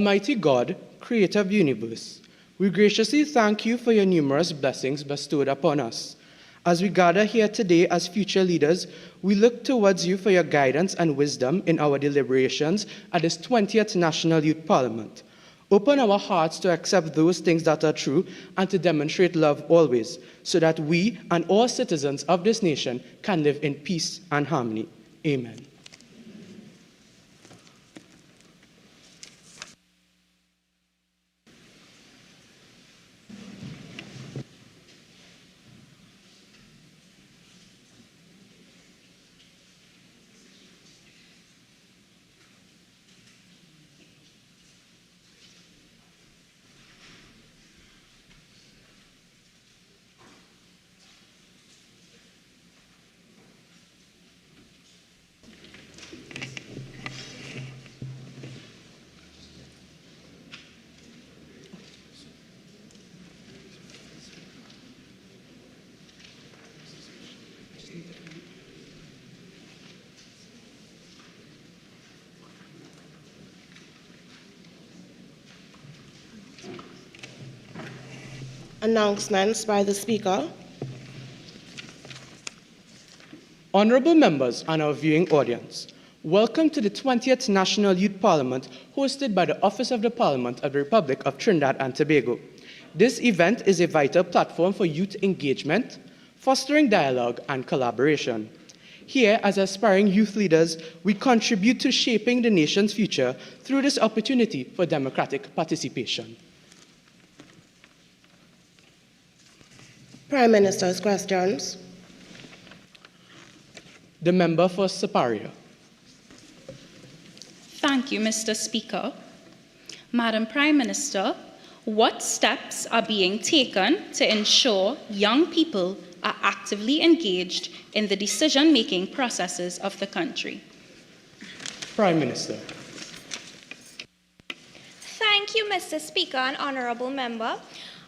Almighty God, creator of the universe, we graciously thank you for your numerous blessings bestowed upon us. As we gather here today as future leaders, we look towards you for your guidance and wisdom in our deliberations at this 20th National Youth Parliament. Open our hearts to accept those things that are true and to demonstrate love always, so that we and all citizens of this nation can live in peace and harmony. Amen. Announcements by the Speaker. Honourable members and our viewing audience, welcome to the 20th National Youth Parliament hosted by the Office of the Parliament of the Republic of Trinidad and Tobago. This event is a vital platform for youth engagement, fostering dialogue and collaboration. Here, as aspiring youth leaders, we contribute to shaping the nation's future through this opportunity for democratic participation. Prime Minister's questions. The member for Siparia. Thank you, Mr. Speaker. Madam Prime Minister, what steps are being taken to ensure young people are actively engaged in the decision-making processes of the country? Prime Minister. Thank you, Mr. Speaker and Honourable Member.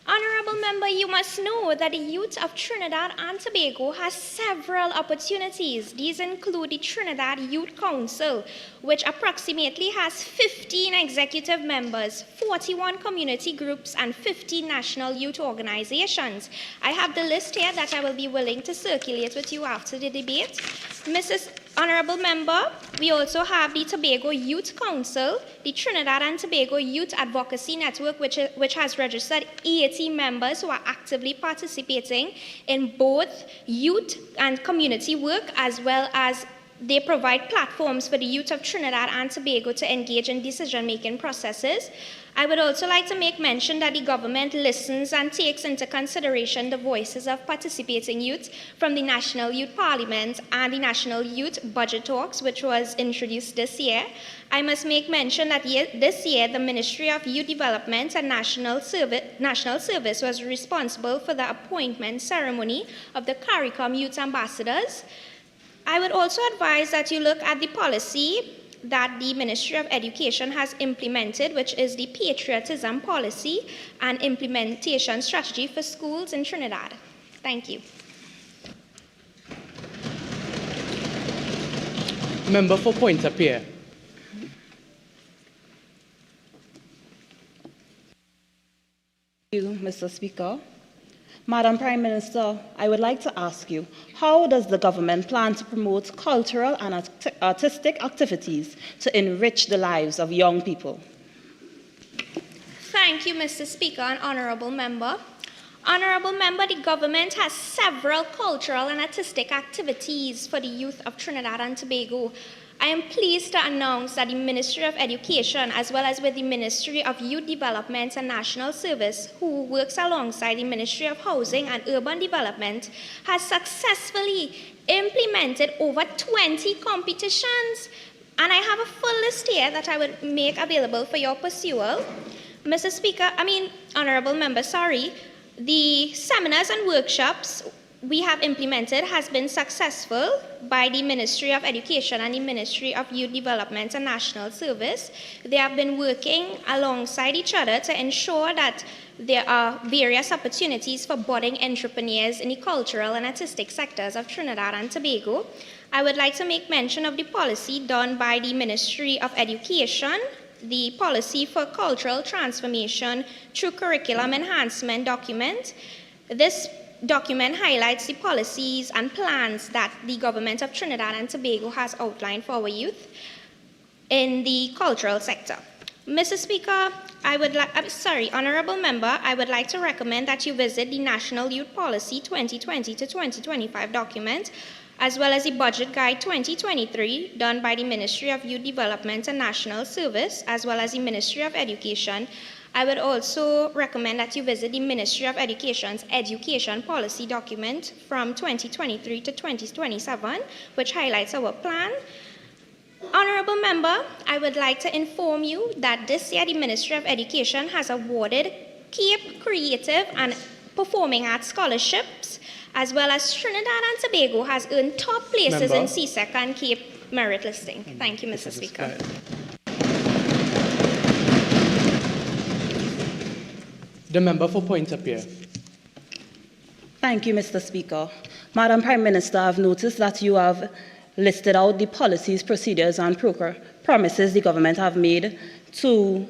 Honourable Member, you must know that the youth of Trinidad and Tobago has several opportunities. These include the Trinidad Youth Council, which approximately has 15 executive members, 41 community groups, and 50 national youth organizations. I have the list here that I will be willing to circulate with you after the debate. Mrs. Honourable Member, we also have the Tobago Youth Council, the Trinidad and Tobago Youth Advocacy Network, which has registered 80 members who are actively participating in both youth and community work, as well as they provide platforms for the youth of Trinidad and Tobago to engage in decision-making processes. I would also like to make mention that the government listens and takes into consideration the voices of participating youth from the National Youth Parliament and the National Youth Budget Talks, which was introduced this year. I must make mention that this year, the Ministry of Youth Development and National Service was responsible for the appointment ceremony of the CARICOM Youth Ambassadors. I would also advise that you look at the policy that the Ministry of Education has implemented, which is the Patriotism Policy and Implementation Strategy for Schools in Trinidad. Thank you. Member for Pointe-à-Pierre. Thank you, Mr. Speaker. Madam Prime Minister, I would like to ask you, how does the government plan to promote cultural and artistic activities to enrich the lives of young people? Thank you, Mr. Speaker and Honourable Member. Honourable Member, the government has several cultural and artistic activities for the youth of Trinidad and Tobago. I am pleased to announce that the Ministry of Education, as well as with the Ministry of Youth Development and National Service, who works alongside the Ministry of Housing and Urban Development, has successfully implemented over 20 competitions. And I have a full list here that I would make available for your perusal. Honourable Member, the seminars and workshops we have implemented has been successful by the Ministry of Education and the Ministry of Youth Development and National Service. They have been working alongside each other to ensure that there are various opportunities for budding entrepreneurs in the cultural and artistic sectors of Trinidad and Tobago. I would like to make mention of the policy done by the Ministry of Education, the Policy for Cultural Transformation Through Curriculum Enhancement document. This document highlights the policies and plans that the government of Trinidad and Tobago has outlined for our youth in the cultural sector. Mr. Speaker, Honorable Member, I would like to recommend that you visit the National Youth Policy 2020 to 2025 document, as well as the Budget Guide 2023 done by the Ministry of Youth Development and National Service, as well as the Ministry of Education. I would also recommend that you visit the Ministry of Education's Education Policy document from 2023 to 2027, which highlights our plan. Honorable Member, I would like to inform you that this year the Ministry of Education has awarded Cape Creative and Performing Arts scholarships, as well as Trinidad and Tobago has earned top places in CSEC and Cape merit listing. Thank you, Mr. Speaker. The member for Point Appear. Thank you, Mr. Speaker. Madam Prime Minister, I've noticed that you have listed out the policies, procedures, and promises the government have made to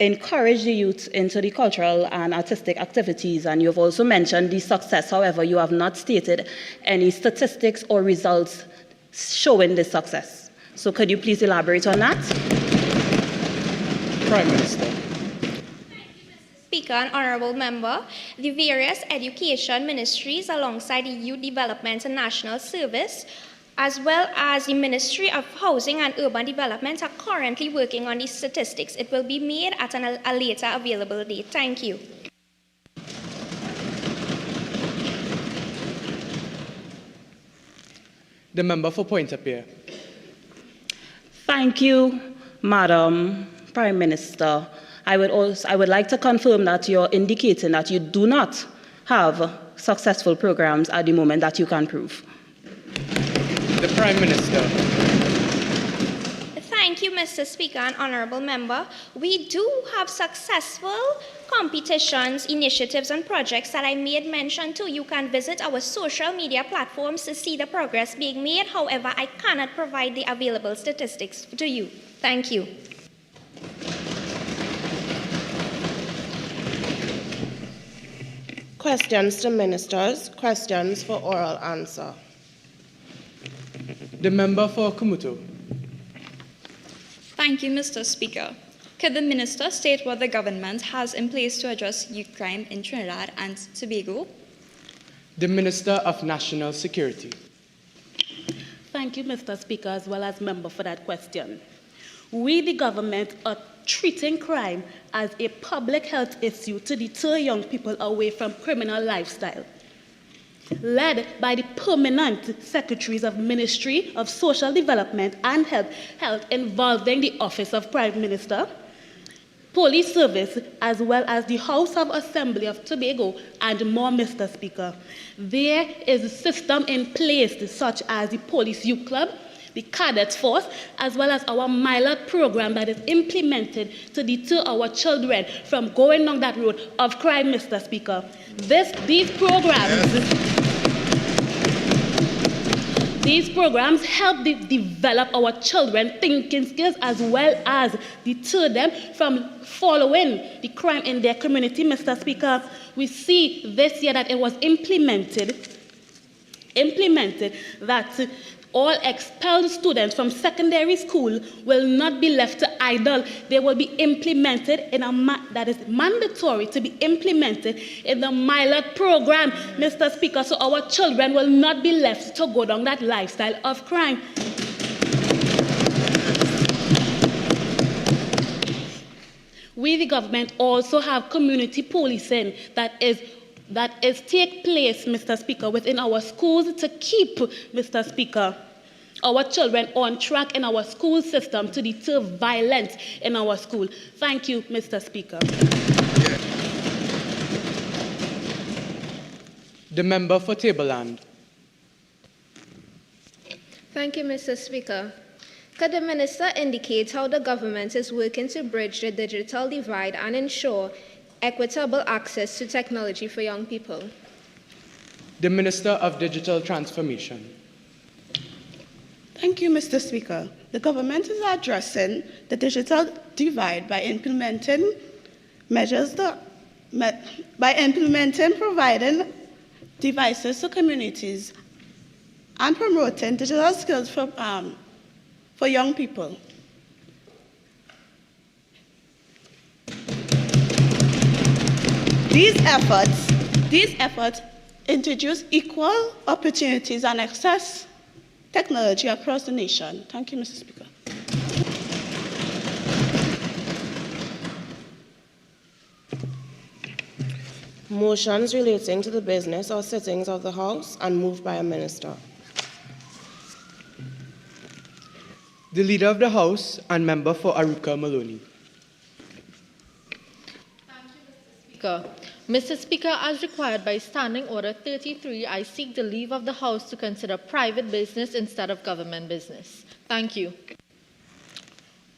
encourage the youth into the cultural and artistic activities, and you've also mentioned the success. However, you have not stated any statistics or results showing this success. So could you please elaborate on that? Prime Minister. Speaker and Honourable Member, the various education ministries alongside the Youth Development and National Service, as well as the Ministry of Housing and Urban Development, are currently working on these statistics. It will be made at a later available date. Thank you. The member for Point Appear. Thank you, Madam Prime Minister. I would like to confirm that you're indicating that you do not have successful programs at the moment that you can prove. The Prime Minister. Thank you, Mr. Speaker and Honourable Member. We do have successful competitions, initiatives, and projects that I made mention to. You can visit our social media platforms to see the progress being made. However, I cannot provide the available statistics to you. Thank you. Questions to ministers. Questions for oral answer. The member for Kumuto. Thank you, Mr. Speaker. Could the minister state what the government has in place to address youth crime in Trinidad and Tobago? The Minister of National Security. Thank you, Mr. Speaker, as well as member for that question. We, the government, are treating crime as a public health issue to deter young people away from criminal lifestyle. Led by the permanent secretaries of Ministry of Social Development and Health involving the Office of Prime Minister, Police Service, as well as the House of Assembly of Tobago, and more, Mr. Speaker. There is a system in place such as the Police Youth Club, the Cadets Force, as well as our MILOT program that is implemented to deter our children from going down that road of crime, Mr. Speaker. These programs help develop our children's thinking skills as well as deter them from following the crime in their community, Mr. Speaker. We see this year that it was implemented that all expelled students from secondary school will not be left to idle. They will be implemented in that is mandatory to be implemented in the MILOT program, Mr. Speaker, so our children will not be left to go down that lifestyle of crime. We, the government, also have community policing that take place, Mr. Speaker, within our schools to keep, Mr. Speaker, our children on track in our school system to deter violence in our school. Thank you, Mr. Speaker. The member for Tableland. Thank you, Mr. Speaker. Could the minister indicate how the government is working to bridge the digital divide and ensure equitable access to technology for young people? The Minister of Digital Transformation. Thank you, Mr. Speaker. The government is addressing the digital divide by implementing providing devices to communities and promoting digital skills for young people. These efforts introduce equal opportunities and access technology across the nation. Thank you, Mr. Speaker. Motions relating to the business or sittings of the House and moved by a minister. The Leader of the House and Member for Aruka Maloney. Mr. Speaker, as required by Standing Order 33, I seek the leave of the House to consider private business instead of government business. Thank you.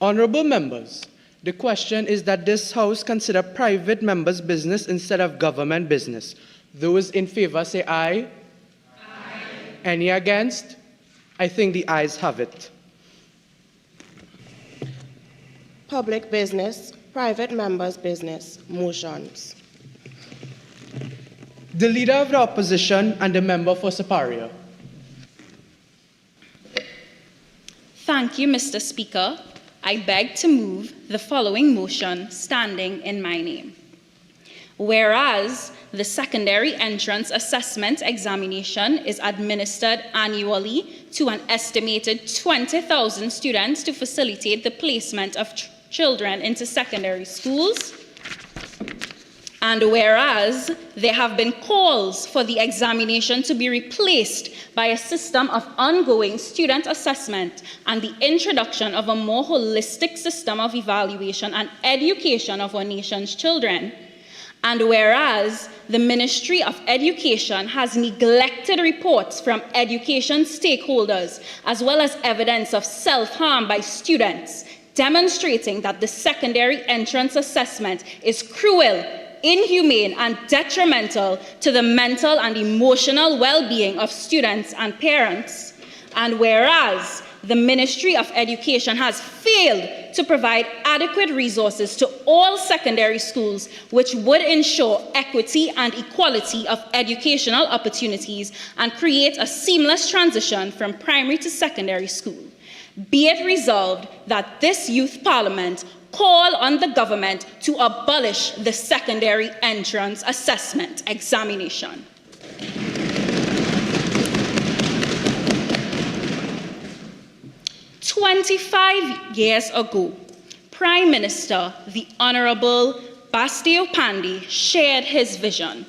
Honourable members, the question is that this House consider private members' business instead of government business. Those in favour say aye. Aye. Any against? I think the ayes have it. Public business, private members' business, motions. The Leader of the Opposition and the Member for Superior. Thank you, Mr. Speaker. I beg to move the following motion standing in my name. Whereas the secondary entrance assessment examination is administered annually to an estimated 20,000 students to facilitate the placement of children into secondary schools, and whereas there have been calls for the examination to be replaced by a system of ongoing student assessment and the introduction of a more holistic system of evaluation and education of our nation's children, and whereas the Ministry of Education has neglected reports from education stakeholders as well as evidence of self-harm by students, demonstrating that the secondary entrance assessment is cruel, inhumane, and detrimental to the mental and emotional well-being of students and parents. And whereas the Ministry of Education has failed to provide adequate resources to all secondary schools, which would ensure equity and equality of educational opportunities and create a seamless transition from primary to secondary school. Be it resolved that this Youth Parliament call on the government to abolish the secondary entrance assessment examination. "25 years ago, Prime Minister, the Honourable Bastio Pandey, shared his vision.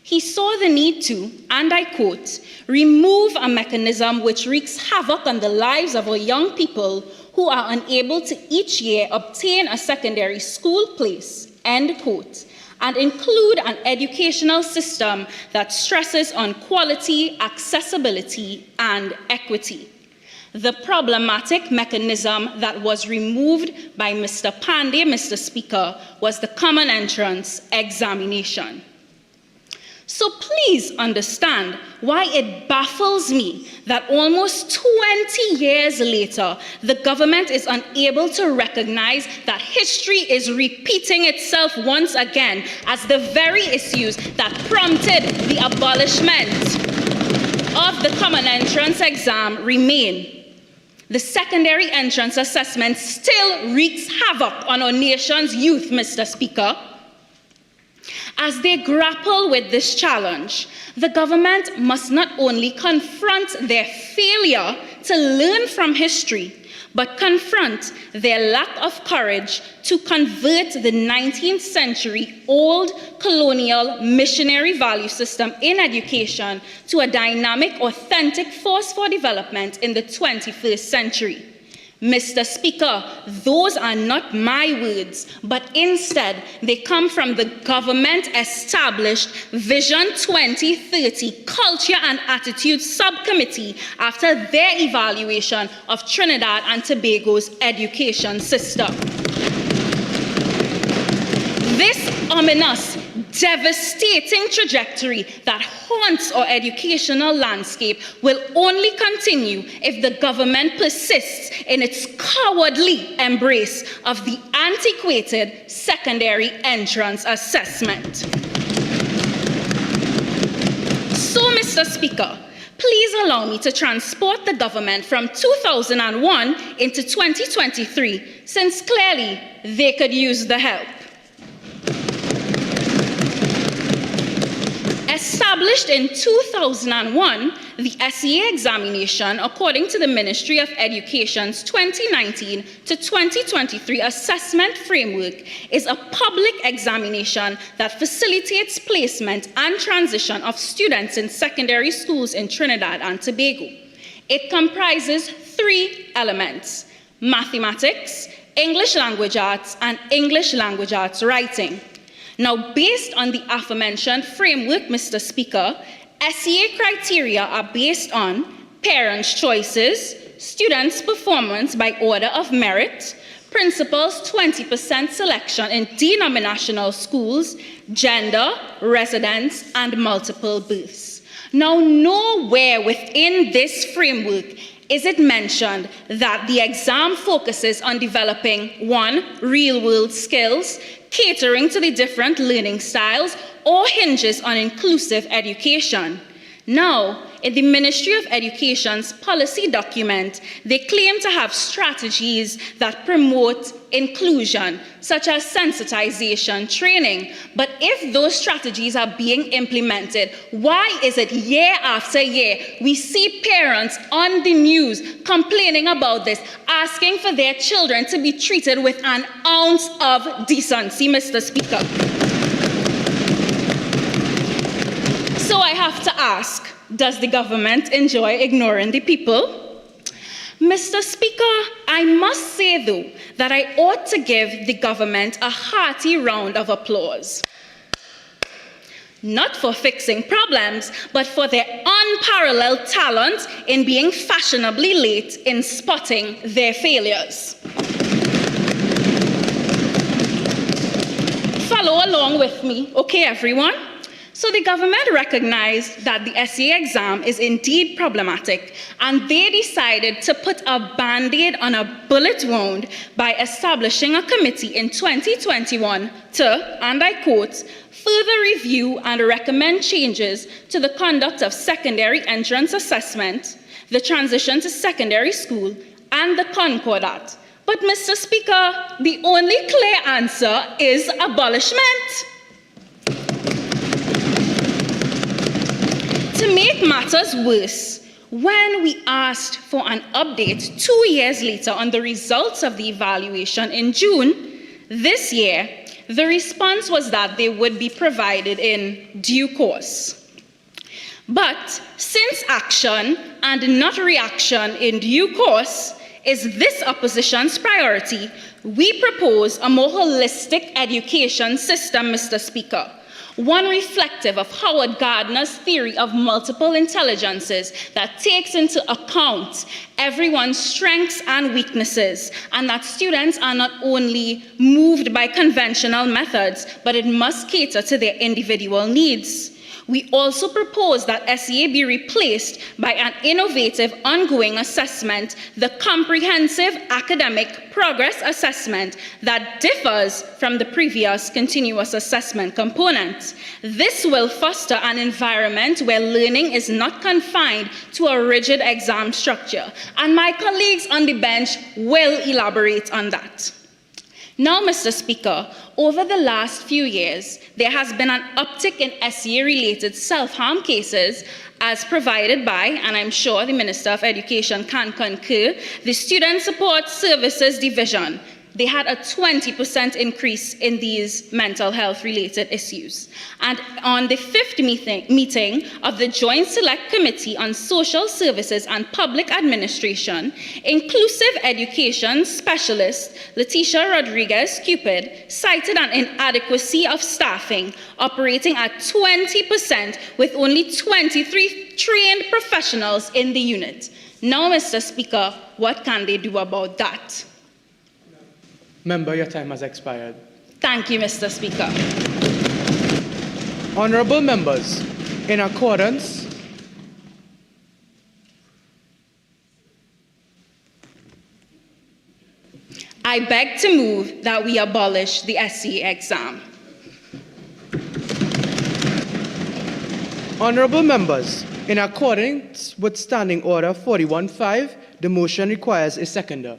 He saw the need to, and I quote, remove a mechanism which wreaks havoc on the lives of our young people who are unable to each year obtain a secondary school place, end quote, and include an educational system that stresses on quality, accessibility, and equity. The problematic mechanism that was removed by Mr. Pandey, Mr. Speaker, was the common entrance examination. So please understand why it baffles me that almost 20 years later, the government is unable to recognize that history is repeating itself once again as the very issues that prompted the abolishment of the common entrance exam remain. The secondary entrance assessment still wreaks havoc on our nation's youth, Mr. Speaker. As they grapple with this challenge, the government must not only confront their failure to learn from history, but confront their lack of courage to convert the 19th century old colonial missionary value system in education to a dynamic, authentic force for development in the 21st century. Mr. Speaker, those are not my words, but instead they come from the government-established Vision 2030 Culture and Attitude Subcommittee after their evaluation of Trinidad and Tobago's education system. This ominous devastating trajectory that haunts our educational landscape will only continue if the government persists in its cowardly embrace of the antiquated secondary entrance assessment. So, Mr. Speaker, please allow me to transport the government from 2001 into 2023, since clearly they could use the help. Established in 2001, the S.E.A. examination, according to the Ministry of Education's 2019 to 2023 assessment framework, is a public examination that facilitates placement and transition of students in secondary schools in Trinidad and Tobago. It comprises 3 elements: mathematics, English language arts, and English language arts writing. Now, based on the aforementioned framework, Mr. Speaker, S.E.A. criteria are based on parents' choices, students' performance by order of merit, principals' 20% selection in denominational schools, gender, residence, and multiple births. Now, nowhere within this framework is it mentioned that the exam focuses on developing 1, real-world skills, catering to the different learning styles, or hinges on inclusive education. Now, in the Ministry of Education's policy document, they claim to have strategies that promote inclusion, such as sensitization training. But if those strategies are being implemented, why is it year after year we see parents on the news complaining about this, asking for their children to be treated with an ounce of decency, Mr. Speaker? So I have to ask, does the government enjoy ignoring the people? Mr. Speaker, I must say, though, that I ought to give the government a hearty round of applause. Not for fixing problems, but for their unparalleled talent in being fashionably late in spotting their failures. Follow along with me, okay, everyone? So the government recognized that the S.E.A. exam is indeed problematic, and they decided to put a band-aid on a bullet wound by establishing a committee in 2021 to, and I quote, further review and recommend changes to the conduct of secondary entrance assessment, the transition to secondary school, and the Concordat. But, Mr. Speaker, the only clear answer is abolishment. To make matters worse, when we asked for an update 2 years later on the results of the evaluation in June this year, the response was that they would be provided in due course. But since action and not reaction in due course is this opposition's priority, we propose a more holistic education system, Mr. Speaker. One reflective of Howard Gardner's theory of multiple intelligences that takes into account everyone's strengths and weaknesses, and that students are not only moved by conventional methods, but it must cater to their individual needs. We also propose that S.E.A. be replaced by an innovative ongoing assessment, the Comprehensive Academic Progress Assessment, that differs from the previous continuous assessment component. This will foster an environment where learning is not confined to a rigid exam structure, and my colleagues on the bench will elaborate on that. Now, Mr. Speaker, over the last few years, there has been an uptick in S.E.A.-related self-harm cases as provided by, and I'm sure the Minister of Education can concur, the Student Support Services Division. They had a 20% increase in these mental health-related issues. And on the 5th meeting of the Joint Select Committee on Social Services and Public Administration, inclusive education specialist Leticia Rodriguez-Cupid cited an inadequacy of staffing operating at 20% with only 23 trained professionals in the unit. Now, Mr. Speaker, what can they do about that? Member, your time has expired. Thank you, Mr. Speaker. Honourable members, in accordance I beg to move that we abolish the S.E.A exam. Honourable members, in accordance with Standing Order 41.5, the motion requires a seconder.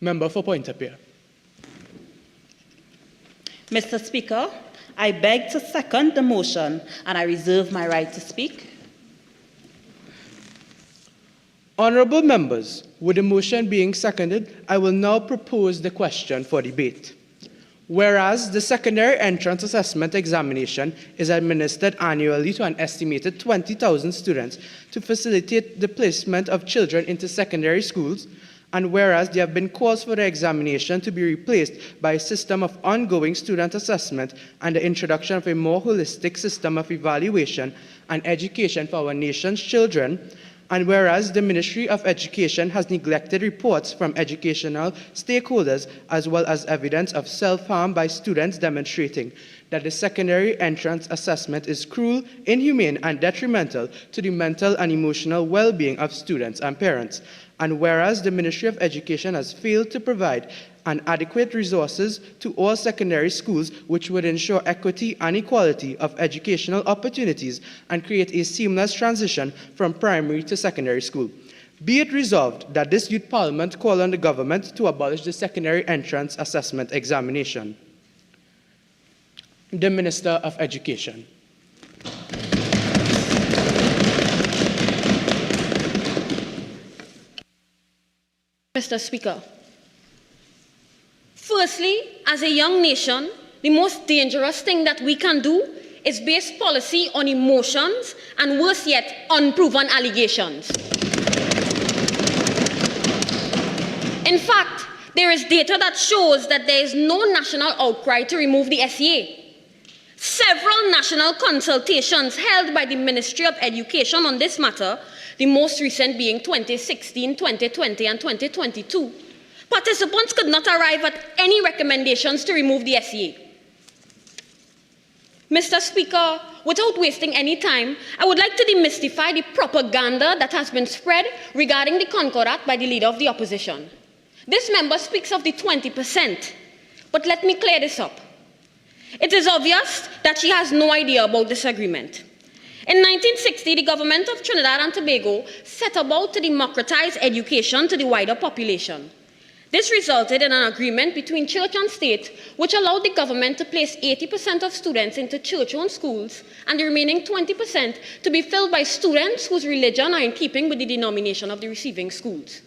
Member for Point Appear. Mr. Speaker, I beg to second the motion and I reserve my right to speak. Honourable members, with the motion being seconded, I will now propose the question for debate. Whereas the secondary entrance assessment examination is administered annually to an estimated 20,000 students to facilitate the placement of children into secondary schools, and whereas there have been calls for the examination to be replaced by a system of ongoing student assessment and the introduction of a more holistic system of evaluation and education for our nation's children, and whereas the Ministry of Education has neglected reports from educational stakeholders as well as evidence of self-harm by students demonstrating that the secondary entrance assessment is cruel, inhumane, and detrimental to the mental and emotional well-being of students and parents, and whereas the Ministry of Education has failed to provide adequate resources to all secondary schools which would ensure equity and equality of educational opportunities and create a seamless transition from primary to secondary school. Be it resolved that this Youth Parliament call on the government to abolish the secondary entrance assessment examination. The Minister of Education. Mr. Speaker, firstly, as a young nation, the most dangerous thing that we can do is base policy on emotions and, worse yet, unproven allegations. In fact, there is data that shows that there is no national outcry to remove the S.E.A. Several national consultations held by the Ministry of Education on this matter, the most recent being 2016, 2020, and 2022, participants could not arrive at any recommendations to remove the S.E.A. Mr. Speaker, without wasting any time, I would like to demystify the propaganda that has been spread regarding the Concordat by the Leader of the Opposition. This member speaks of the 20%, but let me clear this up. It is obvious that she has no idea about this agreement. In 1960, the government of Trinidad and Tobago set about to democratize education to the wider population. This resulted in an agreement between church and state, which allowed the government to place 80% of students into church-owned schools and the remaining 20% to be filled by students whose religion are in keeping with the denomination of the receiving schools.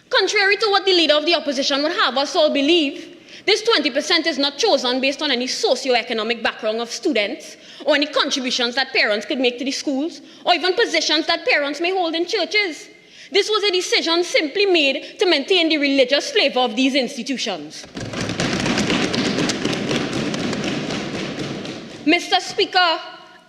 Contrary to what the Leader of the Opposition would have us all believe, this 20% is not chosen based on any socio-economic background of students or any contributions that parents could make to the schools or even positions that parents may hold in churches. This was a decision simply made to maintain the religious flavor of these institutions. Mr. Speaker, as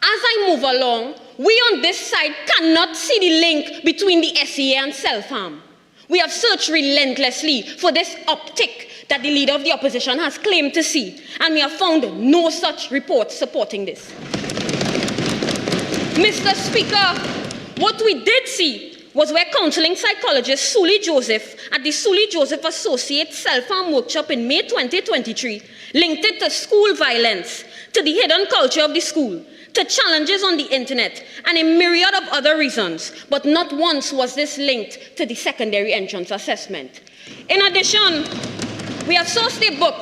I move along, we on this side cannot see the link between the S.E.A. and self-harm. We have searched relentlessly for this uptick that the Leader of the Opposition has claimed to see, and we have found no such reports supporting this. Mr. Speaker, what we did see was where counseling psychologist Sully Joseph at the Sully Joseph Associates Self-Harm Workshop in May 2023 linked it to school violence, to the hidden culture of the school, to challenges on the internet, and a myriad of other reasons, but not once was this linked to the secondary entrance assessment. In addition, we have sourced a book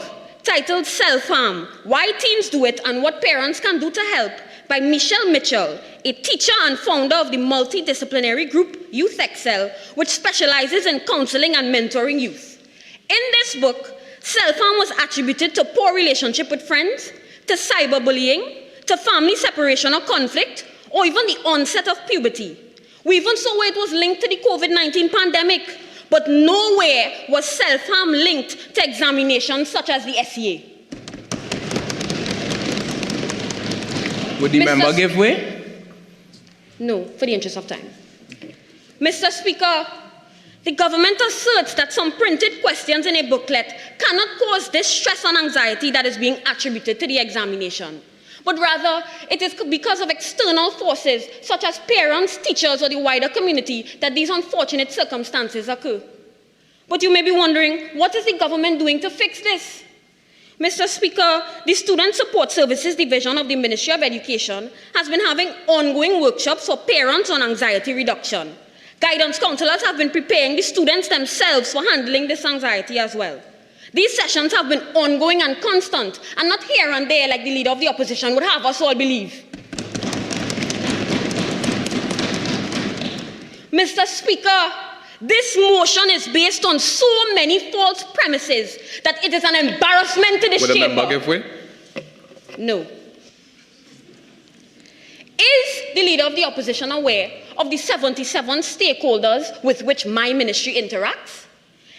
titled Self-Harm, Why Teens Do It and What Parents Can Do to Help by Michelle Mitchell, a teacher and founder of the multidisciplinary group Youth Excel, which specializes in counseling and mentoring youth. In this book, self-harm was attributed to poor relationship with friends, to cyberbullying, to family separation or conflict, or even the onset of puberty. We even saw where it was linked to the COVID-19 pandemic, but nowhere was self-harm linked to examinations such as the S.E.A. Would the member give way? No, for the interest of time. Mr. Speaker, the government asserts that some printed questions in a booklet cannot cause this stress and anxiety that is being attributed to the examination. but rather it is because of external forces such as parents, teachers, or the wider community that these unfortunate circumstances occur. But you may be wondering, what is the government doing to fix this? Mr. Speaker, the Student Support Services Division of the Ministry of Education has been having ongoing workshops for parents on anxiety reduction. Guidance counselors have been preparing the students themselves for handling this anxiety as well. These sessions have been ongoing and constant, and not here and there like the Leader of the Opposition would have us all believe. Mr. Speaker, this motion is based on so many false premises that it is an embarrassment to this chamber. Would the member give way? No. Is the Leader of the Opposition aware of the 77 stakeholders with which my ministry interacts?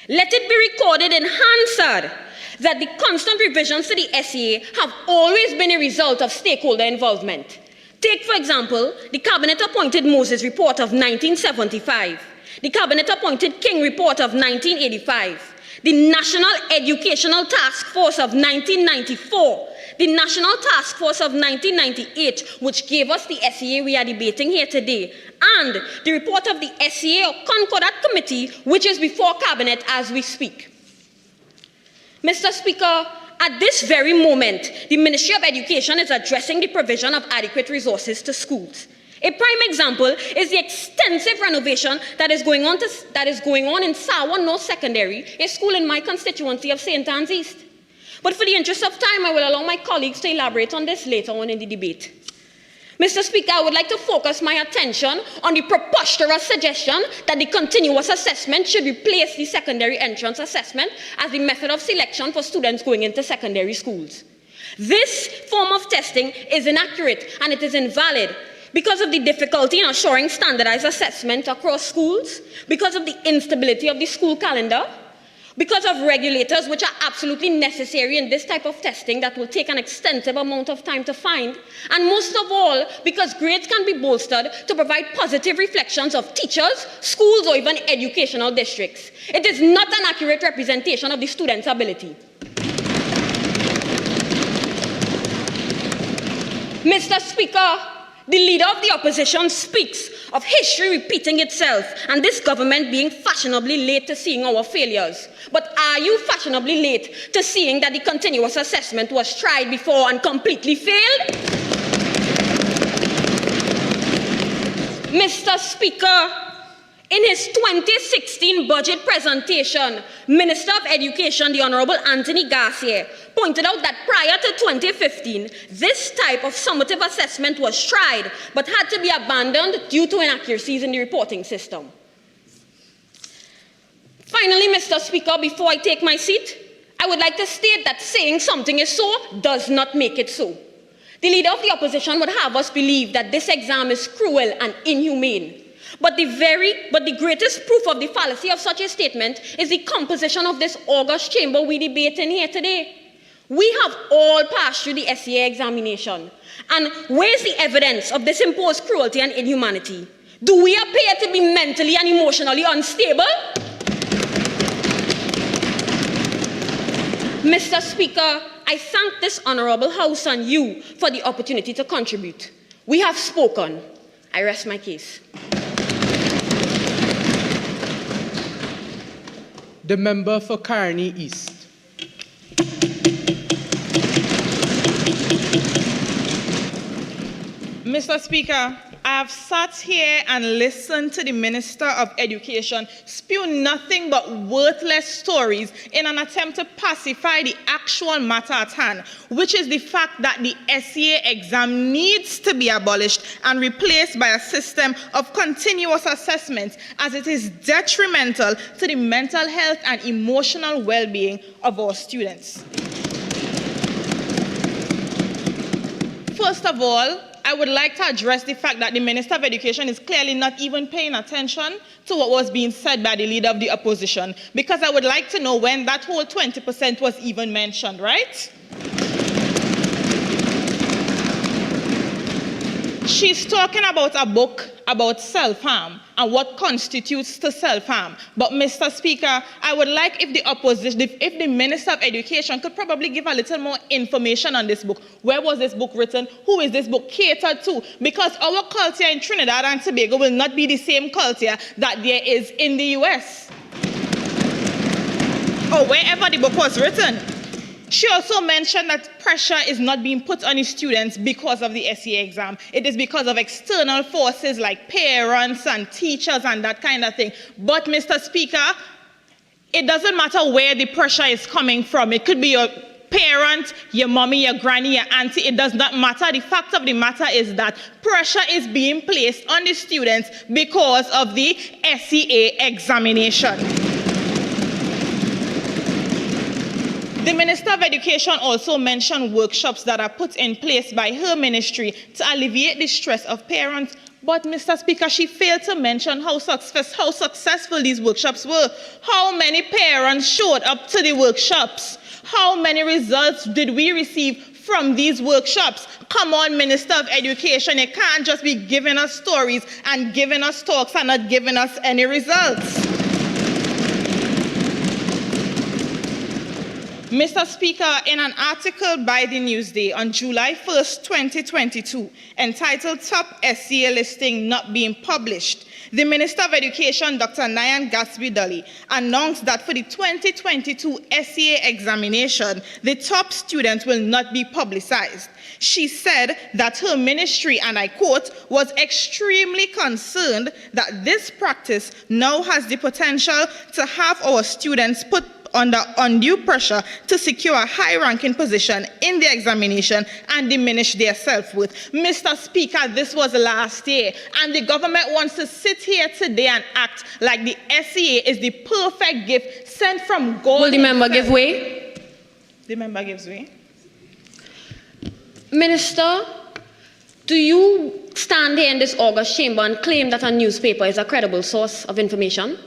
Let it be recorded in Hansard that the constant revisions to the S.E.A. have always been a result of stakeholder involvement. Take, for example, the Cabinet-appointed Moses Report of 1975, the Cabinet-appointed King Report of 1985, the National Educational Task Force of 1994, the National Task Force of 1998, which gave us the S.E.A. we are debating here today, and the report of the S.E.A. or Concordat Committee, which is before Cabinet as we speak. Mr. Speaker, at this very moment, the Ministry of Education is addressing the provision of adequate resources to schools. A prime example is the extensive renovation that is going on in Sawa North Secondary, a school in my constituency of St. Anne's East. But for the interest of time, I will allow my colleagues to elaborate on this later on in the debate. Mr. Speaker, I would like to focus my attention on the preposterous suggestion that the continuous assessment should replace the secondary entrance assessment as the method of selection for students going into secondary schools. This form of testing is inaccurate and it is invalid because of the difficulty in assuring standardized assessment across schools, because of the instability of the school calendar, because of regulators which are absolutely necessary in this type of testing that will take an extensive amount of time to find, and most of all, because grades can be bolstered to provide positive reflections of teachers, schools, or even educational districts. It is not an accurate representation of the student's ability. Mr. Speaker, the Leader of the Opposition speaks of history repeating itself and this government being fashionably late to seeing our failures. But are you fashionably late to seeing that the continuous assessment was tried before and completely failed? Mr. Speaker, in his 2016 budget presentation, Minister of Education, the Honorable Anthony Garcia, pointed out that prior to 2015, this type of summative assessment was tried, but had to be abandoned due to inaccuracies in the reporting system. Finally, Mr. Speaker, before I take my seat, I would like to state that saying something is so does not make it so. The Leader of the Opposition would have us believe that this exam is cruel and inhumane. But the greatest proof of the fallacy of such a statement is the composition of this august chamber we debate in here today. We have all passed through the S.E.A. examination. And where's the evidence of this imposed cruelty and inhumanity? Do we appear to be mentally and emotionally unstable? Mr. Speaker, I thank this Honorable House and you for the opportunity to contribute. We have spoken. I rest my case. The member for Carney East. Mr. Speaker, I have sat here and listened to the Minister of Education spew nothing but worthless stories in an attempt to pacify the actual matter at hand, which is the fact that the S.E.A. exam needs to be abolished and replaced by a system of continuous assessment, as it is detrimental to the mental health and emotional well-being of our students. First of all, I would like to address the fact that the Minister of Education is clearly not even paying attention to what was being said by the Leader of the Opposition, because I would like to know when that whole 20% was even mentioned, right? She's talking about a book about self-harm and what constitutes to self-harm. But, Mr. Speaker, I would like if the opposition, if the Minister of Education could probably give a little more information on this book. Where was this book written? Who is this book catered to? Because our culture in Trinidad and Tobago will not be the same culture that there is in the US. Or wherever the book was written. She also mentioned that pressure is not being put on the students because of the S.E.A. exam. It is because of external forces like parents and teachers and that kind of thing. But, Mr. Speaker, it doesn't matter where the pressure is coming from. It could be your parent, your mommy, your granny, your auntie. It does not matter. The fact of the matter is that pressure is being placed on the students because of the S.E.A. examination. The Minister of Education also mentioned workshops that are put in place by her ministry to alleviate the stress of parents. But, Mr. Speaker, she failed to mention how successful these workshops were. How many parents showed up to the workshops? How many results did we receive from these workshops? Come on, Minister of Education, you can't just be giving us stories and giving us talks and not giving us any results. Mr. Speaker, in an article by the Newsday on July 1st, 2022, entitled Top S.E.A. Listing Not Being Published, the Minister of Education, Dr. Nyan Gatsby-Dolly, announced that for the 2022 S.E.A. examination, the top students will not be publicized. She said that her ministry, and I quote, was extremely concerned that this practice now has the potential to have our students put under undue pressure to secure a high-ranking position in the examination and diminish their self-worth. Mr. Speaker, this was last year, and the government wants to sit here today and act like the S.E.A. is the perfect gift sent from God. Will the member give way? The member gives way. Minister, do you stand here in this August chamber and claim that a newspaper is a credible source of information?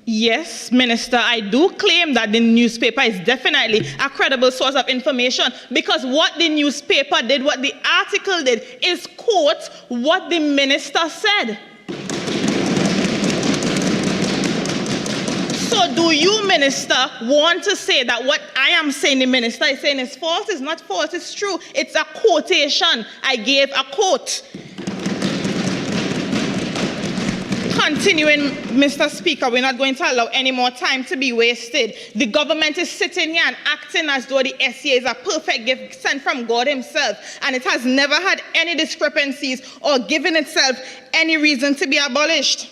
Yes, Minister, I do claim that the newspaper is definitely a credible source of information, because what the newspaper did, what the article did, is quote what the minister said. So do you, Minister, want to say that what I am saying the minister is saying is false? It's not false, it's true. It's a quotation. I gave a quote. Continuing, Mr. Speaker, we're not going to allow any more time to be wasted. The government is sitting here and acting as though the S.E.A. is a perfect gift sent from God himself, and it has never had any discrepancies or given itself any reason to be abolished.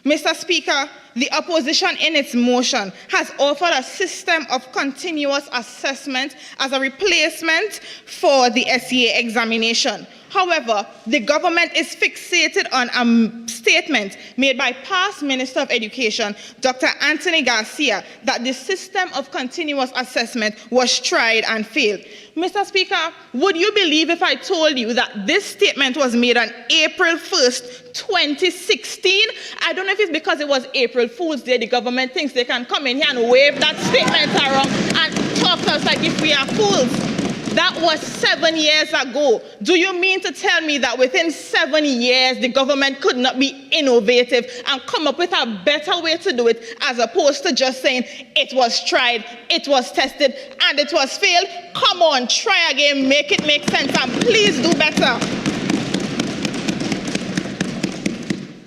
Mr. Speaker, the opposition in its motion has offered a system of continuous assessment as a replacement for the S.E.A. examination. However, the government is fixated on a statement made by past Minister of Education, Dr. Anthony Garcia, that the system of continuous assessment was tried and failed. Mr. Speaker, would you believe if I told you that this statement was made on April 1st, 2016? I don't know if it's because it was April Fool's Day, the government thinks they can come in here and wave that statement around and talk to us like if we are fools. That was 7 years ago. Do you mean to tell me that within 7 years the government could not be innovative and come up with a better way to do it, as opposed to just saying it was tried, it was tested, and it was failed? Come on, try again, make it make sense, and please do better.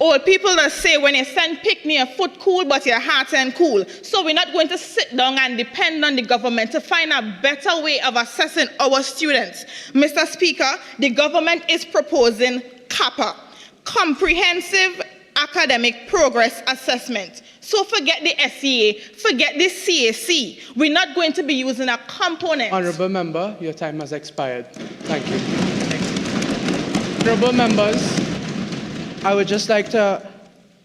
Old people that say when you send picnic, your foot cool, but your heart ain't cool. So we're not going to sit down and depend on the government to find a better way of assessing our students. Mr. Speaker, the government is proposing CAPA, Comprehensive Academic Progress Assessment. So forget the S.E.A., forget the CAC. We're not going to be using a component. Honourable Member, your time has expired. Thank you. Honourable Members, I would just like to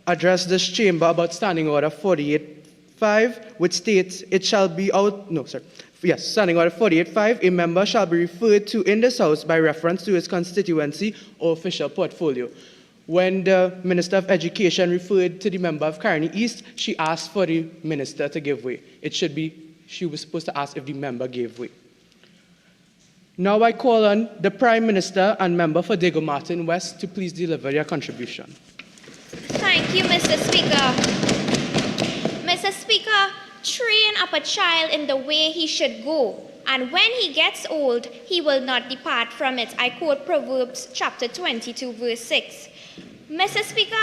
address this chamber about Standing Order 48.5, which states it shall be out. No, sir. Yes, Standing Order 48.5, a member shall be referred to in this House by reference to his constituency or official portfolio. When the Minister of Education referred to the member of Caroni East, she asked for the minister to give way. It should be, she was supposed to ask if the member gave way. Now I call on the Prime Minister and member for Diego Martin West to please deliver their contribution. Thank you, Mr. Speaker. Mr. Speaker, train up a child in the way he should go, and when he gets old, he will not depart from it. I quote Proverbs chapter 22, verse 6. Mr. Speaker,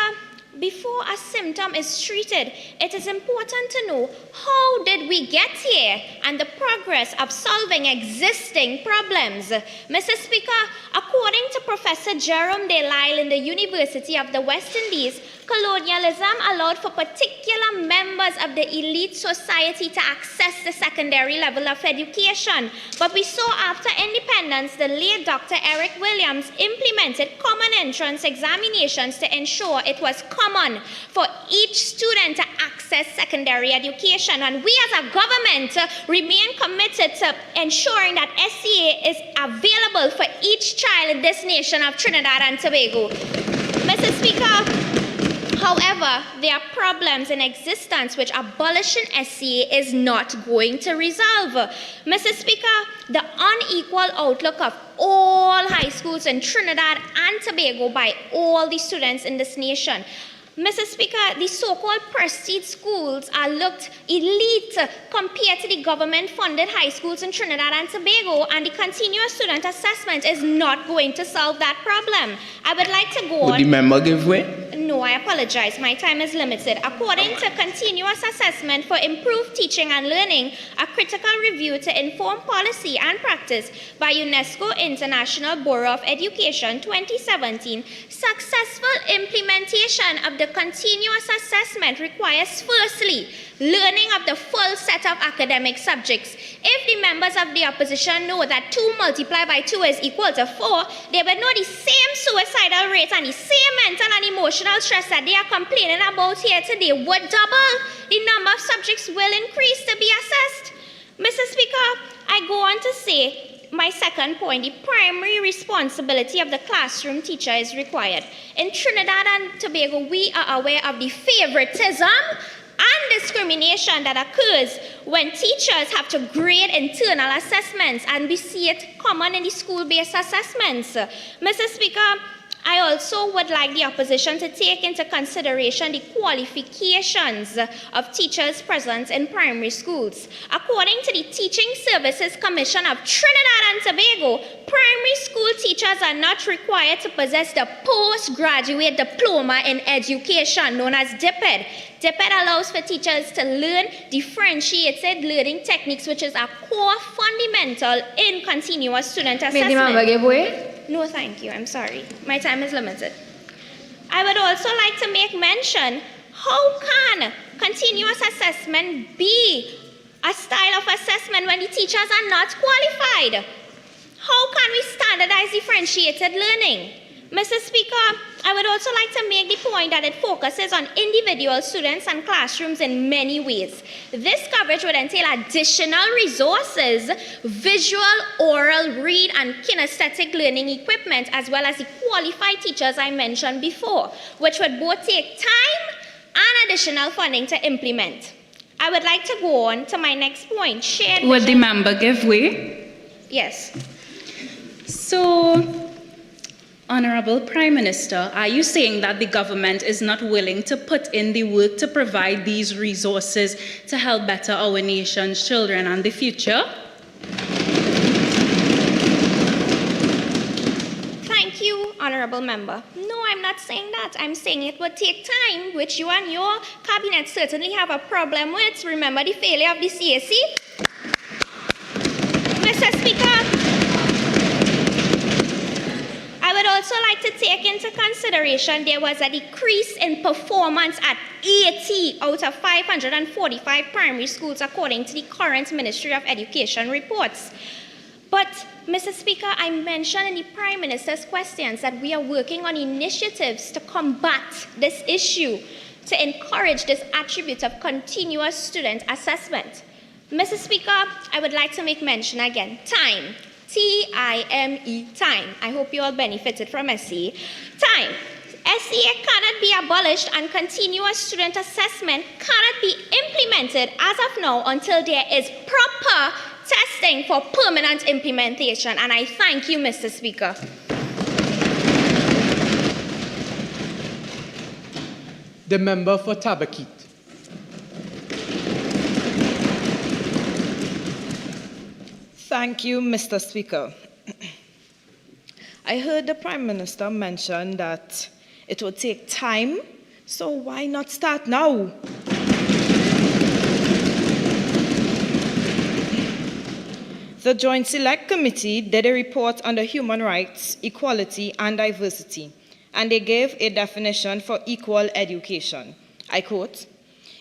before a symptom is treated, it is important to know how did we get here and the progress of solving existing problems. Mr. Speaker, according to Professor Jerome Delisle in the University of the West Indies, colonialism allowed for particular members of the elite society to access the secondary level of education. But we saw after independence, the late Dr. Eric Williams implemented common entrance examinations to ensure it was common for each student to access secondary education. And we as a government remain committed to ensuring that S.E.A is available for each child in this nation of Trinidad and Tobago. Mr. Speaker, however, there are problems in existence which abolishing S.E.A is not going to resolve. Mr. Speaker, the unequal outlook of all high schools in Trinidad and Tobago by all the students in this nation. Mr. Speaker, the so-called prestige schools are looked elite compared to the government-funded high schools in Trinidad and Tobago, and the continuous student assessment is not going to solve that problem. I would like to go on. Would the member give way? No, I apologize. My time is limited. According to Continuous Assessment for Improved Teaching and Learning, a critical review to inform policy and practice by UNESCO International Bureau of Education 2017, successful implementation of the continuous assessment requires, firstly, learning of the full set of academic subjects. If the members of the opposition know that 2 multiplied by 2 is equal to 4, they will know the same suicidal rate and the same mental and emotional stress that they are complaining about here today would double. The number of subjects will increase to be assessed. Mr. Speaker, I go on to say, my second point, the primary responsibility of the classroom teacher is required. In Trinidad and Tobago, we are aware of the favoritism and discrimination that occurs when teachers have to grade internal assessments, and we see it common in the school-based assessments. Mr. Speaker, I also would like the opposition to take into consideration the qualifications of teachers present in primary schools. According to the Teaching Services Commission of Trinidad and Tobago, primary school teachers are not required to possess the postgraduate diploma in education known as DIPED. DIPED allows for teachers to learn differentiated learning techniques, which is a core fundamental in continuous student assessment. May the member give way? No, thank you. I'm sorry. My time is limited. I would also like to make mention, how can continuous assessment be a style of assessment when the teachers are not qualified? How can we standardize differentiated learning? Mr. Speaker, I would also like to make the point that it focuses on individual students and classrooms in many ways. This coverage would entail additional resources, visual, oral, read, and kinesthetic learning equipment, as well as the qualified teachers I mentioned before, which would both take time and additional funding to implement. I would like to go on to my next point. Shared Would the vision. member give way? Yes. So, Honorable Prime Minister, are you saying that the government is not willing to put in the work to provide these resources to help better our nation's children and the future? Thank you, Honorable Member. No, I'm not saying that. I'm saying it would take time, which you and your cabinet certainly have a problem with. Remember the failure of the CAC? Mr. Speaker, I would also like to take into consideration there was a decrease in performance at 80 out of 545 primary schools according to the current Ministry of Education reports. But, Mr. Speaker, I mentioned in the Prime Minister's questions that we are working on initiatives to combat this issue, to encourage this attribute of continuous student assessment. Mr. Speaker, I would like to make mention again, time. T-I-M-E, time. I hope you all benefited from S.E.A. Time. S.E.A cannot be abolished and continuous student assessment cannot be implemented as of now until there is proper testing for permanent implementation. And I thank you, Mr. Speaker. The member for Tabaquit. Thank you, Mr. Speaker. I heard the Prime Minister mention that it would take time, so why not start now? The Joint Select Committee did a report on the human rights, equality, and diversity, and they gave a definition for equal education. I quote,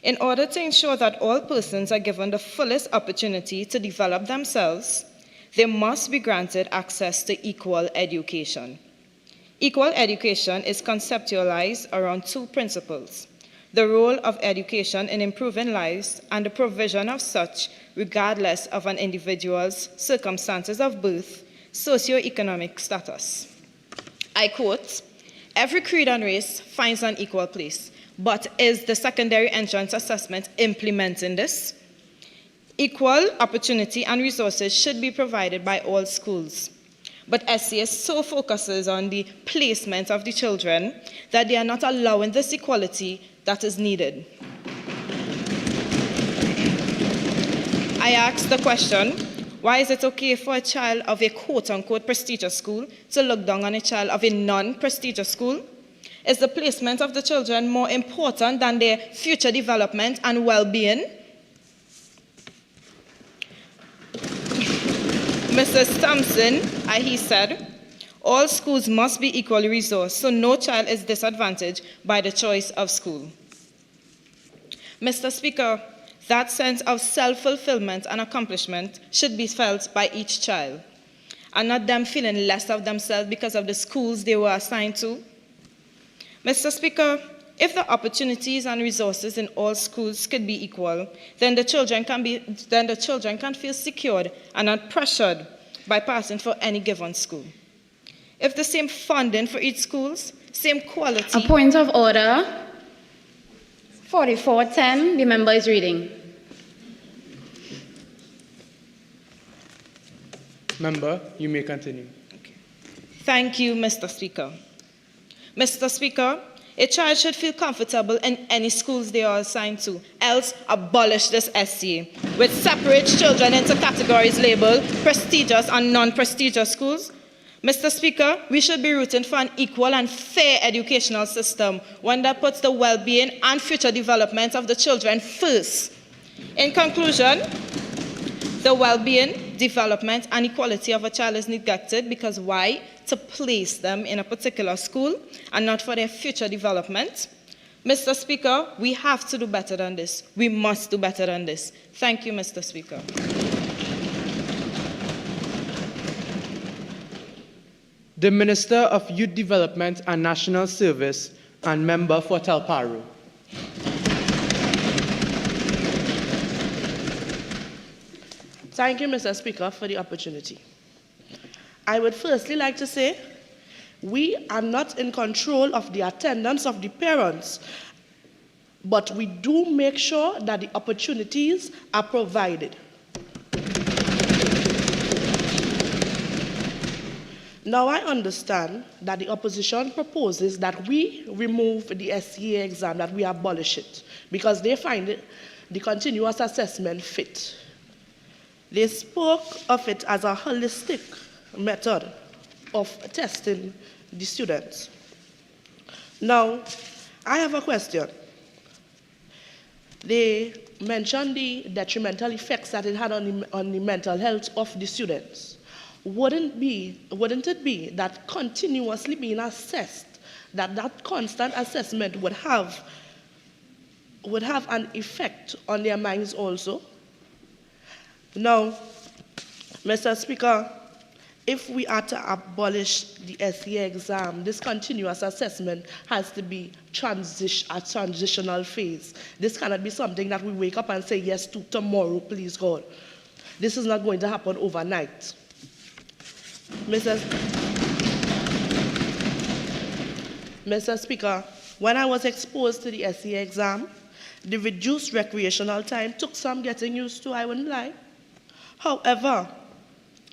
"In order to ensure that all persons are given the fullest opportunity to develop themselves, they must be granted access to equal education. Equal education is conceptualized around two principles: the role of education in improving lives and the provision of such regardless of an individual's circumstances of birth, socioeconomic status." I quote, "Every creed and race finds an equal place, but is the secondary entrance assessment implementing this? Equal opportunity and resources should be provided by all schools. But S.E.A so focuses on the placement of the children that they are not allowing this equality that is needed." I asked the question, why is it okay for a child of a quote-unquote prestigious school to look down on a child of a non-prestigious school? Is the placement of the children more important than their future development and well-being? Mrs. Thompson, he said, "All schools must be equally resourced, so no child is disadvantaged by the choice of school." Mr. Speaker, that sense of self-fulfillment and accomplishment should be felt by each child, and not them feeling less of themselves because of the schools they were assigned to. Mr. Speaker, if the opportunities and resources in all schools could be equal, then the children can feel secured and not pressured by passing for any given school. If the same funding for each school, same quality... A point of order. 4410, the member is reading. Member, you may continue. Okay. Thank you, Mr. Speaker. Mr. Speaker, a child should feel comfortable in any schools they are assigned to, else abolish this S.E.A, which separates children into categories labeled prestigious and non-prestigious schools. Mr. Speaker, we should be rooting for an equal and fair educational system, one that puts the well-being and future development of the children first. In conclusion, the well-being, development, and equality of a child is neglected because why? To place them in a particular school and not for their future development. Mr. Speaker, we have to do better than this. We must do better than this. Thank you, Mr. Speaker. The Minister of Youth Development and National Service and member for Talparo. Thank you, Mr. Speaker, for the opportunity. I would firstly like to say we are not in control of the attendance of the parents, but we do make sure that the opportunities are provided. Now, I understand that the opposition proposes that we remove the S.E.A exam, that we abolish it, because they find the continuous assessment fit. They spoke of it as a holistic method of testing the students. Now, I have a question. They mentioned the detrimental effects that it had on the mental health of the students. Wouldn't it be that continuously being assessed, that constant assessment would have an effect on their minds also? Now, Mr. Speaker, if we are to abolish the S.E.A exam, this continuous assessment has to be a transitional phase. This cannot be something that we wake up and say yes to tomorrow, please God. This is not going to happen overnight. Mr. Speaker, when I was exposed to the S.E.A exam, the reduced recreational time took some getting used to, I wouldn't lie. However,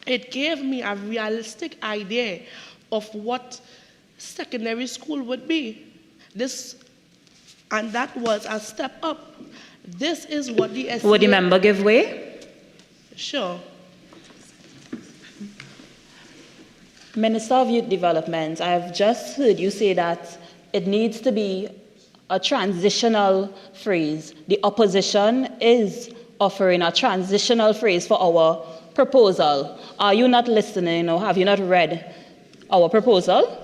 it gave me a realistic idea of what secondary school would be. And that was a step up. This is what the S.E.A. Would the member give way? Sure. Minister of Youth Development, I have just heard you say that it needs to be a transitional phrase. The opposition is offering a transitional phrase for our proposal. Are you not listening, or have you not read our proposal?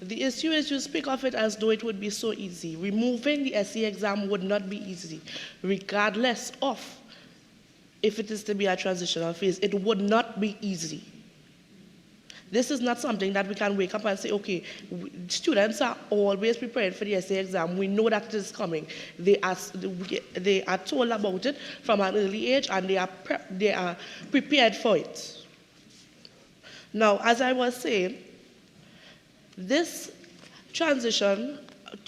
The issue is you speak of it as though it would be so easy. Removing the S.E.A. exam would not be easy, regardless of if it is to be a transitional phase. It would not be easy. This is not something that we can wake up and say, okay, students are always prepared for the S.E.A. exam. We know that it is coming. They are told about it from an early age, and they are prepared for it. Now, as I was saying, this transition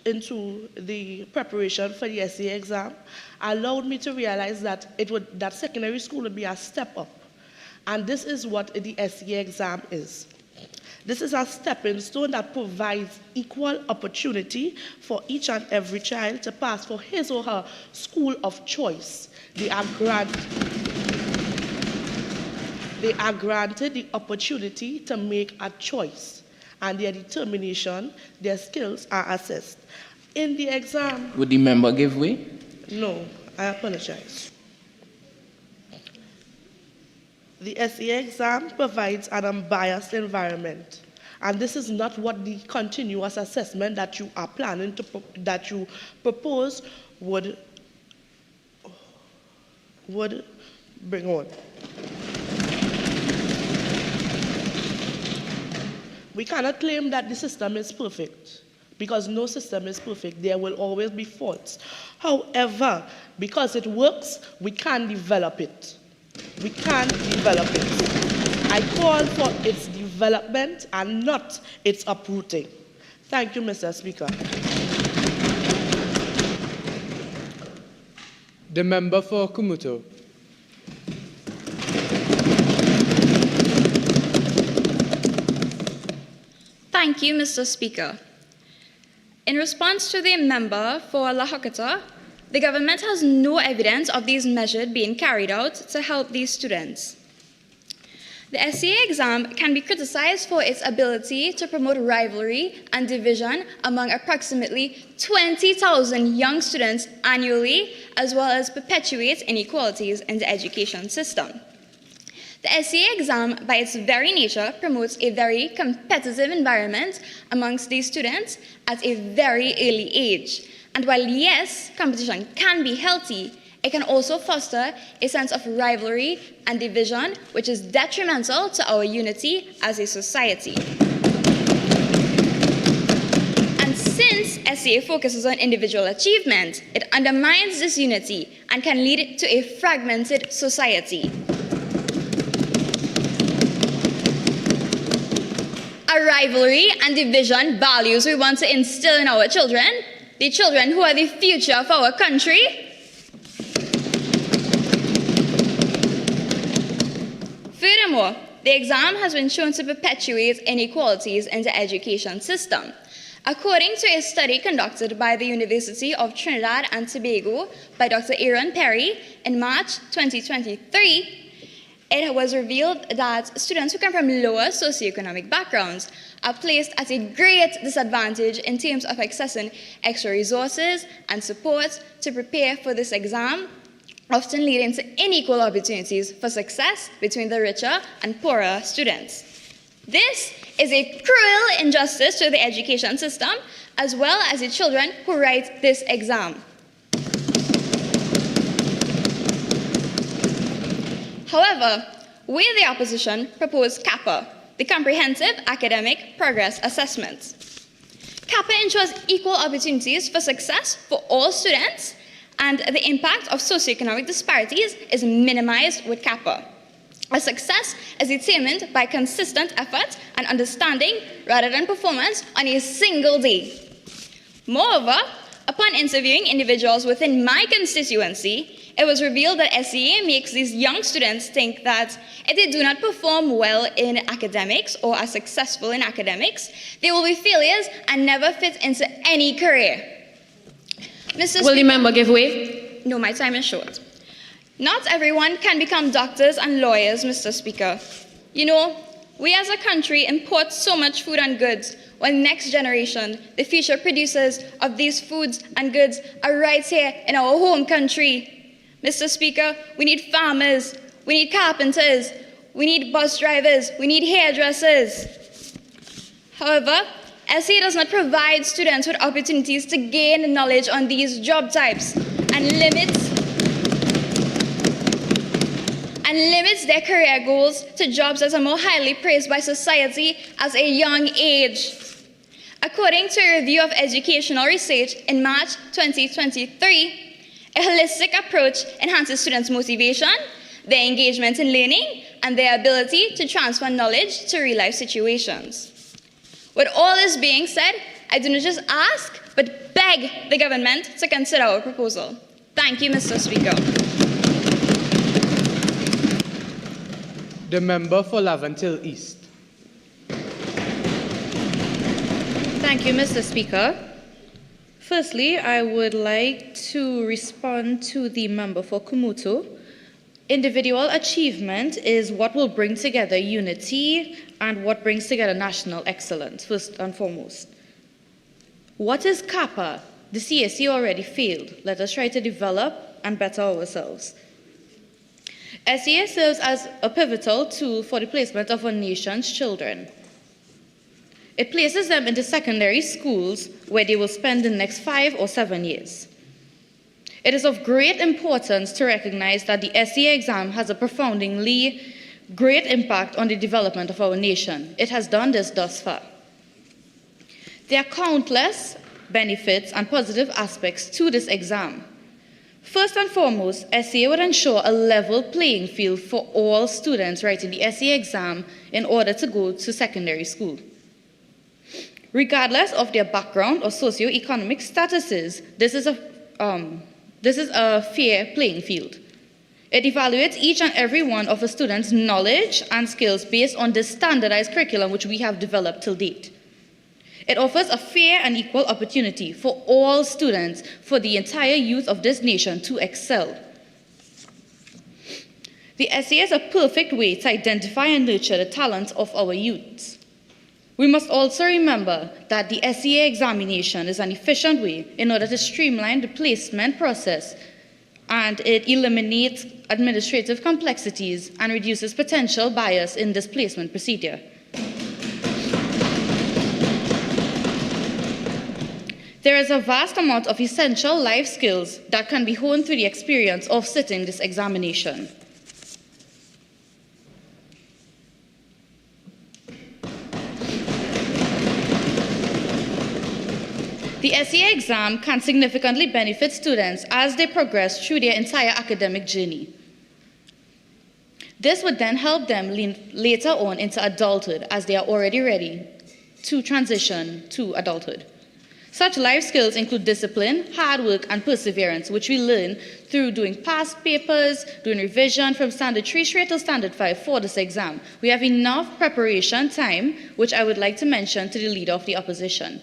into the preparation for the S.E.A. exam allowed me to realize that that secondary school would be a step up. And this is what the S.E.A. exam is. This is a stepping stone that provides equal opportunity for each and every child to pass for his or her school of choice. They are granted the opportunity to make a choice, and their determination, their skills are assessed. In the exam... Would the member give way? No, I apologize. The S.E.A. exam provides an unbiased environment, and this is not what the continuous assessment that you are planning to that you propose would bring on. We cannot claim that the system is perfect, because no system is perfect. There will always be faults. However, because it works, we can develop it. We can develop it. I call for its development and not its uprooting. Thank you, Mr. Speaker. The member for Kumuto. Thank you, Mr. Speaker. In response to the member for La Hokata, the government has no evidence of these measures being carried out to help these students. The S.E.A. exam can be criticized for its ability to promote rivalry and division among approximately 20,000 young students annually, as well as perpetuate inequalities in the education system. The S.E.A. exam, by its very nature, promotes a very competitive environment amongst these students at a very early age. And while, yes, competition can be healthy, it can also foster a sense of rivalry and division, which is detrimental to our unity as a society. And since S.E.A. focuses on individual achievement, it undermines this unity and can lead to a fragmented society. A rivalry and division values we want to instill in our children, the children who are the future of our country. Furthermore, the exam has been shown to perpetuate inequalities in the education system. According to a study conducted by the University of Trinidad and Tobago by Dr. Aaron Perry in March 2023, it was revealed that students who come from lower socioeconomic backgrounds are placed at a great disadvantage in terms of accessing extra resources and support to prepare for this exam, often leading to unequal opportunities for success between the richer and poorer students. This is a cruel injustice to the education system, as well as the children who write this exam. However, we, the opposition, propose CAPA, the Comprehensive Academic Progress Assessment. CAPA ensures equal opportunities for success for all students, and the impact of socioeconomic disparities is minimized with CAPA. A success is determined by consistent effort and understanding rather than performance on a single day. Moreover, upon interviewing individuals within my constituency, it was revealed that S.E.A makes these young students think that if they do not perform well in academics or are successful in academics, they will be failures and never fit into any career. Will the member give way? No, my time is short. Not everyone can become doctors and lawyers, Mr. Speaker. You know, we as a country import so much food and goods, while next generation, the future producers of these foods and goods, are right here in our home country. Mr. Speaker, we need farmers, we need carpenters, we need bus drivers, we need hairdressers. However, S.E.A does not provide students with opportunities to gain knowledge on these job types and limits their career goals to jobs that are more highly praised by society as a young age. According to a review of educational research in March 2023, a holistic approach enhances students' motivation, their engagement in learning, and their ability to transfer knowledge to real-life situations. With all this being said, I do not just ask, but beg the government to consider our proposal. Thank you, Mr. Speaker. The member for Laventille East. Thank you, Mr. Speaker. Firstly, I would like to respond to the member for Kumutu. Individual achievement is what will bring together unity and what brings together national excellence, first and foremost. What is CAPA? The CSE already failed. Let us try to develop and better ourselves. S.E.A serves as a pivotal tool for the placement of our nation's children. It places them into secondary schools where they will spend the next 5 or 7 years. It is of great importance to recognize that the S.E.A exam has a profoundly great impact on the development of our nation. It has done this thus far. There are countless benefits and positive aspects to this exam. First and foremost, S.E.A would ensure a level playing field for all students writing the S.E.A exam in order to go to secondary school. Regardless of their background or socio-economic statuses, this is a fair playing field. It evaluates each and every one of a student's knowledge and skills based on this standardized curriculum which we have developed till date. It offers a fair and equal opportunity for all students, for the entire youth of this nation to excel. The S.E.A is a perfect way to identify and nurture the talents of our youths. We must also remember that the S.E.A examination is an efficient way in order to streamline the placement process, and it eliminates administrative complexities and reduces potential bias in this placement procedure. There is a vast amount of essential life skills that can be honed through the experience of sitting this examination. The S.E.A exam can significantly benefit students as they progress through their entire academic journey. This would then help them later on into adulthood as they are already ready to transition to adulthood. Such life skills include discipline, hard work, and perseverance, which we learn through doing past papers, doing revision from Standard 3 straight to Standard 5 for this exam. We have enough preparation time, which I would like to mention to the Leader of the Opposition.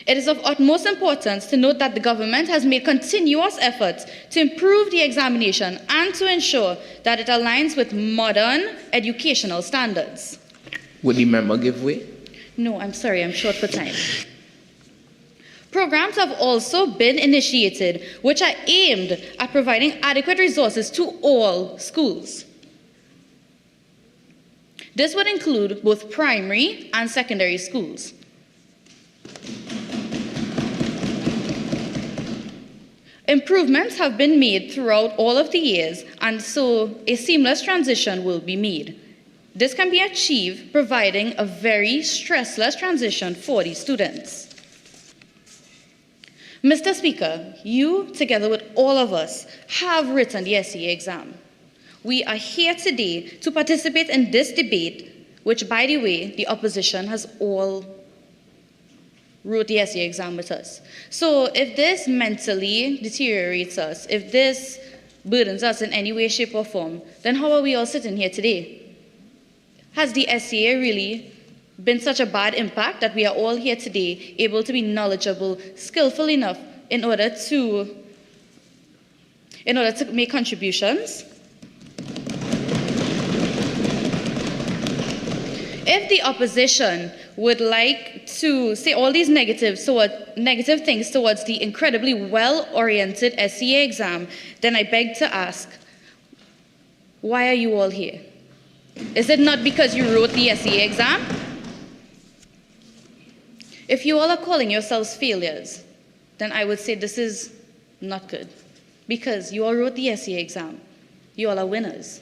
It is of utmost importance to note that the government has made continuous efforts to improve the examination and to ensure that it aligns with modern educational standards. Would the member give way? No, I'm sorry, I'm short for time. Programs have also been initiated which are aimed at providing adequate resources to all schools. This would include both primary and secondary schools. Improvements have been made throughout all of the years, and so a seamless transition will be made. This can be achieved providing a very stressless transition for the students. Mr. Speaker, you, together with all of us, have written the S.E.A exam. We are here today to participate in this debate, which, by the way, the opposition has all wrote the S.E.A exam with us. So if this mentally deteriorates us, if this burdens us in any way, shape, or form, then how are we all sitting here today? Has the S.E.A really been such a bad impact that we are all here today able to be knowledgeable, skillful enough in order to make contributions? If the opposition would like to say all these negative things towards the incredibly well-oriented S.E.A exam, then I beg to ask, why are you all here? Is it not because you wrote the S.E.A exam? If you all are calling yourselves failures, then I would say this is not good, because you all wrote the S.E.A exam. You all are winners.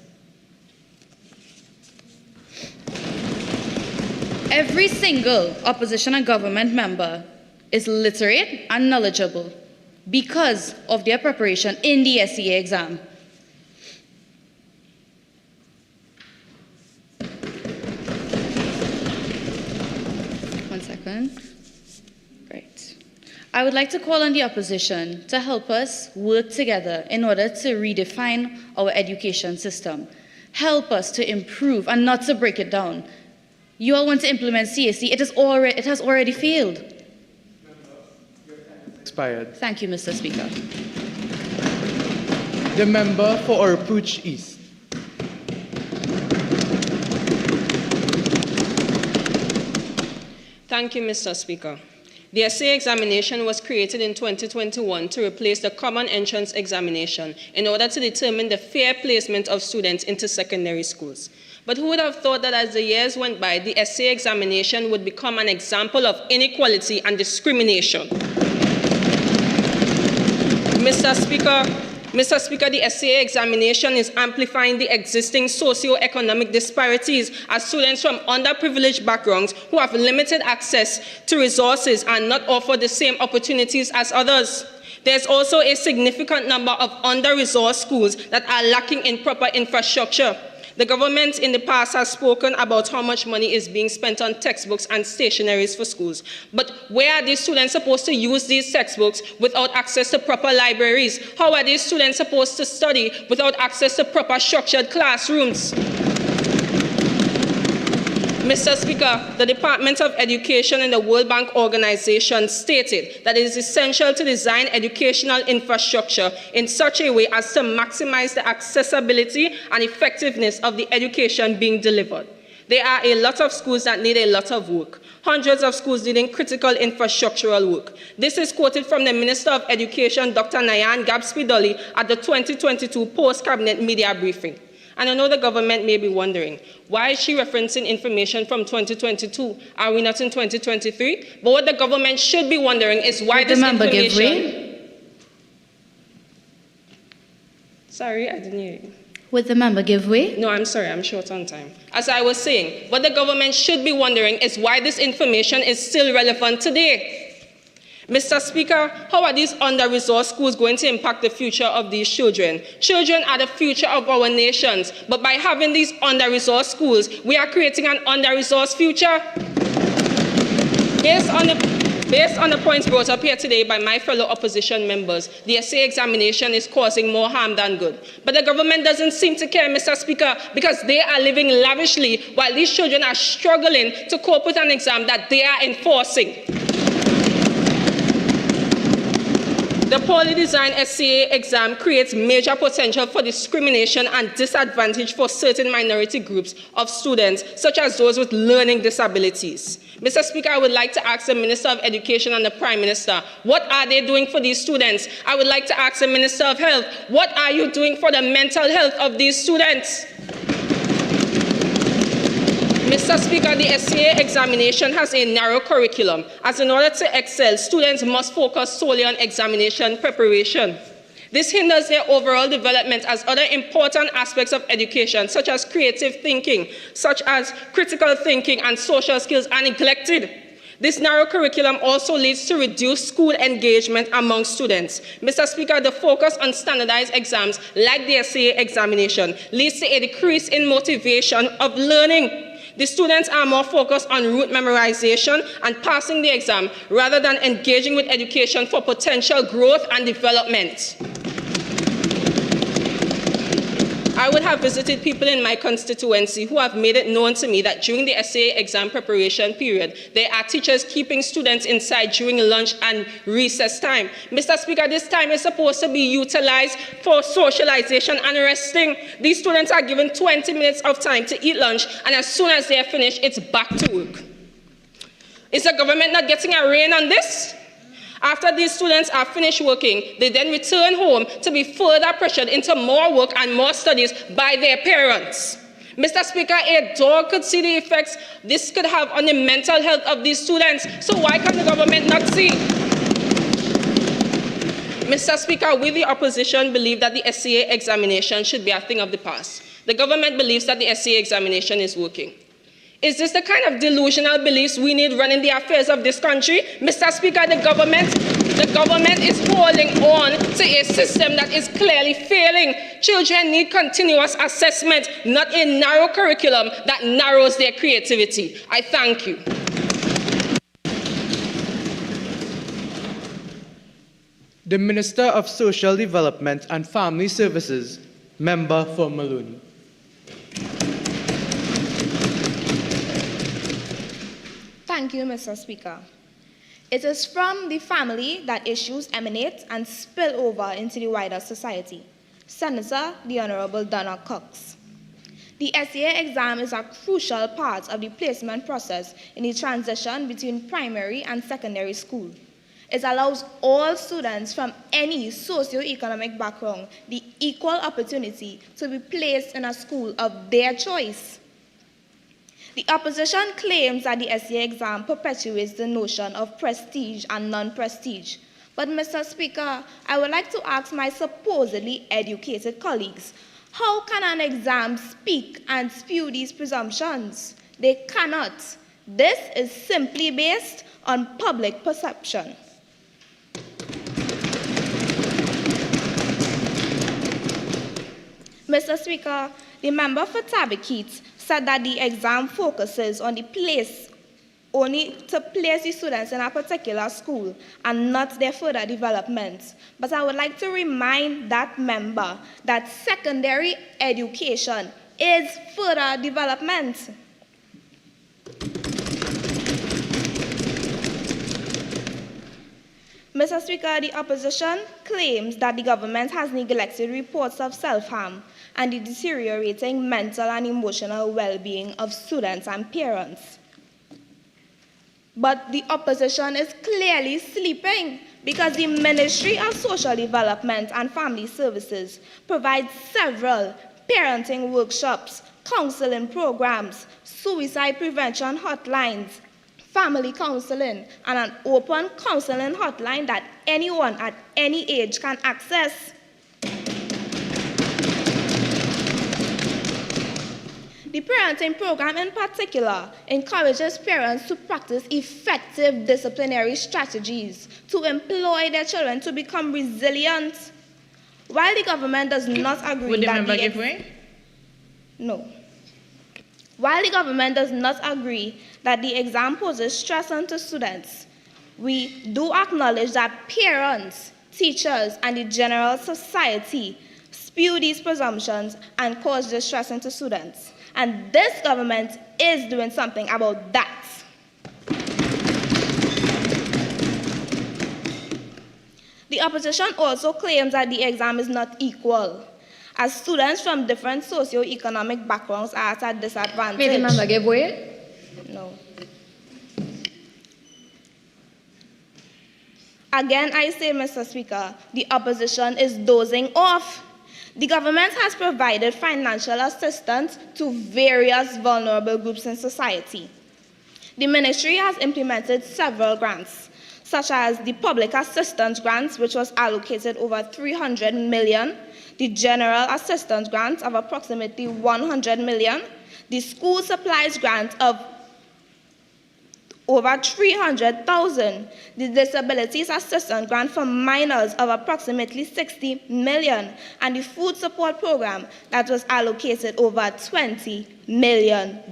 Every single opposition and government member is literate and knowledgeable because of their preparation in the S.E.A exam. One second. Right. I would like to call on the opposition to help us work together in order to redefine our education system. Help us to improve and not to break it down. You all want to implement CAC. It has already failed. Expired. Thank you, Mr. Speaker. The member for Oropouche East. Thank you, Mr. Speaker. The S.E.A examination was created in 2021 to replace the Common Entrance Examination in order to determine the fair placement of students into secondary schools. But who would have thought that as the years went by, the S.E.A examination would become an example of inequality and discrimination? Mr. Speaker, the S.E.A examination is amplifying the existing socio-economic disparities as students from underprivileged backgrounds who have limited access to resources are not offered the same opportunities as others. There's also a significant number of under-resourced schools that are lacking in proper infrastructure. The government in the past has spoken about how much money is being spent on textbooks and stationaries for schools. But where are these students supposed to use these textbooks without access to proper libraries? How are these students supposed to study without access to proper structured classrooms? Mr. Speaker, the Department of Education and the World Bank Organization stated that it is essential to design educational infrastructure in such a way as to maximize the accessibility and effectiveness of the education being delivered. There are a lot of schools that need a lot of work, hundreds of schools needing critical infrastructural work. This is quoted from the Minister of Education, Dr. Nayan Gabspidoli, at the 2022 post-cabinet media briefing. And I know the government may be wondering, why is she referencing information from 2022? Are we not in 2023? But what the government should be wondering is why this information... Sorry, I didn't hear you. Would the member give way? No, I'm sorry, I'm short on time. As I was saying, what the government should be wondering is why this information is still relevant today. Mr. Speaker, how are these under-resourced schools going to impact the future of these children? Children are the future of our nations, but by having these under-resourced schools, we are creating an under-resourced future. Based on the points brought up here today by my fellow opposition members, the S.E.A examination is causing more harm than good. But the government doesn't seem to care, Mr. Speaker, because they are living lavishly while these children are struggling to cope with an exam that they are enforcing. The poorly designed S.E.A exam creates major potential for discrimination and disadvantage for certain minority groups of students, such as those with learning disabilities. Mr. Speaker, I would like to ask the Minister of Education and the Prime Minister, what are they doing for these students? I would like to ask the Minister of Health, what are you doing for the mental health of these students? Mr. Speaker, the S.E.A examination has a narrow curriculum, as in order to excel, students must focus solely on examination preparation. This hinders their overall development as other important aspects of education, such as creative thinking, such as critical thinking and social skills, are neglected. This narrow curriculum also leads to reduced school engagement among students. Mr. Speaker, the focus on standardized exams, like the S.E.A examination, leads to a decrease in motivation of learning. The students are more focused on rote memorization and passing the exam rather than engaging with education for potential growth and development. I would have visited people in my constituency who have made it known to me that during the S.E.A. exam preparation period, there are teachers keeping students inside during lunch and recess time. Mr. Speaker, this time is supposed to be utilized for socialization and resting. These students are given 20 minutes of time to eat lunch, and as soon as they are finished, it's back to work. Is the government not getting a rein on this? After these students are finished working, they then return home to be further pressured into more work and more studies by their parents. Mr. Speaker, a dog could see the effects this could have on the mental health of these students, so why can the government not see? Mr. Speaker, we the opposition believe that the S.E.A. examination should be a thing of the past. The government believes that the S.E.A. examination is working. Is this the kind of delusional beliefs we need running the affairs of this country? Mr. Speaker, the government is holding on to a system that is clearly failing. Children need continuous assessment, not a narrow curriculum that narrows their creativity. I thank you. The Minister of Social Development and Family Services, Member for Maloney. Thank you, Mr. Speaker. It is from the family that issues emanate and spill over into the wider society. Senator, the Honorable Donna Cox. The S.E.A. exam is a crucial part of the placement process in the transition between primary and secondary school. It allows all students from any socio-economic background the equal opportunity to be placed in a school of their choice. The opposition claims that the S.E.A. exam perpetuates the notion of prestige and non-prestige. But, Mr. Speaker, I would like to ask my supposedly educated colleagues, how can an exam speak and spew these presumptions? They cannot. This is simply based on public perception. Mr. Speaker, the member for Tabakeet said that the exam focuses on only to place the students in a particular school and not their further development. But I would like to remind that member that secondary education is further development. Mr. Speaker, the opposition claims that the government has neglected reports of self-harm and the deteriorating mental and emotional well-being of students and parents. But the opposition is clearly sleeping because the Ministry of Social Development and Family Services provides several parenting workshops, counseling programs, suicide prevention hotlines, family counseling, and an open counseling hotline that anyone at any age can access. The parenting program in particular encourages parents to practice effective disciplinary strategies to employ their children to become resilient. While the government does not agree Would the that member give way? No. While the government does not agree that the exam poses stress onto students, we do acknowledge that parents, teachers, and the general society spew these presumptions and cause distress into students. And this government is doing something about that. The opposition also claims that the exam is not equal, as students from different socio-economic backgrounds are at a disadvantage. May the member give way? No. Again, I say, Mr. Speaker, the opposition is dozing off. The government has provided financial assistance to various vulnerable groups in society. The ministry has implemented several grants, such as the public assistance grants, which was allocated over 300 million, the general assistance grant of approximately 100 million, the school supplies grant of over 300,000, the disabilities assistance grant for minors of approximately 60 million, and the food support program that was allocated over $20 million.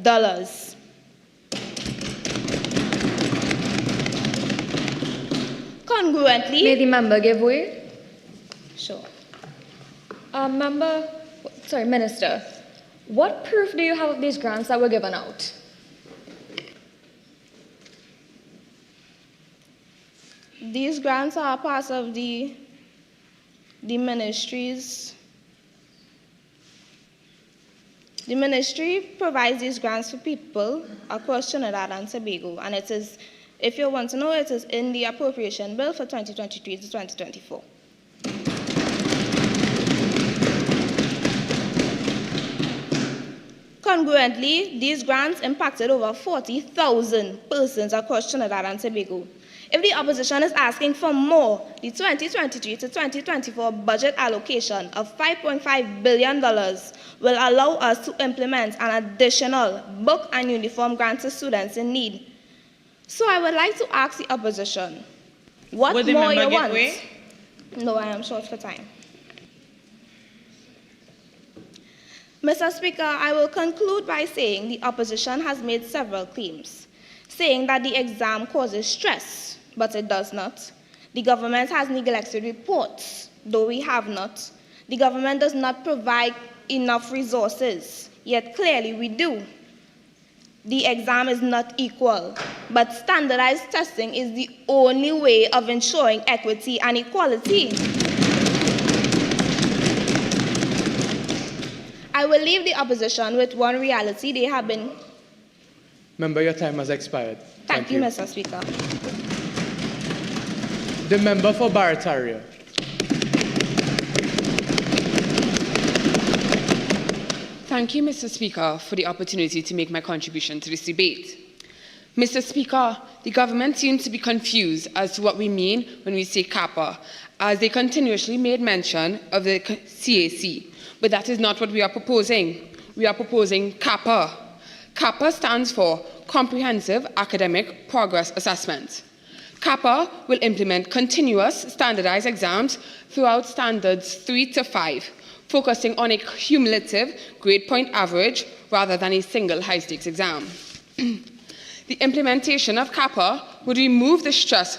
Congruently... May the member give way? Sure. Minister, what proof do you have of these grants that were given out? These grants are part of the ministries. The ministry provides these grants for people across Trinidad and Tobago, and it is, if you want to know, it is in the appropriation bill for 2023 to 2024. Congruently, these grants impacted over 40,000 persons across Trinidad and Tobago. If the opposition is asking for more, the 2023 to 2024 budget allocation of $5.5 billion will allow us to implement an additional book and uniform grant to students in need. So I would like to ask the opposition, what more you want? No, I am short for time. Mr. Speaker, I will conclude by saying the opposition has made several claims, saying that the exam causes stress, but it does not. The government has neglected reports, though we have not. The government does not provide enough resources, yet clearly we do. The exam is not equal, but standardized testing is the only way of ensuring equity and equality. I will leave the opposition with one reality. They have been... Member, your time has expired. Thank you, Mr. Speaker. The member for Barataria. Thank you, Mr. Speaker, for the opportunity to make my contribution to this debate. Mr. Speaker, the government seems to be confused as to what we mean when we say CAPA, as they continuously made mention of the CAC. But that is not what we are proposing. We are proposing CAPA. CAPA stands for Comprehensive Academic Progress Assessment. CAPA will implement continuous standardized exams throughout standards 3 to 5, focusing on a cumulative grade point average rather than a single high-stakes exam. The implementation of CAPA would remove the stress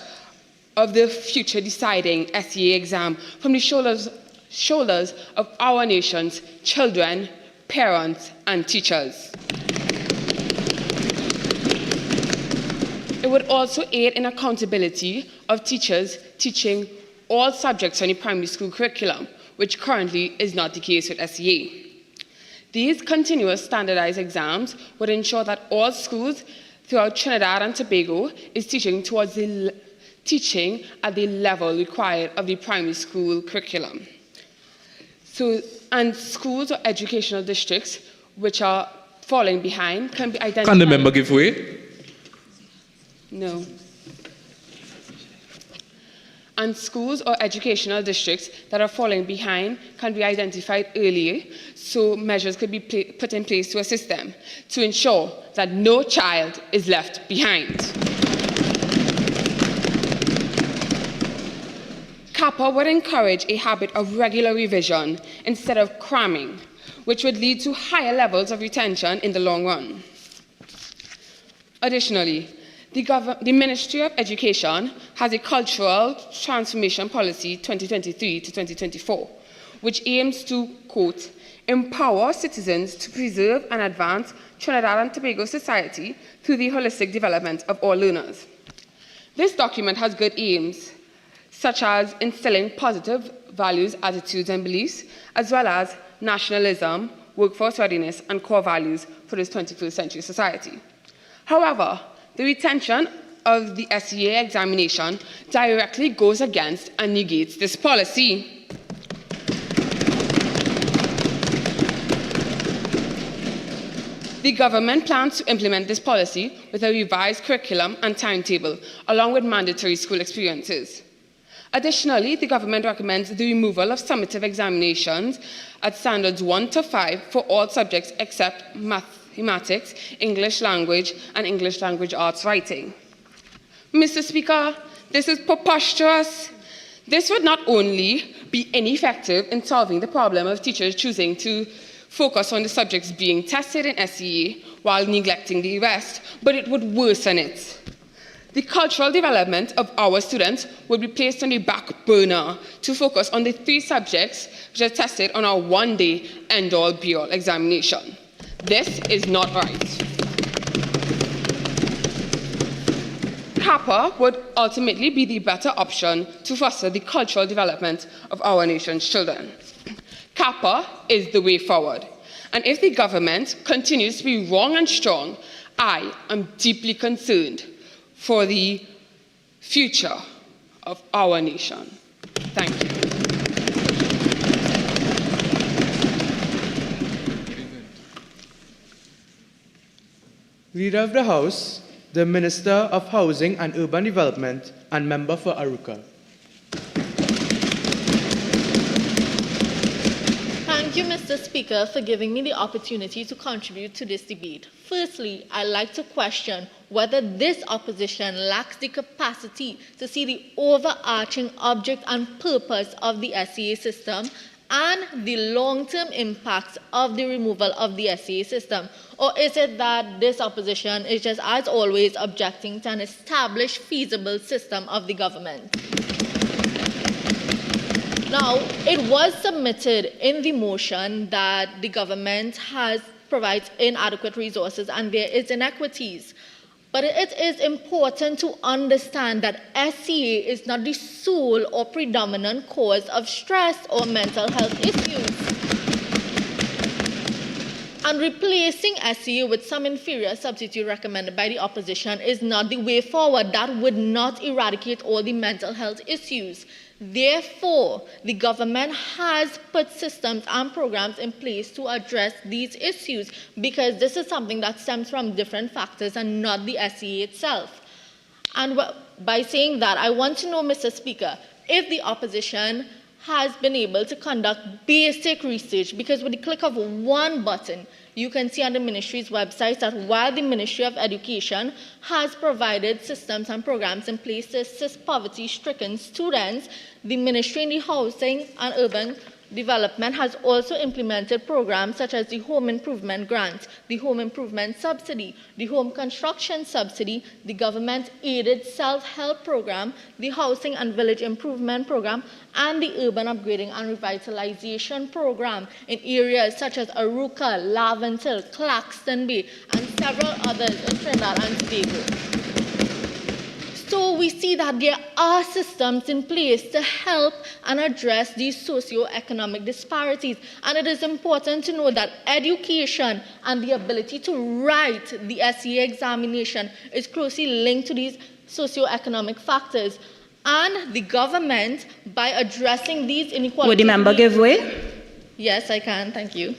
of the future deciding S.E.A. exam from the shoulders of our nation's children, parents, and teachers. It would also aid in accountability of teachers teaching all subjects on the primary school curriculum, which currently is not the case with S.E.A. These continuous standardized exams would ensure that all schools throughout Trinidad and Tobago is teaching at the level required of the primary school curriculum. And schools or educational districts which are falling behind can be identified. Can the member give way? No. And schools or educational districts that are falling behind can be identified early, so measures could be put in place to assist them, to ensure that no child is left behind. CAPA would encourage a habit of regular revision instead of cramming, which would lead to higher levels of retention in the long run. Additionally, the Ministry of Education has a Cultural Transformation Policy 2023 to 2024, which aims to, quote, empower citizens to preserve and advance Trinidad and Tobago society through the holistic development of all learners. This document has good aims, such as instilling positive values, attitudes, and beliefs, as well as nationalism, workforce readiness, and core values for this 21st century society. However, the retention of the S.E.A. examination directly goes against and negates this policy. The government plans to implement this policy with a revised curriculum and timetable, along with mandatory school experiences. Additionally, the government recommends the removal of summative examinations at standards 1 to 5 for all subjects except mathematics, English language, and English language arts writing. Mr. Speaker, this is preposterous. This would not only be ineffective in solving the problem of teachers choosing to focus on the subjects being tested in S.E.A. while neglecting the rest, but it would worsen it. The cultural development of our students would be placed on the back burner to focus on the 3 subjects which are tested on our one-day end-all be-all examination. This is not right. CAPA would ultimately be the better option to foster the cultural development of our nation's children. CAPA is the way forward. And if the government continues to be wrong and strong, I am deeply concerned for the future of our nation. Thank you. Leader of the House, the Minister of Housing and Urban Development and member for Aruka. Thank you, Mr. Speaker, for giving me the opportunity to contribute to this debate. Firstly, I'd like to question whether this opposition lacks the capacity to see the overarching object and purpose of the S.E.A. system and the long-term impacts of the removal of the S.E.A. system. Or is it that this opposition is just, as always, objecting to an established, feasible system of the government? Now, it was submitted in the motion that the government provides inadequate resources and there is inequities. But it is important to understand that S.E.A. is not the sole or predominant cause of stress or mental health issues. And replacing S.E.A. with some inferior substitute recommended by the opposition is not the way forward. That would not eradicate all the mental health issues. Therefore, the government has put systems and programs in place to address these issues because this is something that stems from different factors and not the S.E.A. itself. And by saying that, I want to know, Mr. Speaker, if the opposition has been able to conduct basic research, because with the click of one button, you can see on the ministry's website that while the Ministry of Education has provided systems and programs in place to assist poverty-stricken students, the Ministry in the Housing and Urban Development has also implemented programs such as the Home Improvement Grant, the Home Improvement Subsidy, the Home Construction Subsidy, the Government-Aided Self-Help Program, the Housing and Village Improvement Program, and the Urban Upgrading and Revitalization Program in areas such as Aruka, Laventille, Claxton Bay, and several others in Trinidad and Tobago. So we see that there are systems in place to help and address these socio-economic disparities. And it is important to know that education and the ability to write the S.E.A. examination is closely linked to these socio-economic factors. And the government, by addressing these inequalities... Would the member give way? Yes, I can. Thank you.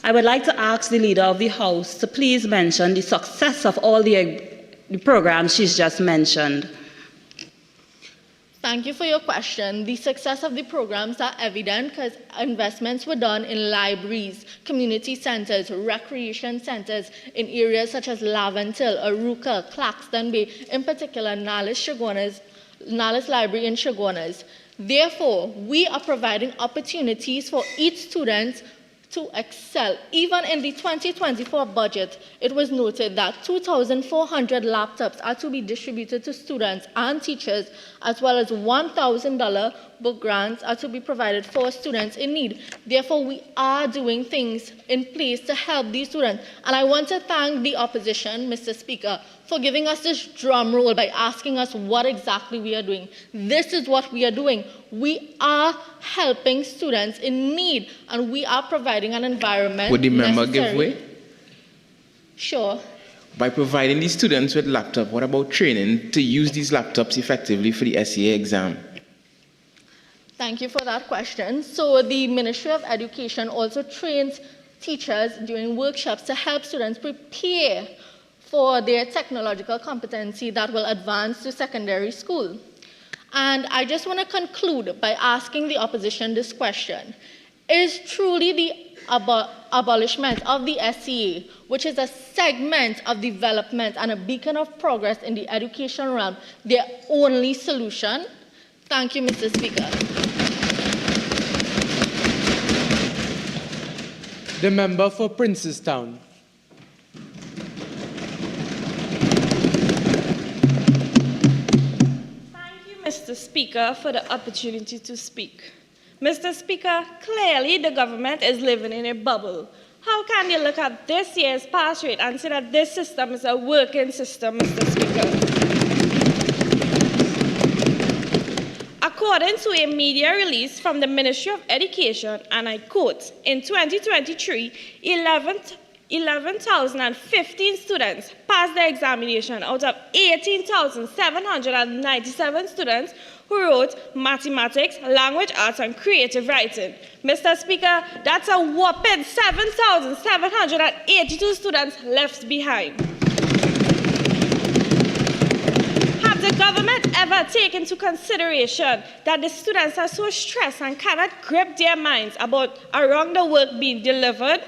I would like to ask the Leader of the House to please mention the success of all the programs she's just mentioned. Thank you for your question. The success of the programs are evident because investments were done in libraries, community centers, recreation centers in areas such as Laventille, Aruka, Claxton Bay, in particular Nalis Library in Chaguanas. Therefore, we are providing opportunities for each student to excel. Even in the 2024 budget, it was noted that 2,400 laptops are to be distributed to students and teachers, as well as $1,000 book grants are to be provided for students in need. Therefore, we are doing things in place to help these students. And I want to thank the opposition, Mr. Speaker, for giving us this drum roll by asking us what exactly we are doing. This is what we are doing. We are helping students in need, and we are providing an environment. Would the member necessary. give way? Sure. By providing these students with laptops, what about training to use these laptops effectively for the S.E.A. exam? Thank you for that question. So the Ministry of Education also trains teachers during workshops to help students prepare for their technological competency that will advance to secondary school. And I just want to conclude by asking the opposition this question. Is truly the abolishment of the S.E.A., which is a segment of development and a beacon of progress in the education realm, their only solution? Thank you, Mr. Speaker. The member for Princestown. Mr. Speaker, for the opportunity to speak. Mr. Speaker, clearly the government is living in a bubble. How can they look at this year's pass rate and say that this system is a working system, Mr. Speaker? According to a media release from the Ministry of Education, and I quote, in 2023, 11,015 students passed the examination out of 18,797 students who wrote mathematics, language arts, and creative writing. Mr. Speaker, that's a whopping 7,782 students left behind. Have the government ever taken into consideration that the students are so stressed and cannot grip their minds about around the work being delivered?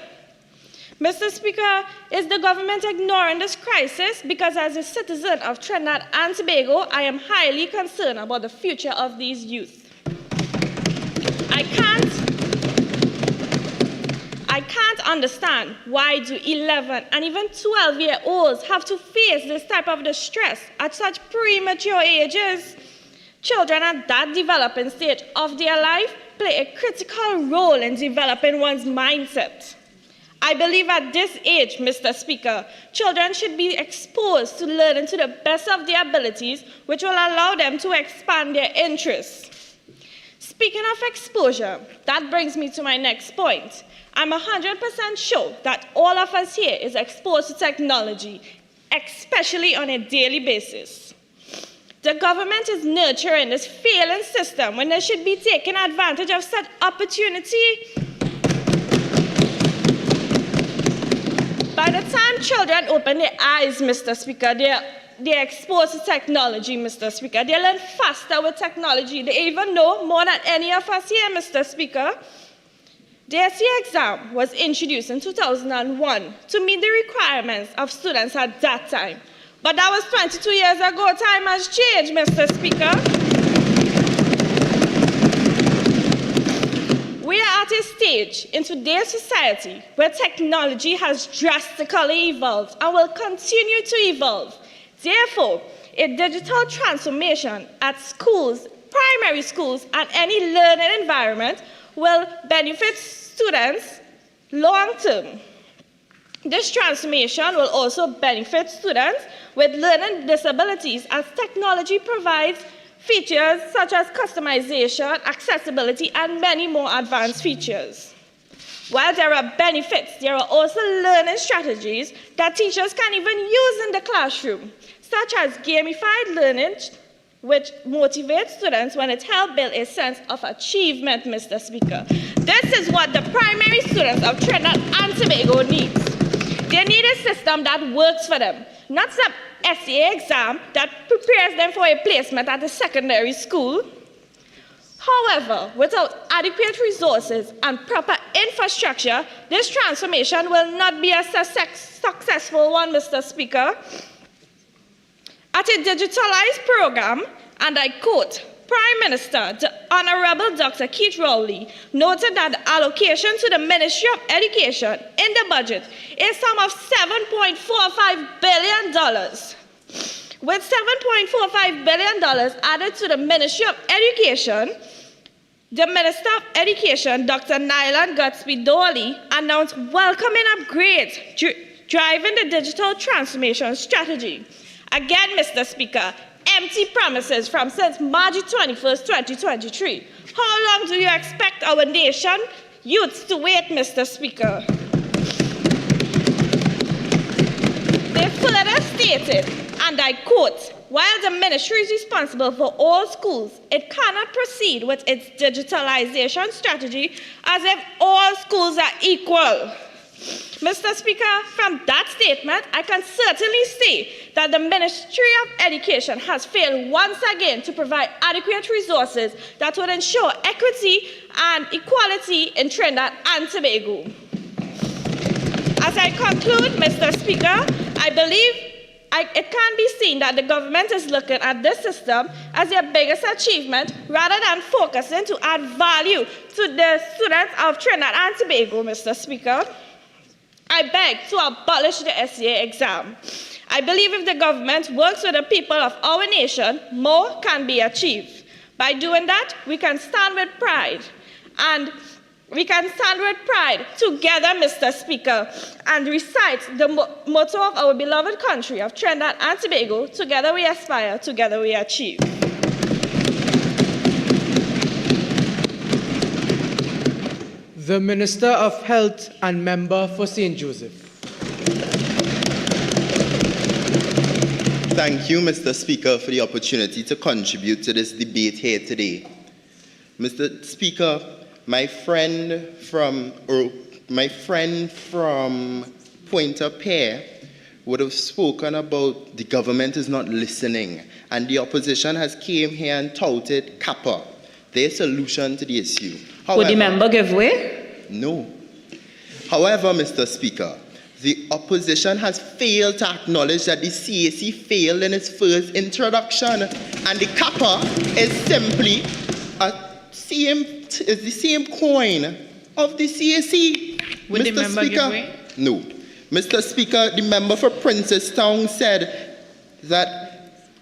Mr. Speaker, is the government ignoring this crisis? Because as a citizen of Trinidad and Tobago, I am highly concerned about the future of these youth. I can't understand why do 11 and even 12-year-olds have to face this type of distress at such premature ages. Children at that developing stage of their life play a critical role in developing one's mindset. I believe at this age, Mr. Speaker, children should be exposed to learning to the best of their abilities, which will allow them to expand their interests. Speaking of exposure, that brings me to my next point. I'm 100% sure that all of us here is exposed to technology, especially on a daily basis. The government is nurturing this failing system when they should be taking advantage of such opportunity. By the time children open their eyes, Mr. Speaker, they're exposed to technology, Mr. Speaker. They learn faster with technology. They even know more than any of us here, Mr. Speaker. The S.E.A. exam was introduced in 2001 to meet the requirements of students at that time. But that was 22 years ago. Time has changed, Mr. Speaker. We are at a stage in today's society where technology has drastically evolved and will continue to evolve. Therefore, a digital transformation at schools, primary schools, and any learning environment will benefit students long term. This transformation will also benefit students with learning disabilities as technology provides features such as customization, accessibility, and many more advanced features. While there are benefits, there are also learning strategies that teachers can even use in the classroom, such as gamified learning, which motivates students when it helps build a sense of achievement, Mr. Speaker. This is what the primary students of Trinidad and Tobago need. They need a system that works for them, not some S.E.A. exam that prepares them for a placement at a secondary school. However, without adequate resources and proper infrastructure, this transformation will not be a successful one, Mr. Speaker. At a digitalized program, and I quote, Prime Minister, the Honorable Dr. Keith Rowley, noted that the allocation to the Ministry of Education in the budget is sum of $7.45 billion. With $7.45 billion added to the Ministry of Education, the Minister of Education, Dr. Nyland Gutsby-Dolly, announced welcoming upgrades driving the digital transformation strategy. Again, Mr. Speaker, empty promises from since March 21st, 2023. How long do you expect our nation youths to wait, Mr. Speaker? They further stated, and I quote, while the ministry is responsible for all schools, it cannot proceed with its digitalization strategy as if all schools are equal. Mr. Speaker, from that statement, I can certainly say that the Ministry of Education has failed once again to provide adequate resources that would ensure equity and equality in Trinidad and Tobago. As I conclude, Mr. Speaker, I believe it can be seen that the government is looking at this system as their biggest achievement rather than focusing to add value to the students of Trinidad and Tobago, Mr. Speaker. I beg to abolish the S.E.A. exam. I believe if the government works with the people of our nation, more can be achieved. By doing that, we can stand with pride. And we can stand with pride together, Mr. Speaker, and recite the motto of our beloved country of Trinidad and Tobago: together we aspire, together we achieve. The Minister of Health and Member for St. Joseph. Thank you, Mr. Speaker, for the opportunity to contribute to this debate here today. Mr. Speaker, my friend from Pointe-à-Pierre would have spoken about the government is not listening, and the opposition has came here and touted CAPA, their solution to the issue. However, would the member give way? No. However, Mr. Speaker, the opposition has failed to acknowledge that the CAC failed in its first introduction, and the CAPA is simply the same coin of the CAC. Would Mr. the member Speaker, give way? No. Mr. Speaker, the member for Princestown said that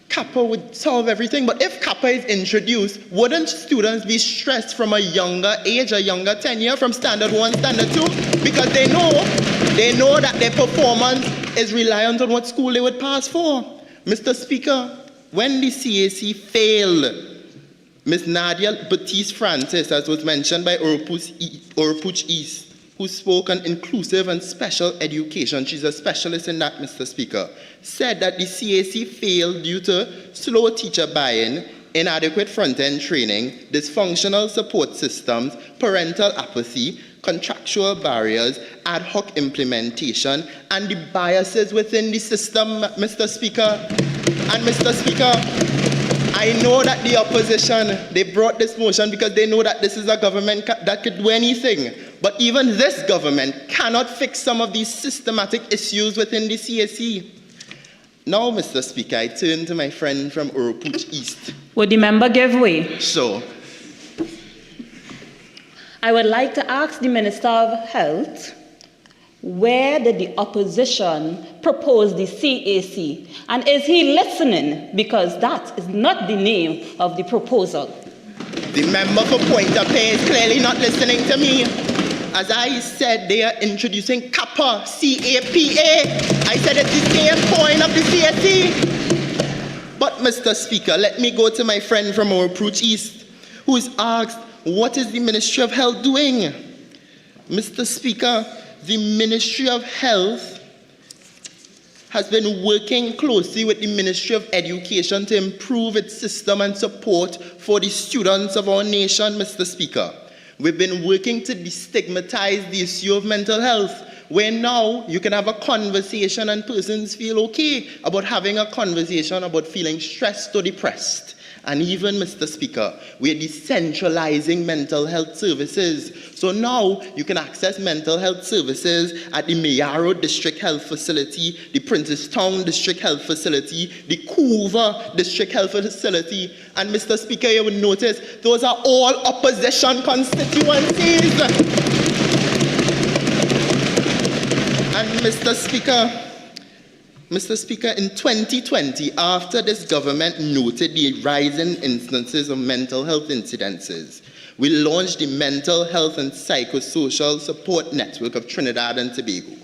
CAPA would solve everything, but if CAPA is introduced, wouldn't students be stressed from a younger age, a younger tenure, from Standard 1, Standard 2? Because they know that their performance is reliant on what school they would pass for. Mr. Speaker, when the CAC failed, Ms. Nadia Batiste Francis, as was mentioned by Oropouche East, who spoke on inclusive and special education, she's a specialist in that, Mr. Speaker, said that the CAC failed due to slow teacher buy-in, inadequate front-end training, dysfunctional support systems, parental apathy, contractual barriers, ad hoc implementation, and the biases within the system, Mr. Speaker. And Mr. Speaker, I know that the opposition, they brought this motion because they know that this is a government that could do anything. But even this government cannot fix some of these systematic issues within the CAC. Now, Mr. Speaker, I turn to my friend from Oropouche East. Would the member give way? Sure. I would like to ask the Minister of Health, where did the opposition propose the CAC? And is he listening? Because that is not the name of the proposal. The member for Pointe-à-Pierre is clearly not listening to me. As I said, they are introducing CAPA, C-A-P-A. I said it's the same coin of the CAC. But, Mr. Speaker, let me go to my friend from Oropouche East, who is asked, what is the Ministry of Health doing? Mr. Speaker, the Ministry of Health has been working closely with the Ministry of Education to improve its system and support for the students of our nation, Mr. Speaker. We've been working to destigmatize the issue of mental health, where now you can have a conversation and persons feel okay about having a conversation about feeling stressed or depressed. And even, Mr. Speaker, we're decentralizing mental health services. So now you can access mental health services at the Mayaro District Health Facility, the Princestown District Health Facility, the Couva District Health Facility. And, Mr. Speaker, you will notice those are all opposition constituencies. And, Mr. Speaker, in 2020, after this government noted the rising instances of mental health incidences, we launched the Mental Health and Psychosocial Support Network of Trinidad and Tobago,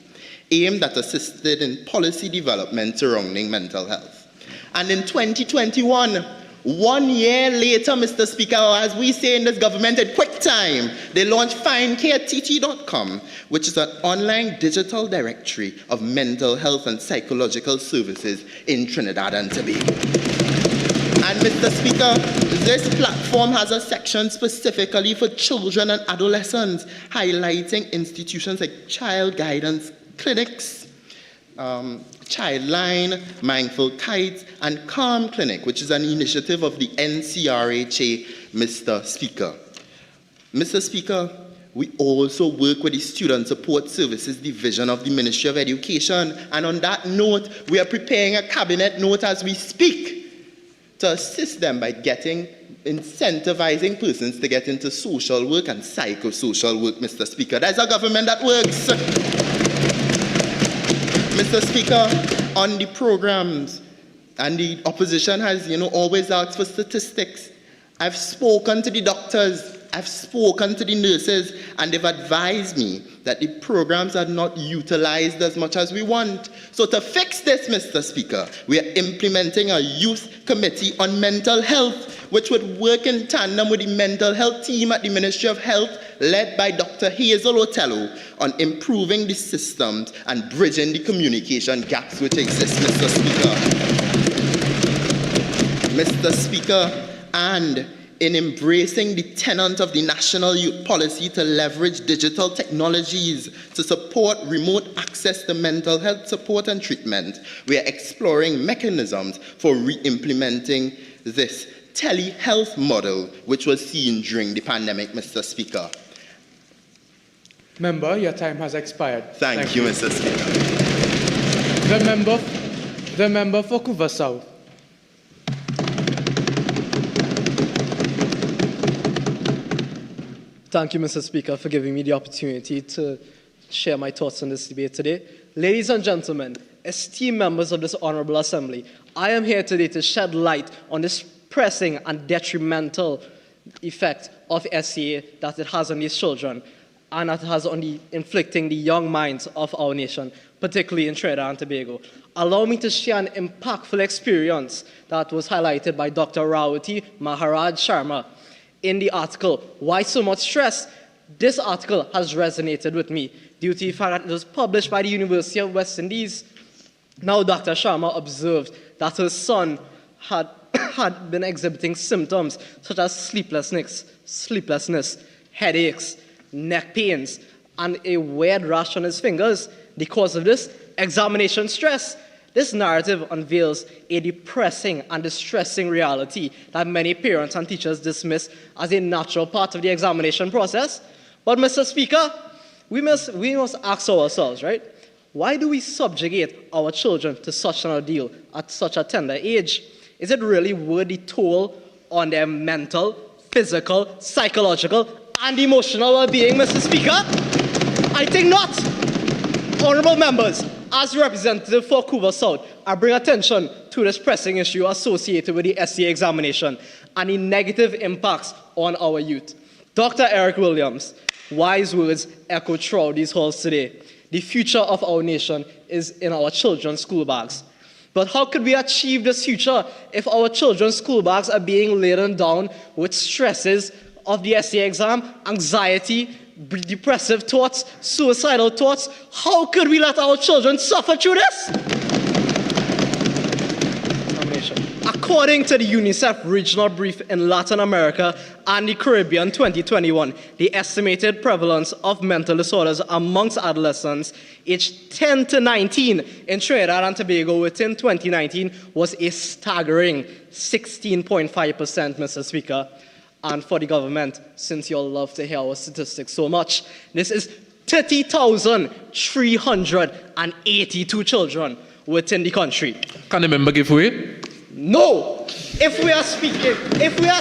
aimed at assisting in policy development surrounding mental health. And in 2021, 1 year later, Mr. Speaker, as we say in this government in quick time, they launched FindCareTT.com, which is an online digital directory of mental health and psychological services in Trinidad and Tobago. And Mr. Speaker, this platform has a section specifically for children and adolescents, highlighting institutions like child guidance clinics, Childline, Mindful Kites, and Calm Clinic, which is an initiative of the NCRHA, Mr. Speaker. Mr. Speaker, we also work with the Student Support Services Division of the Ministry of Education, and on that note, we are preparing a cabinet note as we speak to assist them by incentivizing persons to get into social work and psychosocial work, Mr. Speaker. There's a government that works. Mr. Speaker, on the programs, and the opposition has, always asked for statistics. I've spoken to the doctors, I've spoken to the nurses, and they've advised me that the programs are not utilized as much as we want. So to fix this, Mr. Speaker, we are implementing a youth committee on mental health, which would work in tandem with the mental health team at the Ministry of Health, led by Dr. Hazel Otello, on improving the systems and bridging the communication gaps which exist, Mr. Speaker. Mr. Speaker, and in embracing the tenet of the National Youth Policy to leverage digital technologies to support remote access to mental health support and treatment, we are exploring mechanisms for re-implementing this telehealth model which was seen during the pandemic, Mr. Speaker. Member, your time has expired. Thank you, Mr. Speaker. The member for Couva South. Thank you, Mr. Speaker, for giving me the opportunity to share my thoughts on this debate today. Ladies and gentlemen, esteemed members of this Honorable Assembly, I am here today to shed light on this pressing and detrimental effect of S.E.A. that it has on these children and that it has on inflicting the young minds of our nation, particularly in Trinidad and Tobago. Allow me to share an impactful experience that was highlighted by Dr. Rawati Maharaj Sharma in the article, Why So Much Stress? This article has resonated with me due to the fact that it was published by the University of West Indies. Now, Dr. Sharma observed that her son had been exhibiting symptoms such as sleeplessness, headaches, neck pains, and a weird rash on his fingers. The cause of this, examination stress. This narrative unveils a depressing and distressing reality that many parents and teachers dismiss as a natural part of the examination process. But, Mr. Speaker, we must ask ourselves, right? Why do we subjugate our children to such an ordeal at such a tender age? Is it really worth the toll on their mental, physical, psychological, and emotional well-being, Mr. Speaker? I think not. Honourable members, as representative for Couva South, I bring attention to this pressing issue associated with the S.E.A. examination and the negative impacts on our youth. Dr. Eric Williams, wise words echo throughout these halls today. The future of our nation is in our children's school bags. But how could we achieve this future if our children's school bags are being laden down with stresses of the S.E.A. exam, anxiety, depressive thoughts, suicidal thoughts? How could we let our children suffer through this? According to the UNICEF Regional Brief in Latin America and the Caribbean 2021, the estimated prevalence of mental disorders amongst adolescents aged 10 to 19 in Trinidad and Tobago within 2019 was a staggering 16.5%, Mr. Speaker. And for the government, since you all love to hear our statistics so much, this is 30,382 children within the country. Can the member give way? No! If we are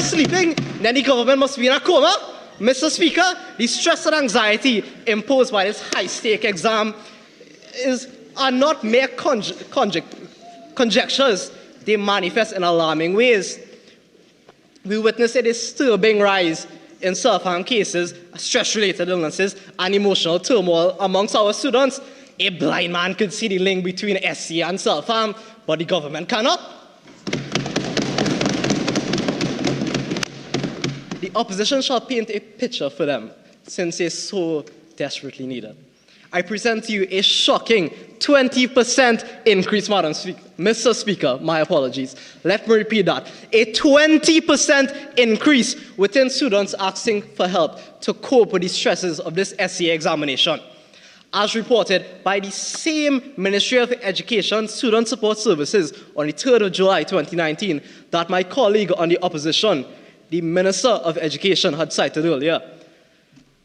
sleeping, then the government must be in a coma. Mr. Speaker, the stress and anxiety imposed by this high-stake exam are not mere conjectures. They manifest in alarming ways. We witness a disturbing rise in self-harm cases, stress-related illnesses, and emotional turmoil amongst our students. A blind man could see the link between S.E.A. and self-harm, but the government cannot. The opposition shall paint a picture for them, since it's so desperately needed. I present to you a shocking 20% increase, Mr. Speaker, my apologies. Let me repeat that. A 20% increase within students asking for help to cope with the stresses of this S.E.A. examination. As reported by the same Ministry of Education Student Support Services on the 3rd of July 2019 that my colleague on the opposition, the Minister of Education, had cited earlier.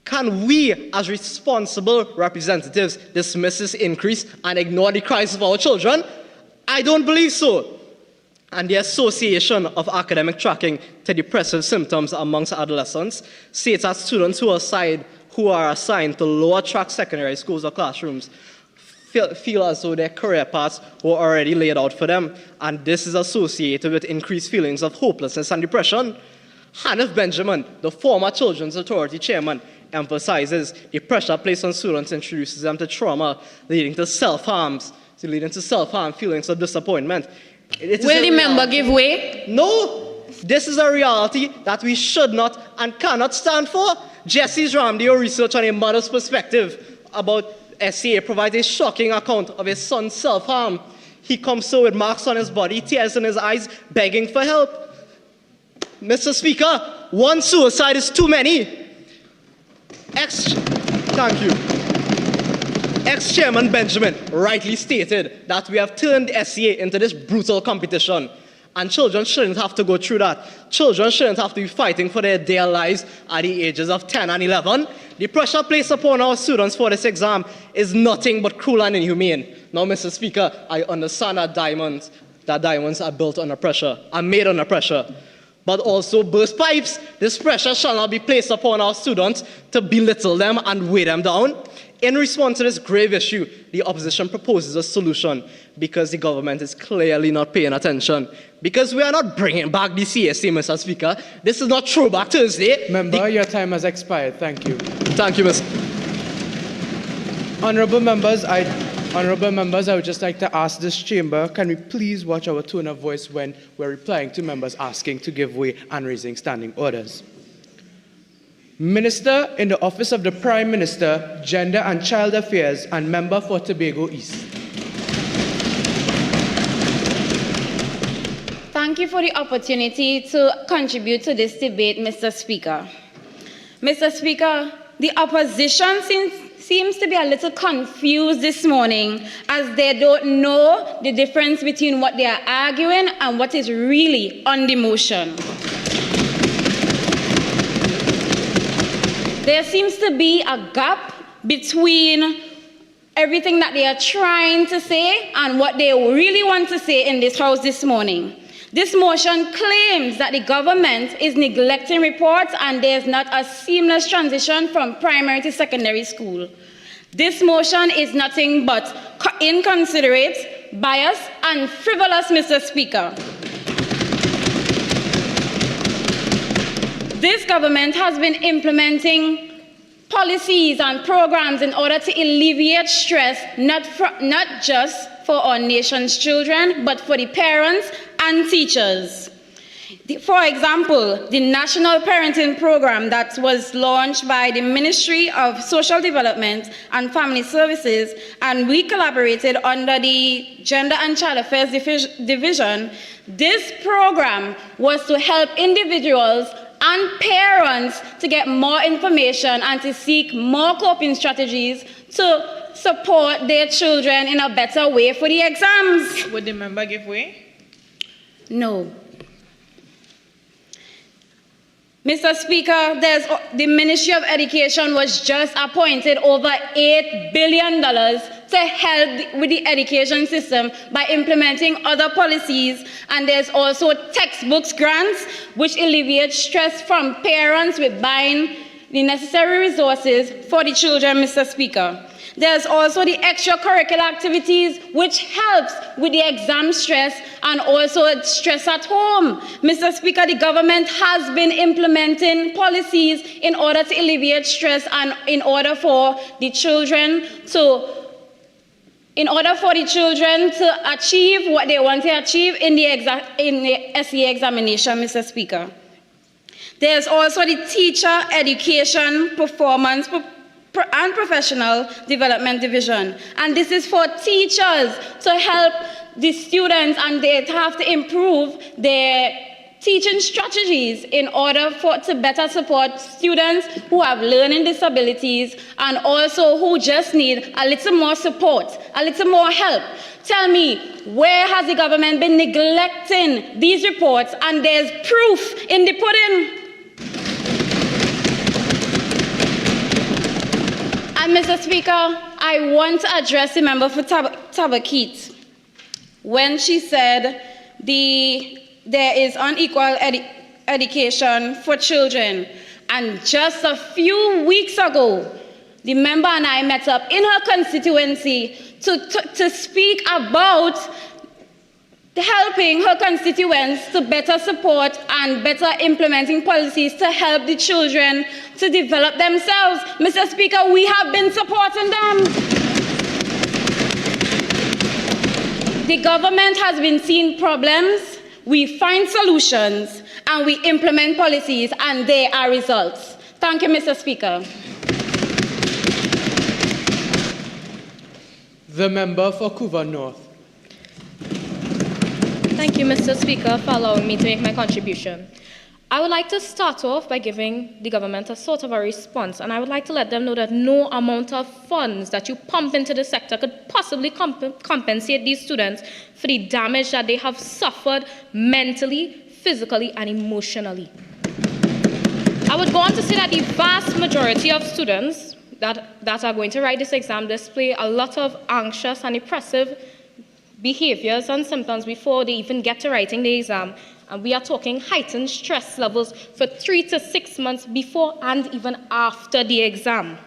Can we, as responsible representatives, dismiss this increase and ignore the cries of our children? I don't believe so. And the Association of Academic Tracking to Depressive Symptoms amongst adolescents states that students who are assigned to lower track secondary schools or classrooms feel as though their career paths were already laid out for them, and this is associated with increased feelings of hopelessness and depression. Hanif Benjamin, the former Children's Authority chairman, emphasizes the pressure placed on students introduces them to trauma, leading to self-harm, feelings of disappointment. Will the member give way? No, this is a reality that we should not and cannot stand for. Jesse's Ramdio research on a mother's perspective about S.E.A. provides a shocking account of his son's self-harm. He comes so with marks on his body, tears in his eyes, begging for help. Mr. Speaker, one suicide is too many. Thank you. Ex-Chairman Benjamin rightly stated that we have turned S.E.A. into this brutal competition. And children shouldn't have to go through that. Children shouldn't have to be fighting for their lives at the ages of 10 and 11. The pressure placed upon our students for this exam is nothing but cruel and inhumane. Now, Mr. Speaker, I understand that diamonds are built under pressure, are made under pressure. But also burst pipes. This pressure shall not be placed upon our students to belittle them and weigh them down. In response to this grave issue, the opposition proposes a solution because the government is clearly not paying attention. Because we are not bringing back the CSA, Mr. Speaker. This is not Throwback Thursday. Member, your time has expired. Thank you. Thank you, Mr. Honourable members, I would just like to ask this chamber, can we please watch our tone of voice when we're replying to members asking to give way and raising standing orders. Minister in the Office of the Prime Minister, Gender and Child Affairs, and member for Tobago East. Thank you for the opportunity to contribute to this debate, Mr. Speaker. Mr. Speaker, the opposition seems to be a little confused this morning as they don't know the difference between what they are arguing and what is really on the motion. There seems to be a gap between everything that they are trying to say and what they really want to say in this House this morning. This motion claims that the government is neglecting reports and there's not a seamless transition from primary to secondary school. This motion is nothing but inconsiderate, biased, and frivolous, Mr. Speaker. This government has been implementing policies and programs in order to alleviate stress, not just for our nation's children, but for the parents and teachers. For example, the National Parenting Program that was launched by the Ministry of Social Development and Family Services, and we collaborated under the Gender and Child Affairs Division. This program was to help individuals and parents to get more information and to seek more coping strategies to support their children in a better way for the exams. Would the member give way? No. Mr. Speaker, the Ministry of Education was just appointed over $8 billion to help with the education system by implementing other policies, and there's also textbooks grants which alleviate stress from parents with buying the necessary resources for the children, Mr. Speaker. There's also the extracurricular activities which helps with the exam stress and also stress at home. Mr. Speaker, the government has been implementing policies in order to alleviate stress and in order for the children to achieve what they want to achieve in the S.E.A. examination, Mr. Speaker. There's also the Teacher Education Performance and Professional Development Division. And this is for teachers to help the students, and they have to improve their teaching strategies in order to better support students who have learning disabilities and also who just need a little more support, a little more help. Tell me, where has the government been neglecting these reports? And there's proof in the pudding. And Mr. Speaker, I want to address the member for Tabakit when she said there is unequal education for children. And just a few weeks ago, the member and I met up in her constituency to speak about helping her constituents to better support and better implementing policies to help the children to develop themselves. Mr. Speaker, we have been supporting them. The government has been seeing problems, we find solutions, and we implement policies, and there are results. Thank you, Mr. Speaker. The member for Couva North. Thank you, Mr. Speaker, for allowing me to make my contribution. I would like to start off by giving the government a sort of a response, and I would like to let them know that no amount of funds that you pump into the sector could possibly compensate these students for the damage that they have suffered mentally, physically, and emotionally. I would go on to say that the vast majority of students that are going to write this exam display a lot of anxious and depressive behaviors and symptoms before they even get to writing the exam. And we are talking heightened stress levels for 3 to 6 months before and even after the exam.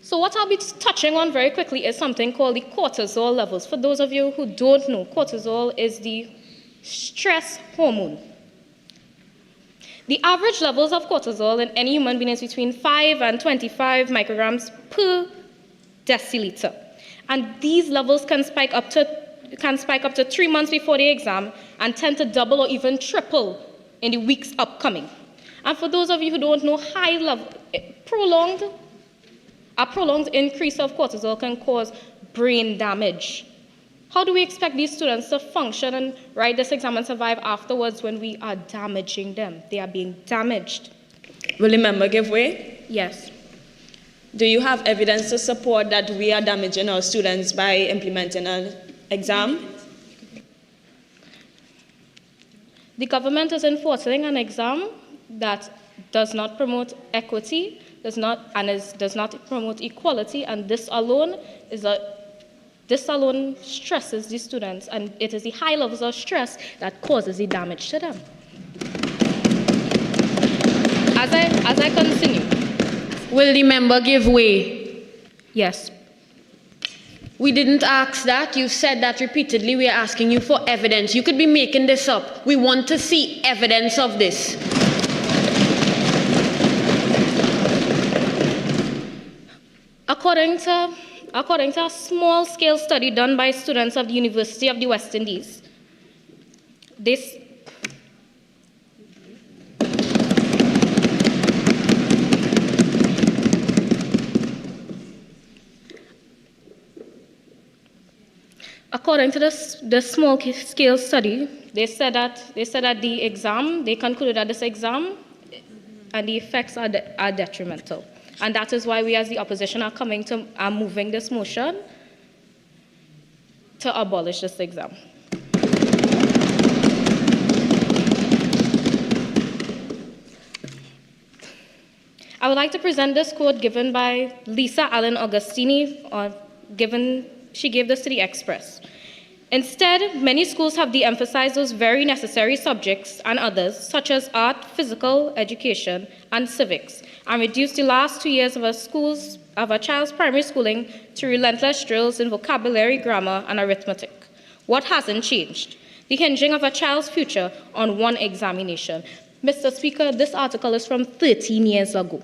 So what I'll be touching on very quickly is something called the cortisol levels. For those of you who don't know, cortisol is the stress hormone. The average levels of cortisol in any human being is between 5 and 25 micrograms per deciliter. And these levels can spike up to 3 months before the exam and tend to double or even triple in the weeks upcoming. And for those of you who don't know, a prolonged increase of cortisol can cause brain damage. How do we expect these students to function and write this exam and survive afterwards when we are damaging them? They are being damaged. Will the member give way? Yes. Do you have evidence to support that we are damaging our students by implementing an exam? The government is enforcing an exam that does not promote equity, does not promote equality, and this alone stresses the students, and it is the high levels of stress that causes the damage to them. As I continue. Will the member give way? Yes. We didn't ask that. You said that repeatedly. We are asking you for evidence. You could be making this up. We want to see evidence of this. According to a small-scale study done by students of the University of the West Indies, according to the small-scale study, they said that the exam, they concluded that this exam and the effects are detrimental. And that is why we as the opposition are moving this motion to abolish this exam. I would like to present this quote given by Lisa Allen Augustini, she gave this to the Express. Instead, many schools have de-emphasized those very necessary subjects and others, such as art, physical education, and civics, and reduced the last 2 years of a child's primary schooling to relentless drills in vocabulary, grammar, and arithmetic. What hasn't changed? The hinging of a child's future on one examination. Mr. Speaker, this article is from 13 years ago.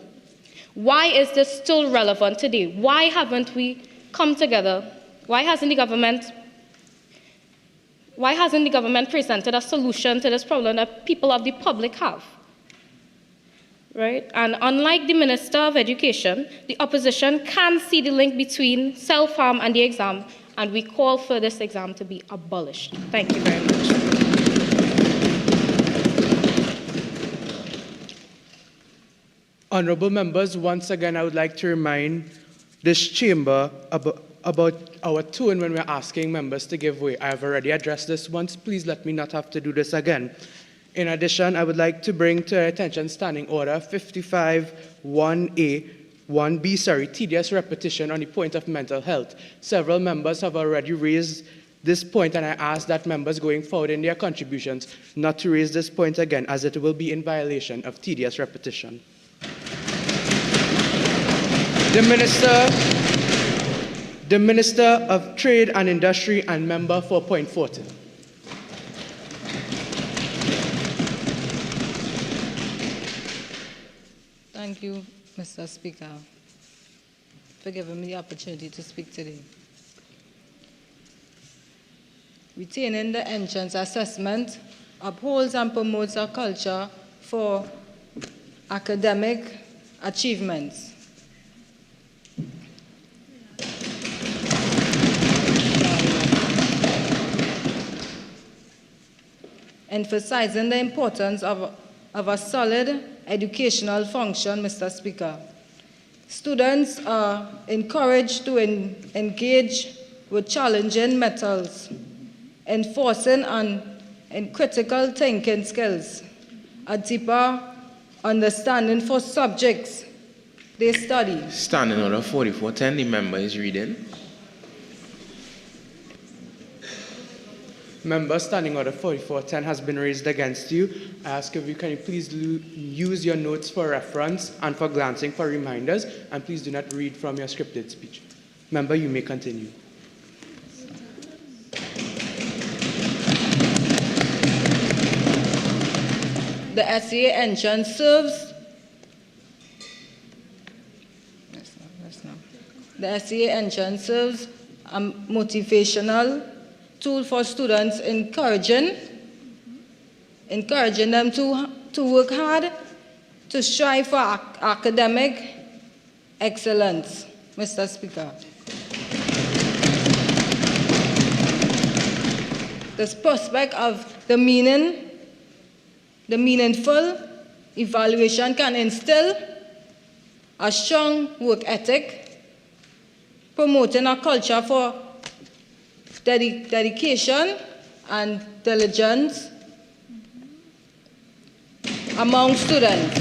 Why is this still relevant today? Why haven't we come together? Why hasn't the government presented a solution to this problem that people of the public have? Right? And unlike the Minister of Education, the opposition can see the link between self-harm and the exam, and we call for this exam to be abolished. Thank you very much. Honourable members, once again, I would like to remind this chamber about our tone when we're asking members to give way. I have already addressed this once. Please let me not have to do this again. In addition, I would like to bring to your attention Standing Order 55-1A, tedious repetition on the point of mental health. Several members have already raised this point, and I ask that members going forward in their contributions not to raise this point again, as it will be in violation of tedious repetition. The Minister of Trade and Industry and member for Point Fortin. Thank you, Mr. Speaker, for giving me the opportunity to speak today. Retaining the entrance assessment upholds and promotes a culture for academic achievements. Emphasizing the importance of a solid educational function, Mr. Speaker. Students are encouraged to engage with challenging methods, enforcing and critical thinking skills, a deeper understanding for subjects they study. Standing Order 4410, the member is reading. Member, Standing Order 4410 has been raised against you. I ask if you can please use your notes for reference and for glancing for reminders, and please do not read from your scripted speech. Member, you may continue. The S.E.A. entrance serves the S.E.A. entrance serves a motivational tool for students, encouraging them to work hard, to strive for academic excellence, Mr. Speaker. This prospect of the meaningful evaluation can instill a strong work ethic, promoting a culture for dedication and diligence among students.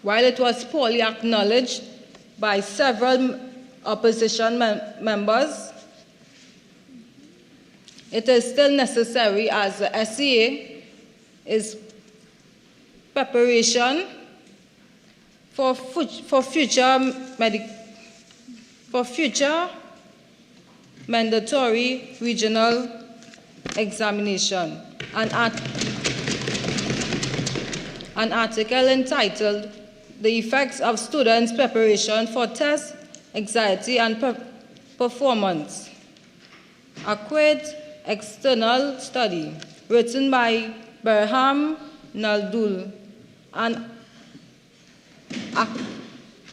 While it was poorly acknowledged by several opposition members, it is still necessary as the S.E.A. is preparation for future mandatory regional examination. An article entitled "The Effects of Students' Preparation for Tests, Anxiety and Performance," a quaint external study written by Berham Naldul, an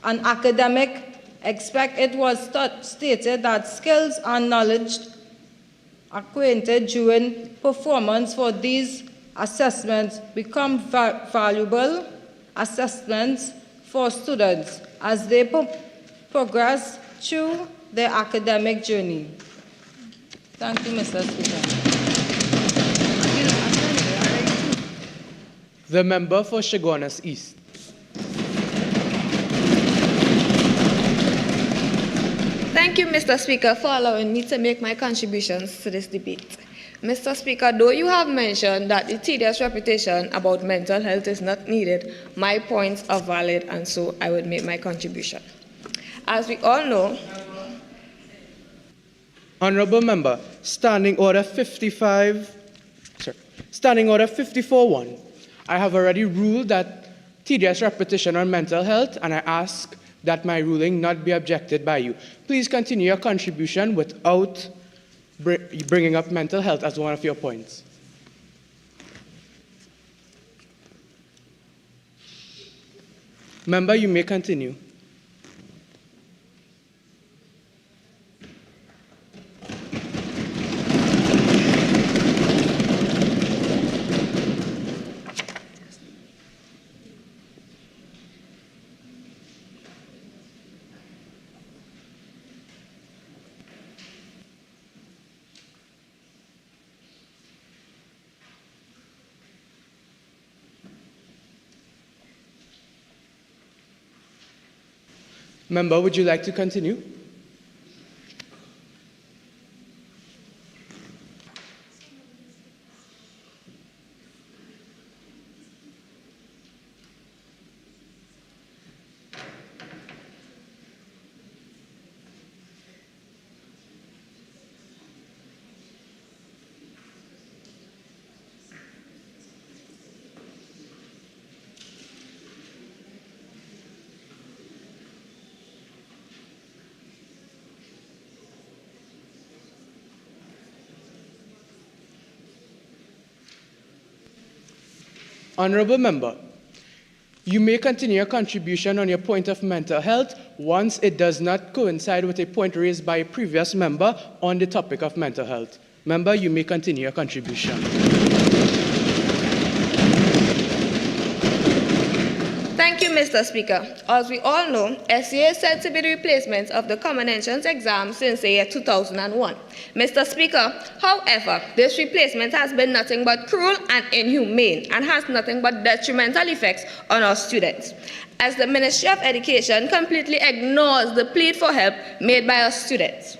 academic expert. It was stated that skills and knowledge acquired during performance for these assessments become valuable assessments for students as they progress through their academic journey. Thank you, Mr. Speaker. The member for Chaguanas East. Thank you, Mr. Speaker, for allowing me to make my contributions to this debate. Mr. Speaker, though you have mentioned that the tedious repetition about mental health is not needed, my points are valid, and so I would make my contribution. As we all know, Honourable Member, Standing Order 54-1. I have already ruled that tedious repetition on mental health, and I ask that my ruling not be objected by you. Please continue your contribution without bringing up mental health as one of your points. Member, you may continue. Member, would you like to continue? Honorable Member, you may continue your contribution on your point of mental health once it does not coincide with a point raised by a previous member on the topic of mental health. Member, you may continue your contribution. Thank you, Mr. Speaker. As we all know, S.E.A is said to be the replacement of the Common Entrance exam since the year 2001. Mr. Speaker, however, this replacement has been nothing but cruel and inhumane and has nothing but detrimental effects on our students, as the Ministry of Education completely ignores the plea for help made by our students.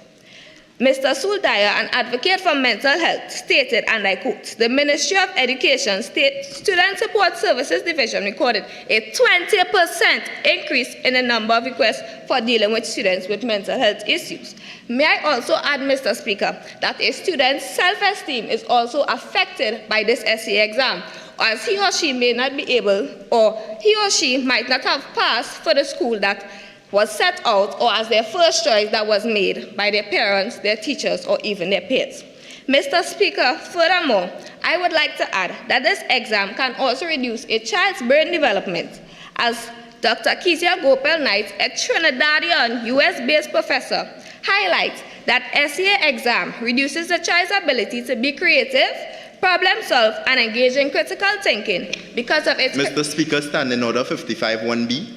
Mr. Suldaya, an advocate for mental health, stated, and I quote, "The Ministry of Education Student Support Services Division recorded a 20% increase in the number of requests for dealing with students with mental health issues." May I also add, Mr. Speaker, that a student's self-esteem is also affected by this S.E.A exam, as he or she may not be able, or he or she might not have passed for the school that was set out, or as their first choice that was made by their parents, their teachers, or even their peers. Mr. Speaker, furthermore, I would like to add that this exam can also reduce a child's brain development, as Dr. Kezia Gopal Knight, a Trinidadian US-based professor, highlights that S.E.A exam reduces the child's ability to be creative, problem solve, and engage in critical thinking because of its... Mr. Speaker, Standing Order 55-1B.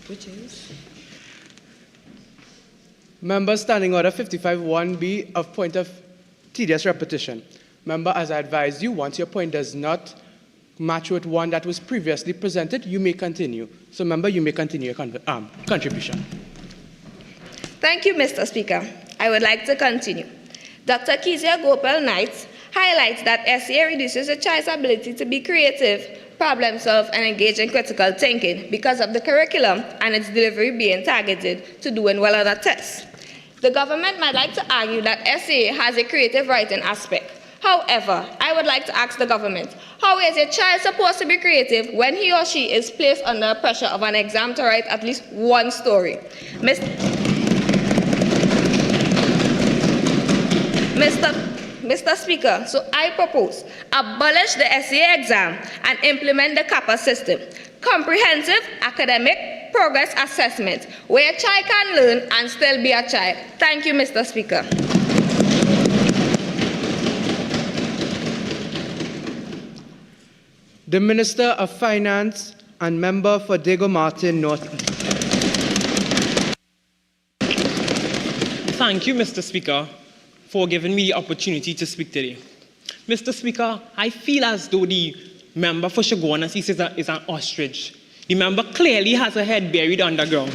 Which is? Member, Standing Order 55-1B of point of tedious repetition. Member, as I advised you, once your point does not match with one that was previously presented, you may continue. So, member, you may continue your contribution. Thank you, Mr. Speaker. I would like to continue. Dr. Kezia Gopal Knight highlights that S.E.A reduces a child's ability to be creative, problem solve, and engage in critical thinking because of the curriculum and its delivery being targeted to doing well on a test. The government might like to argue that S.E.A has a creative writing aspect. However, I would like to ask the government, how is a child supposed to be creative when he or she is placed under pressure of an exam to write at least one story? Mr. Speaker, so I propose abolish the S.E.A exam and implement the CAPA system, comprehensive academic progress assessment, where a child can learn and still be a child. Thank you, Mr. Speaker. The Minister of Finance and member for Diego Martin North East. Thank you, Mr. Speaker, for giving me the opportunity to speak today. Mr. Speaker, I feel as though the member for Chaguanas East is an ostrich. The member clearly has her head buried underground.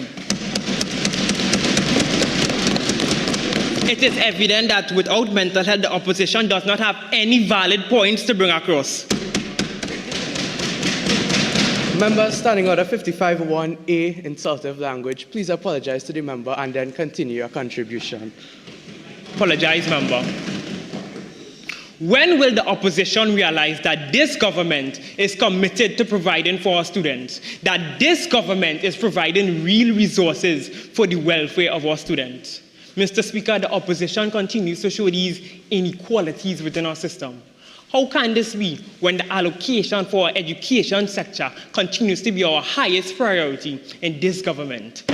It is evident that without mental health, the opposition does not have any valid points to bring across. Member, Standing Order 55-1A, insultive language. Please apologize to the member and then continue your contribution. Apologize, member. When will the opposition realize that this government is committed to providing for our students, that this government is providing real resources for the welfare of our students? Mr. Speaker, the opposition continues to show these inequalities within our system. How can this be when the allocation for our education sector continues to be our highest priority in this government?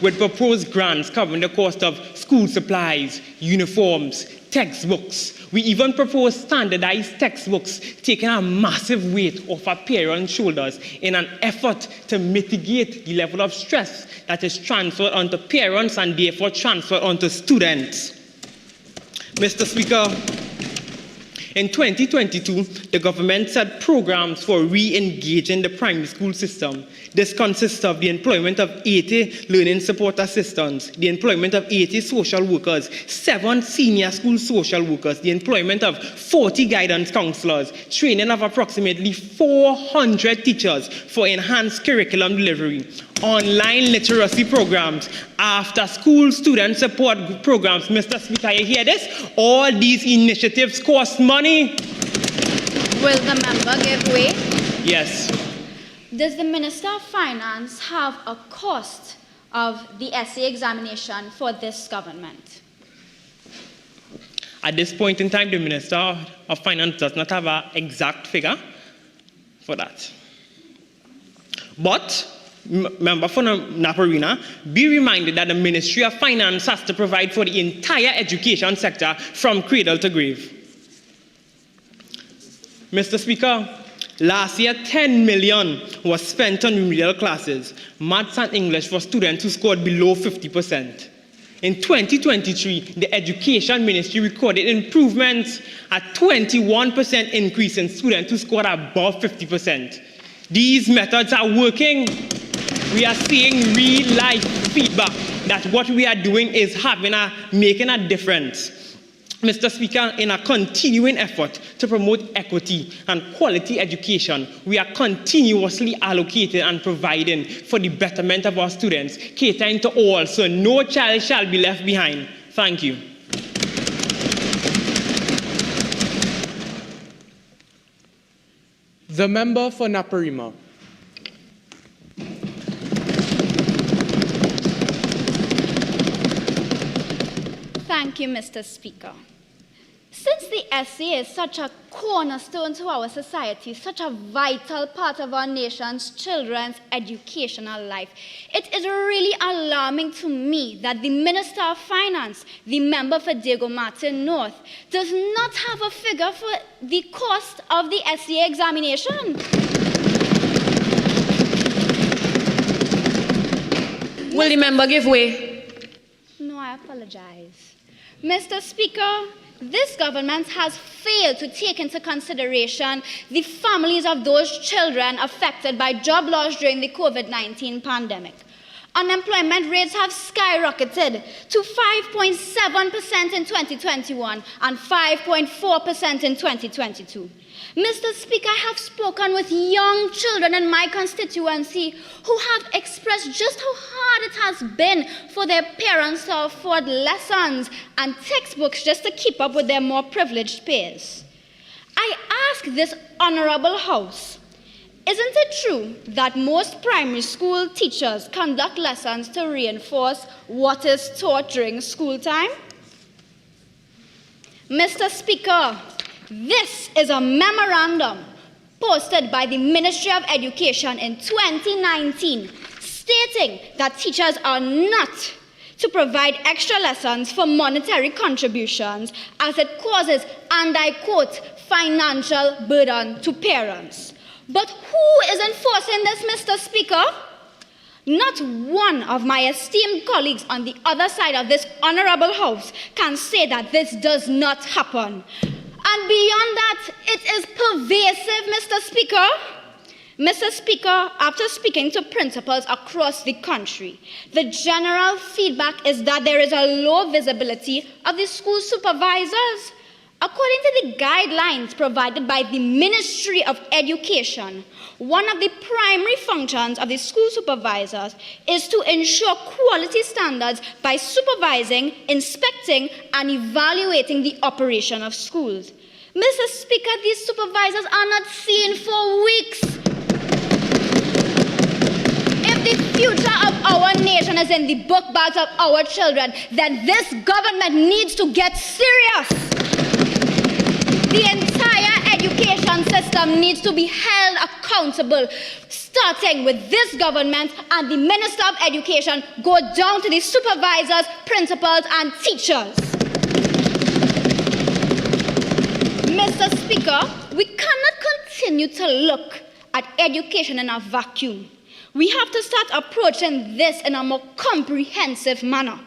With proposed grants covering the cost of school supplies, uniforms, textbooks. We even propose standardized textbooks, taking a massive weight off our parents' shoulders in an effort to mitigate the level of stress that is transferred onto parents and therefore transferred onto students. Mr. Speaker, in 2022, the government set programs for re-engaging the primary school system. This consists of the employment of 80 learning support assistants, the employment of 80 social workers, 7 senior school social workers, the employment of 40 guidance counselors, training of approximately 400 teachers for enhanced curriculum delivery, online literacy programs, after-school student support programs. Mr. Speaker, you hear this? All these initiatives cost money. Will the member give way? Yes. Does the Minister of Finance have a cost of the S.E.A examination for this government? At this point in time, the Minister of Finance does not have an exact figure for that. But, member for Naparina, be reminded that the Ministry of Finance has to provide for the entire education sector from cradle to grave. Mr. Speaker, last year, 10 million was spent on remedial classes, maths and English for students who scored below 50%. In 2023, the Education Ministry recorded improvements, a 21% increase in students who scored above 50%. These methods are working. We are seeing real-life feedback that what we are doing is making a difference. Mr. Speaker, in a continuing effort to promote equity and quality education, we are continuously allocating and providing for the betterment of our students, catering to all, so no child shall be left behind. Thank you. The member for Naparima. Thank you, Mr. Speaker. Since the S.E.A. is such a cornerstone to our society, such a vital part of our nation's children's educational life, it is really alarming to me that the Minister of Finance, the member for Diego Martin North, does not have a figure for the cost of the S.E.A. examination. Will the member give way? No, I apologize. Mr. Speaker, this government has failed to take into consideration the families of those children affected by job loss during the COVID-19 pandemic. Unemployment rates have skyrocketed to 5.7% in 2021 and 5.4% in 2022. Mr. Speaker, I have spoken with young children in my constituency who have expressed just how hard it has been for their parents to afford lessons and textbooks just to keep up with their more privileged peers. I ask this honorable House, isn't it true that most primary school teachers conduct lessons to reinforce what is taught during school time? Mr. Speaker, this is a memorandum posted by the Ministry of Education in 2019 stating that teachers are not to provide extra lessons for monetary contributions as it causes, and I quote, financial burden to parents. But who is enforcing this, Mr. Speaker? Not one of my esteemed colleagues on the other side of this honorable House can say that this does not happen. And beyond that, it is pervasive, Mr. Speaker. Mr. Speaker, after speaking to principals across the country, the general feedback is that there is a low visibility of the school supervisors. According to the guidelines provided by the Ministry of Education, one of the primary functions of the school supervisors is to ensure quality standards by supervising, inspecting, and evaluating the operation of schools. Mr. Speaker, these supervisors are not seen for weeks. If the future of our nation is in the book bags of our children, then this government needs to get serious. The entire education system needs to be held accountable, starting with this government and the Minister of Education, go down to the supervisors, principals, and teachers. Mr. Speaker, we cannot continue to look at education in a vacuum. We have to start approaching this in a more comprehensive manner.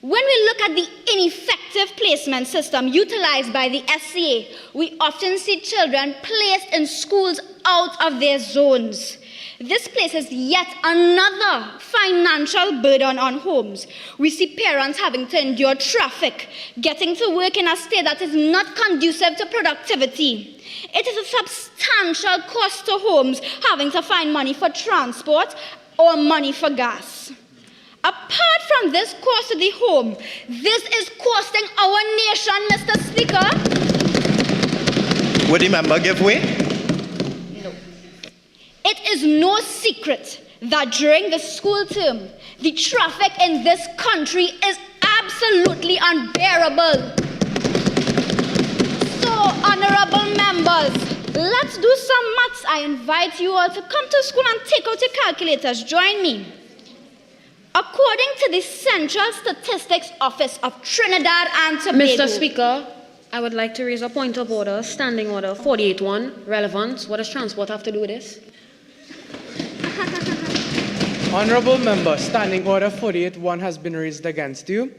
When we look at the ineffective placement system utilized by the S.E.A., we often see children placed in schools out of their zones. This places yet another financial burden on homes. We see parents having to endure traffic, getting to work in a state that is not conducive to productivity. It is a substantial cost to homes having to find money for transport or money for gas. Apart from this cost to the home, this is costing our nation, Mr. Speaker. Would the member give way? No. It is no secret that during the school term, the traffic in this country is absolutely unbearable. Honorable members, let's do some maths. I invite you all to come to school and take out your calculators. Join me. According to the Central Statistics Office of Trinidad and Tobago... Mr. Speaker, I would like to raise a point of order, Standing Order 48.1, relevant. What does transport have to do with this? Honorable member, Standing Order 48.1 has been raised against you.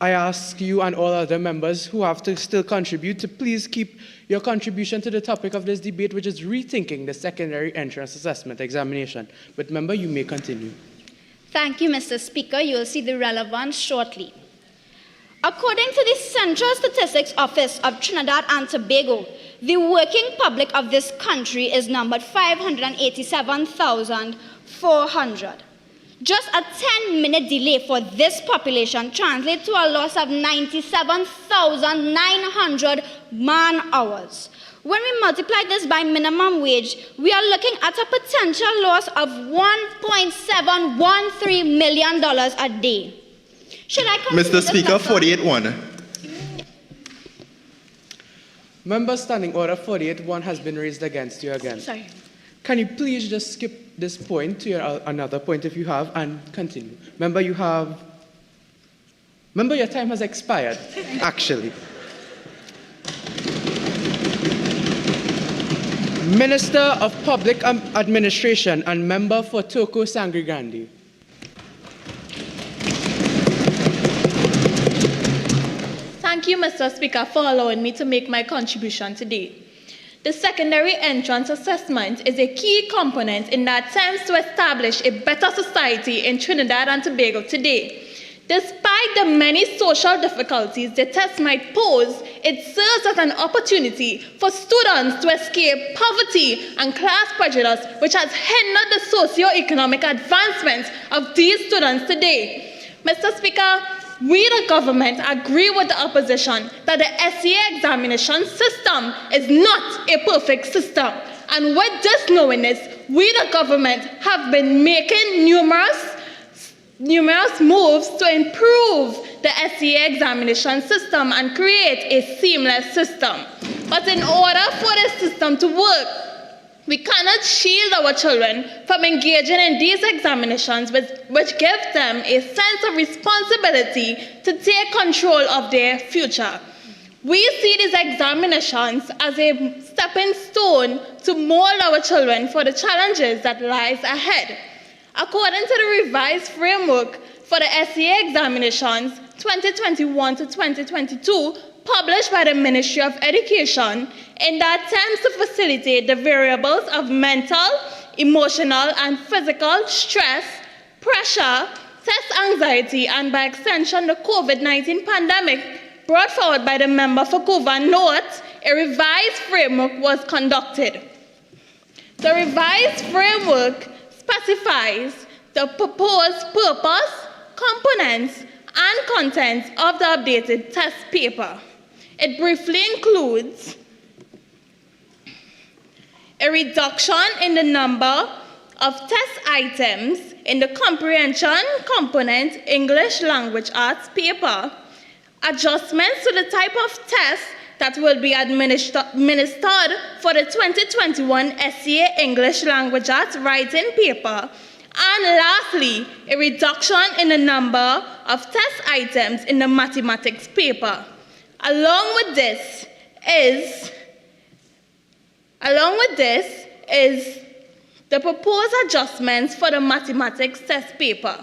I ask you and all other members who have to still contribute to please keep your contribution to the topic of this debate, which is rethinking the secondary entrance assessment examination. But member, you may continue. Thank you, Mr. Speaker. You will see the relevance shortly. According to the Central Statistics Office of Trinidad and Tobago, the working public of this country is numbered 587,400. Just a 10-minute delay for this population translates to a loss of 97,900 man-hours. When we multiply this by minimum wage, we are looking at a potential loss of $1.713 million a day. Should I come Mr. Speaker, 48.1. Member, Standing Order 48.1 has been raised against you again. Sorry. Can you please just skip this point to another point if you have and continue? Member, your time has expired, actually. Minister of Public Administration and member for Toko Sangre Grande. Thank you, Mr. Speaker, for allowing me to make my contribution today. The secondary entrance assessment is a key component in the attempts to establish a better society in Trinidad and Tobago today. Despite the many social difficulties the test might pose, it serves as an opportunity for students to escape poverty and class prejudice, which has hindered the socio-economic advancement of these students today. Mr. Speaker, we, the government, agree with the opposition that the S.E.A examination system is not a perfect system. And with this knowingness, we, the government, have been making numerous moves to improve the S.E.A examination system and create a seamless system. But in order for this system to work, we cannot shield our children from engaging in these examinations, which give them a sense of responsibility to take control of their future. We see these examinations as a stepping stone to mold our children for the challenges that lies ahead. According to the revised framework for the S.E.A examinations 2021 to 2022, published by the Ministry of Education, in the attempts to facilitate the variables of mental, emotional, and physical stress, pressure, test anxiety, and by extension the COVID-19 pandemic, brought forward by the member for Couva North, a revised framework was conducted. The revised framework specifies the proposed purpose, components, and contents of the updated test paper. It briefly includes a reduction in the number of test items in the comprehension component English Language Arts paper, adjustments to the type of test that will be administered for the 2021 S.E.A English Language Arts writing paper, and lastly, a reduction in the number of test items in the mathematics paper. Along with this is the proposed adjustments for the mathematics test paper.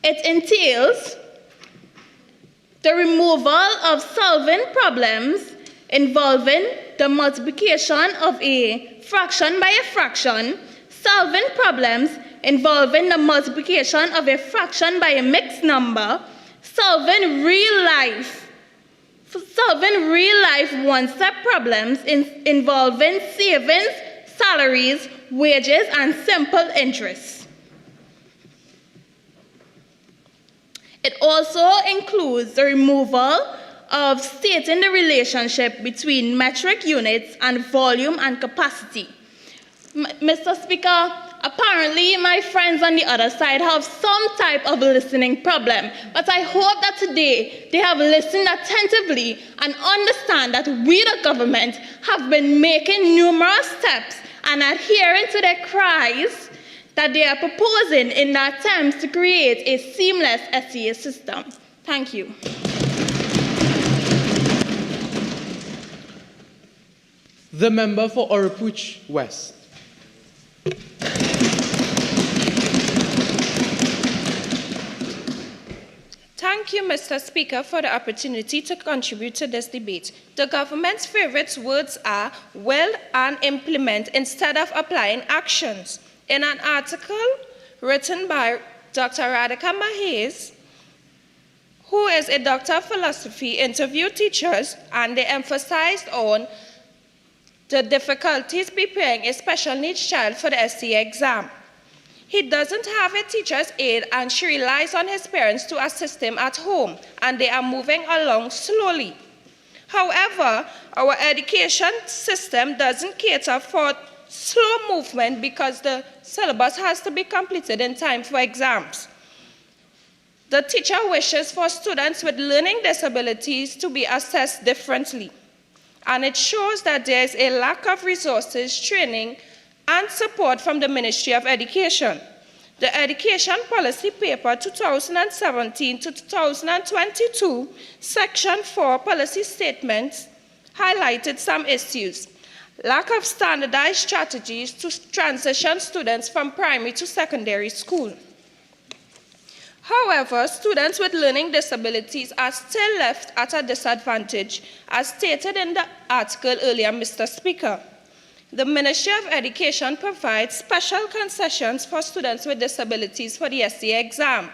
It entails the removal of solving problems involving the multiplication of a fraction by a fraction, solving problems involving the multiplication of a fraction by a mixed number, solving real-life one-step problems involving savings, salaries, wages, and simple interest. It also includes the removal of stating the relationship between metric units and volume and capacity. Mr. Speaker, Apparently, my friends on the other side have some type of listening problem, but I hope that today they have listened attentively and understand that we, the government, have been making numerous steps and adhering to the cries that they are proposing in the attempts to create a seamless S.E.A system. Thank you. The member for Oropouche West. Thank you, Mr. Speaker, for the opportunity to contribute to this debate. The government's favorite words are will and implement instead of applying actions. In an article written by Dr. Radhika Mahes, who is a doctor of philosophy, interviewed teachers, and they emphasized on the difficulties preparing a special needs child for the S.E.A exam. He doesn't have a teacher's aide, and she relies on his parents to assist him at home, and they are moving along slowly. However, our education system doesn't cater for slow movement because the syllabus has to be completed in time for exams. The teacher wishes for students with learning disabilities to be assessed differently, and it shows that there is a lack of resources, training, and support from the Ministry of Education. The Education Policy Paper 2017 to 2022, Section 4 Policy Statements highlighted some issues. Lack of standardized strategies to transition students from primary to secondary school. However, students with learning disabilities are still left at a disadvantage, as stated in the article earlier, Mr. Speaker. The Ministry of Education provides special concessions for students with disabilities for the S.E.A exam.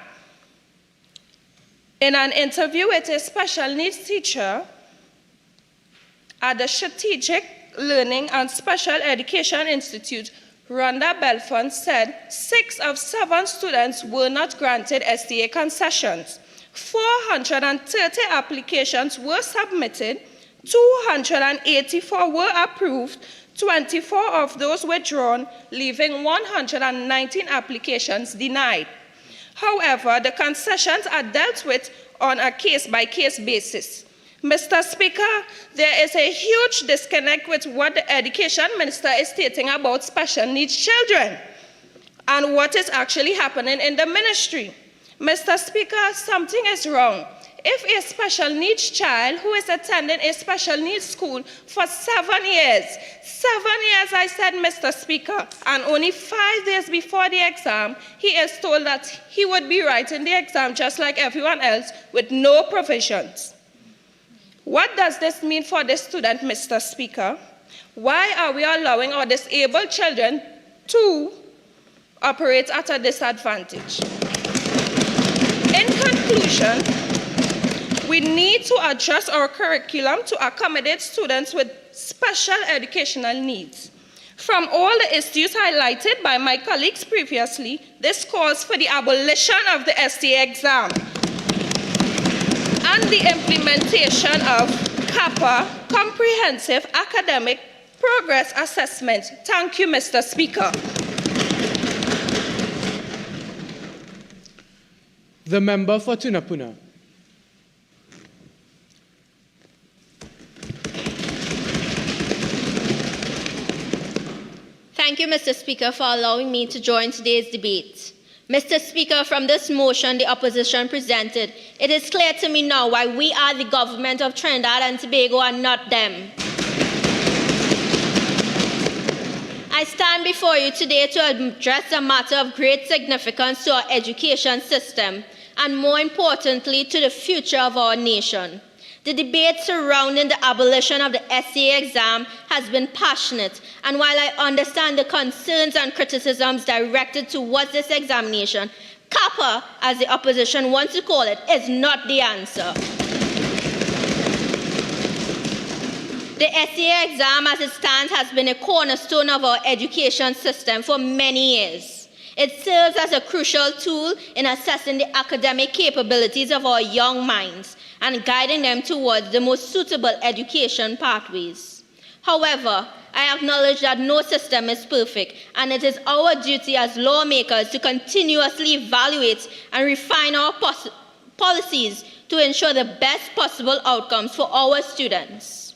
In an interview with a special needs teacher at the Strategic Learning and Special Education Institute, Rhonda Belfont said 6 of 7 students were not granted S.E.A concessions. 430 applications were submitted, 284 were approved, 24 of those withdrawn, leaving 119 applications denied. However, the concessions are dealt with on a case-by-case basis. Mr. Speaker, there is a huge disconnect with what the Education Minister is stating about special needs children and what is actually happening in the ministry. Mr. Speaker, something is wrong. If a special needs child who is attending a special needs school for 7 years, I said, Mr. Speaker, and only 5 days before the exam, he is told that he would be writing the exam just like everyone else with no provisions. What does this mean for the student, Mr. Speaker? Why are we allowing our disabled children to operate at a disadvantage? In conclusion, we need to adjust our curriculum to accommodate students with special educational needs. From all the issues highlighted by my colleagues previously, this calls for the abolition of the S.E.A exam and the implementation of CAPA, Comprehensive Academic Progress Assessment. Thank you, Mr. Speaker. The member for Tunapuna. Thank you, Mr. Speaker, for allowing me to join today's debate. Mr. Speaker, from this motion the opposition presented, it is clear to me now why we are the government of Trinidad and Tobago and not them. I stand before you today to address a matter of great significance to our education system and, more importantly, to the future of our nation. The debate surrounding the abolition of the S.E.A exam has been passionate, and while I understand the concerns and criticisms directed towards this examination, CAPA, as the opposition wants to call it, is not the answer. The S.E.A exam as it stands has been a cornerstone of our education system for many years. It serves as a crucial tool in assessing the academic capabilities of our young minds and guiding them towards the most suitable education pathways. However, I acknowledge that no system is perfect, and it is our duty as lawmakers to continuously evaluate and refine our policies to ensure the best possible outcomes for our students.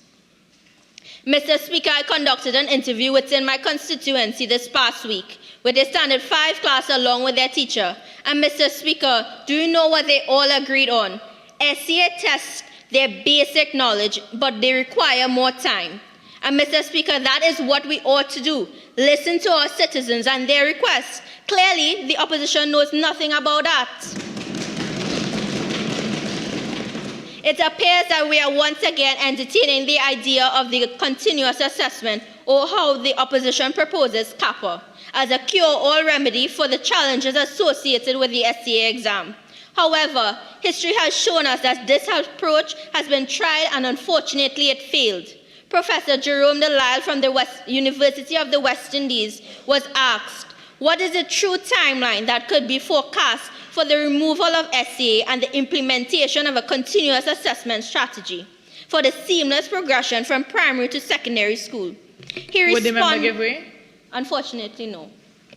Mr. Speaker, I conducted an interview within my constituency this past week with a Standard 5 class along with their teacher. And Mr. Speaker, do you know what they all agreed on? S.E.A. tests their basic knowledge, but they require more time. And Mr. Speaker, that is what we ought to do. Listen to our citizens and their requests. Clearly, the opposition knows nothing about that. It appears that we are once again entertaining the idea of the continuous assessment, or how the opposition proposes CAPA, as a cure-all remedy for the challenges associated with the S.E.A. exam. However, history has shown us that this approach has been tried and unfortunately it failed. Professor Jerome Delisle from the University of the West Indies was asked, what is the true timeline that could be forecast for the removal of S.E.A. and the implementation of a continuous assessment strategy for the seamless progression from primary to secondary school? He Would the member responded, give way? Unfortunately, no.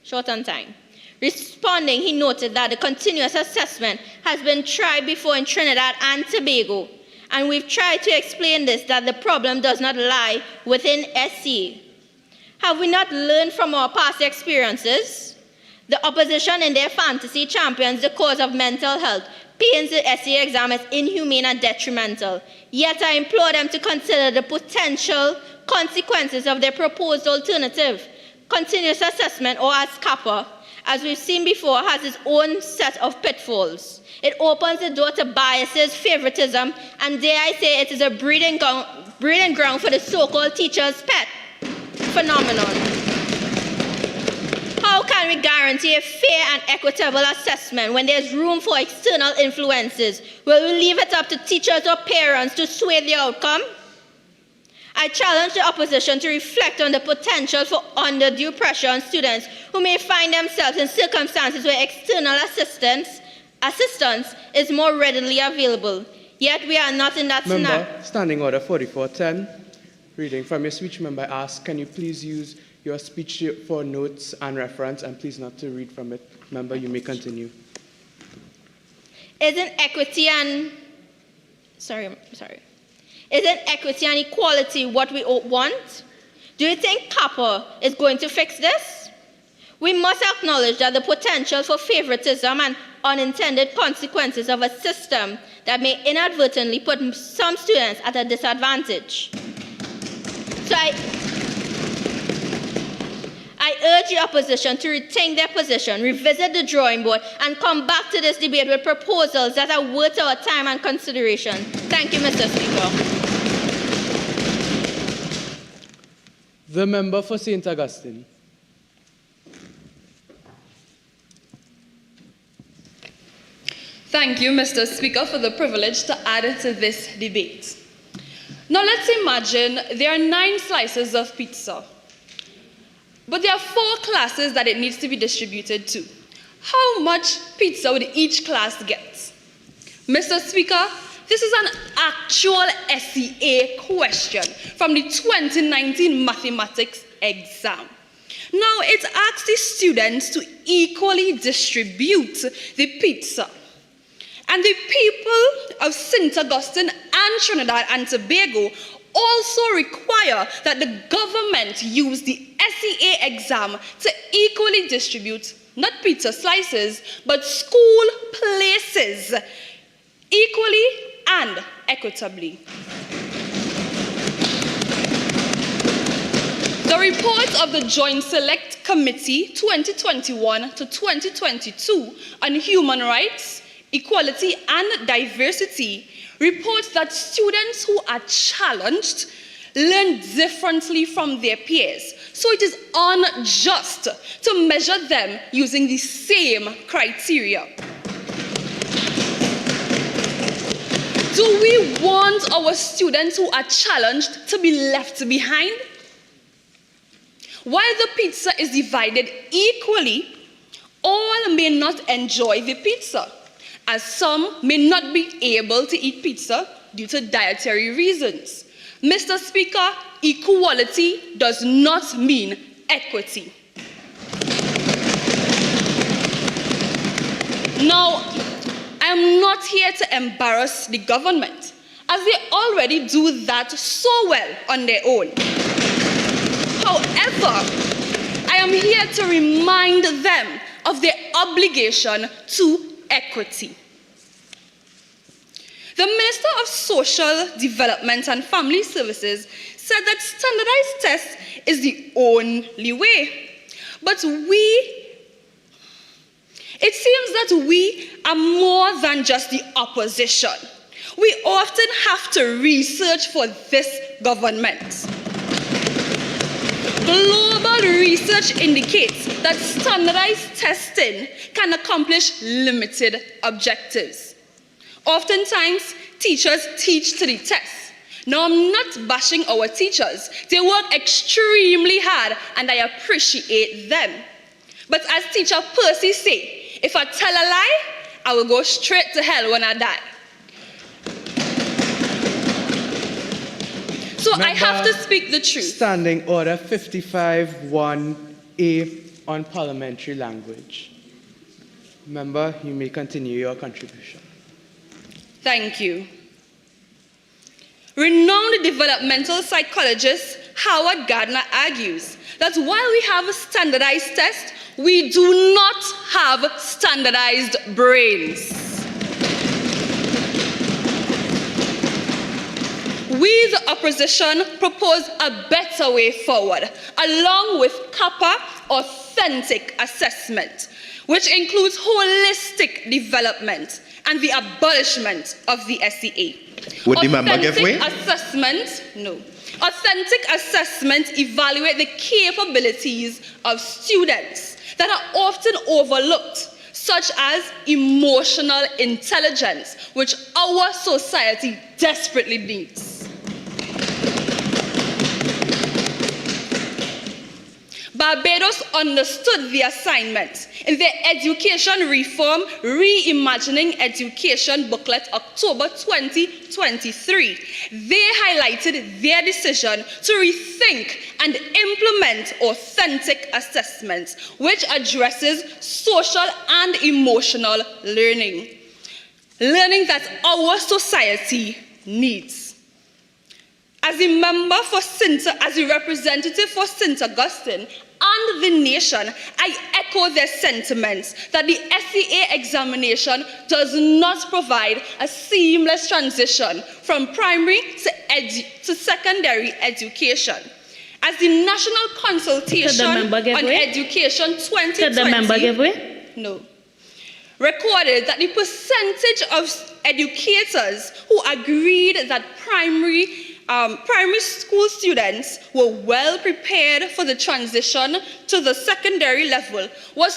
Short on time. Responding, he noted that the continuous assessment has been tried before in Trinidad and Tobago, and we've tried to explain this, that the problem does not lie within S.E.A. Have we not learned from our past experiences? The opposition in their fantasy champions the cause of mental health, pains the S.E.A. exam as inhumane and detrimental. Yet I implore them to consider the potential consequences of their proposed alternative. Continuous assessment, or as CAPA, as we've seen before, has its own set of pitfalls. It opens the door to biases, favoritism, and dare I say it is a breeding ground for the so-called teacher's pet phenomenon. How can we guarantee a fair and equitable assessment when there's room for external influences? Will we leave it up to teachers or parents to sway the outcome? I challenge the opposition to reflect on the potential for undue pressure on students who may find themselves in circumstances where external assistance is more readily available. Yet we are not in that scenario. Member, Standing Order 4410. Reading from your speech, member asks, can you please use your speech for notes and reference, and please not to read from it. Member, you may continue. Isn't equity and equality what we want? Do you think CAPA is going to fix this? We must acknowledge that the potential for favoritism and unintended consequences of a system that may inadvertently put some students at a disadvantage. So I urge the opposition to rethink their position, revisit the drawing board, and come back to this debate with proposals that are worth our time and consideration. Thank you, Mr. Speaker. The member for St. Augustine. Thank you, Mr. Speaker, for the privilege to add to this debate. Now let's imagine there are 9 slices of pizza, but there are 4 classes that it needs to be distributed to. How much pizza would each class get? Mr. Speaker, this is an actual S.E.A. question from the 2019 mathematics exam. Now, it asks the students to equally distribute the pizza. And the people of St. Augustine and Trinidad and Tobago also require that the government use the S.E.A. exam to equally distribute not pizza slices, but school places equally and equitably. The report of the Joint Select Committee 2021 to 2022 on Human Rights, Equality and Diversity reports that students who are challenged learn differently from their peers. So it is unjust to measure them using the same criteria. Do we want our students who are challenged to be left behind? While the pizza is divided equally, all may not enjoy the pizza, as some may not be able to eat pizza due to dietary reasons. Mr. Speaker, equality does not mean equity. Now, I am not here to embarrass the government, as they already do that so well on their own. However, I am here to remind them of their obligation to equity. The Minister of Social Development and Family Services said that standardized tests is the only way. But it seems that we are more than just the opposition. We often have to research for this government. Global research indicates that standardized testing can accomplish limited objectives. Oftentimes, teachers teach to the test. Now, I'm not bashing our teachers. They work extremely hard, and I appreciate them. But as teacher Percy say, if I tell a lie, I will go straight to hell when I die. So I have to speak the truth. Standing Order 55-1A on parliamentary language. Member, you may continue your contribution. Thank you. Renowned developmental psychologist Howard Gardner argues that while we have a standardized test, we do not have standardized brains. We, the opposition, propose a better way forward, along with CAPA, authentic assessment, which includes holistic development and the abolishment of the S.E.A. Would the member give way? Authentic assessment evaluate the capabilities of students that are often overlooked, such as emotional intelligence, which our society desperately needs. Barbados understood the assignment in their education reform Reimagining Education booklet, October 2023. They highlighted their decision to rethink and implement authentic assessment, which addresses social and emotional learning that our society needs. As a representative for St. Augustine and the nation, I echo their sentiments that the S.E.A. examination does not provide a seamless transition from primary to secondary education. As the National Consultation on Education 2020 recorded that the percentage of educators who agreed that primary school students were well prepared for the transition to the secondary level was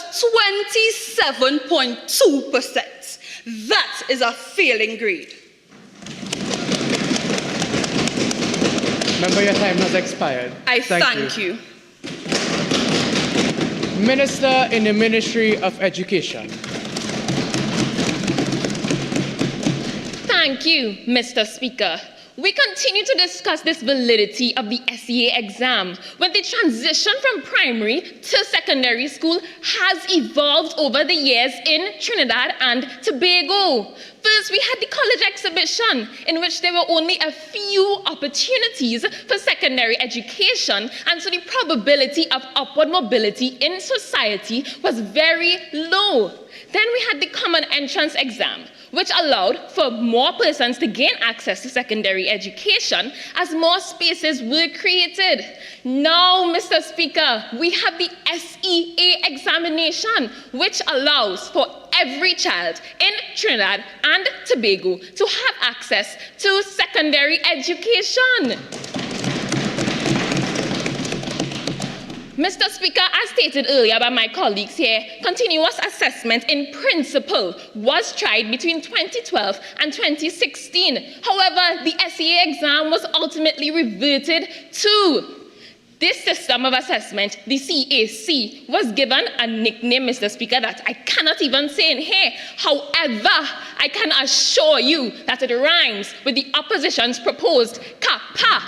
27.2%. That is a failing grade. Member, your time has expired. I thank you. Minister in the Ministry of Education. Thank you, Mr. Speaker. We continue to discuss this validity of the S.E.A. exam when the transition from primary to secondary school has evolved over the years in Trinidad and Tobago. First, we had the college exhibition, in which there were only a few opportunities for secondary education, and so the probability of upward mobility in society was very low. Then we had the common entrance exam, which allowed for more persons to gain access to secondary education as more spaces were created. Now, Mr. Speaker, we have the S.E.A. examination, which allows for every child in Trinidad and Tobago to have access to secondary education. Mr. Speaker, as stated earlier by my colleagues here, continuous assessment in principle was tried between 2012 and 2016. However, the S.E.A. exam was ultimately reverted to. This system of assessment, the CAC, was given a nickname, Mr. Speaker, that I cannot even say in here. However, I can assure you that it rhymes with the opposition's proposed CAPA.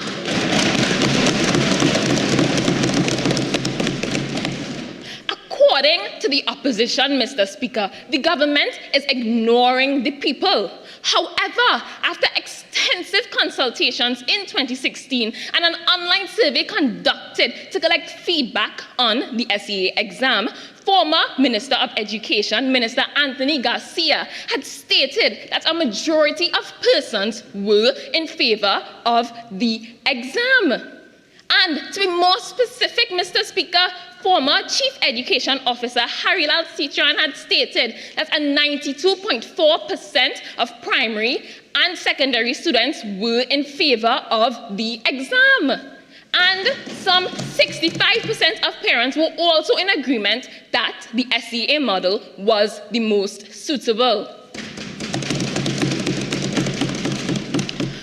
According to the opposition, Mr. Speaker, the government is ignoring the people. However, after extensive consultations in 2016 and an online survey conducted to collect feedback on the S.E.A. exam, former Minister of Education, Minister Anthony Garcia, had stated that a majority of persons were in favor of the exam. And to be more specific, Mr. Speaker, former Chief Education Officer Harilal Citron had stated that a 92.4% of primary and secondary students were in favor of the exam. And some 65% of parents were also in agreement that the S.E.A. model was the most suitable.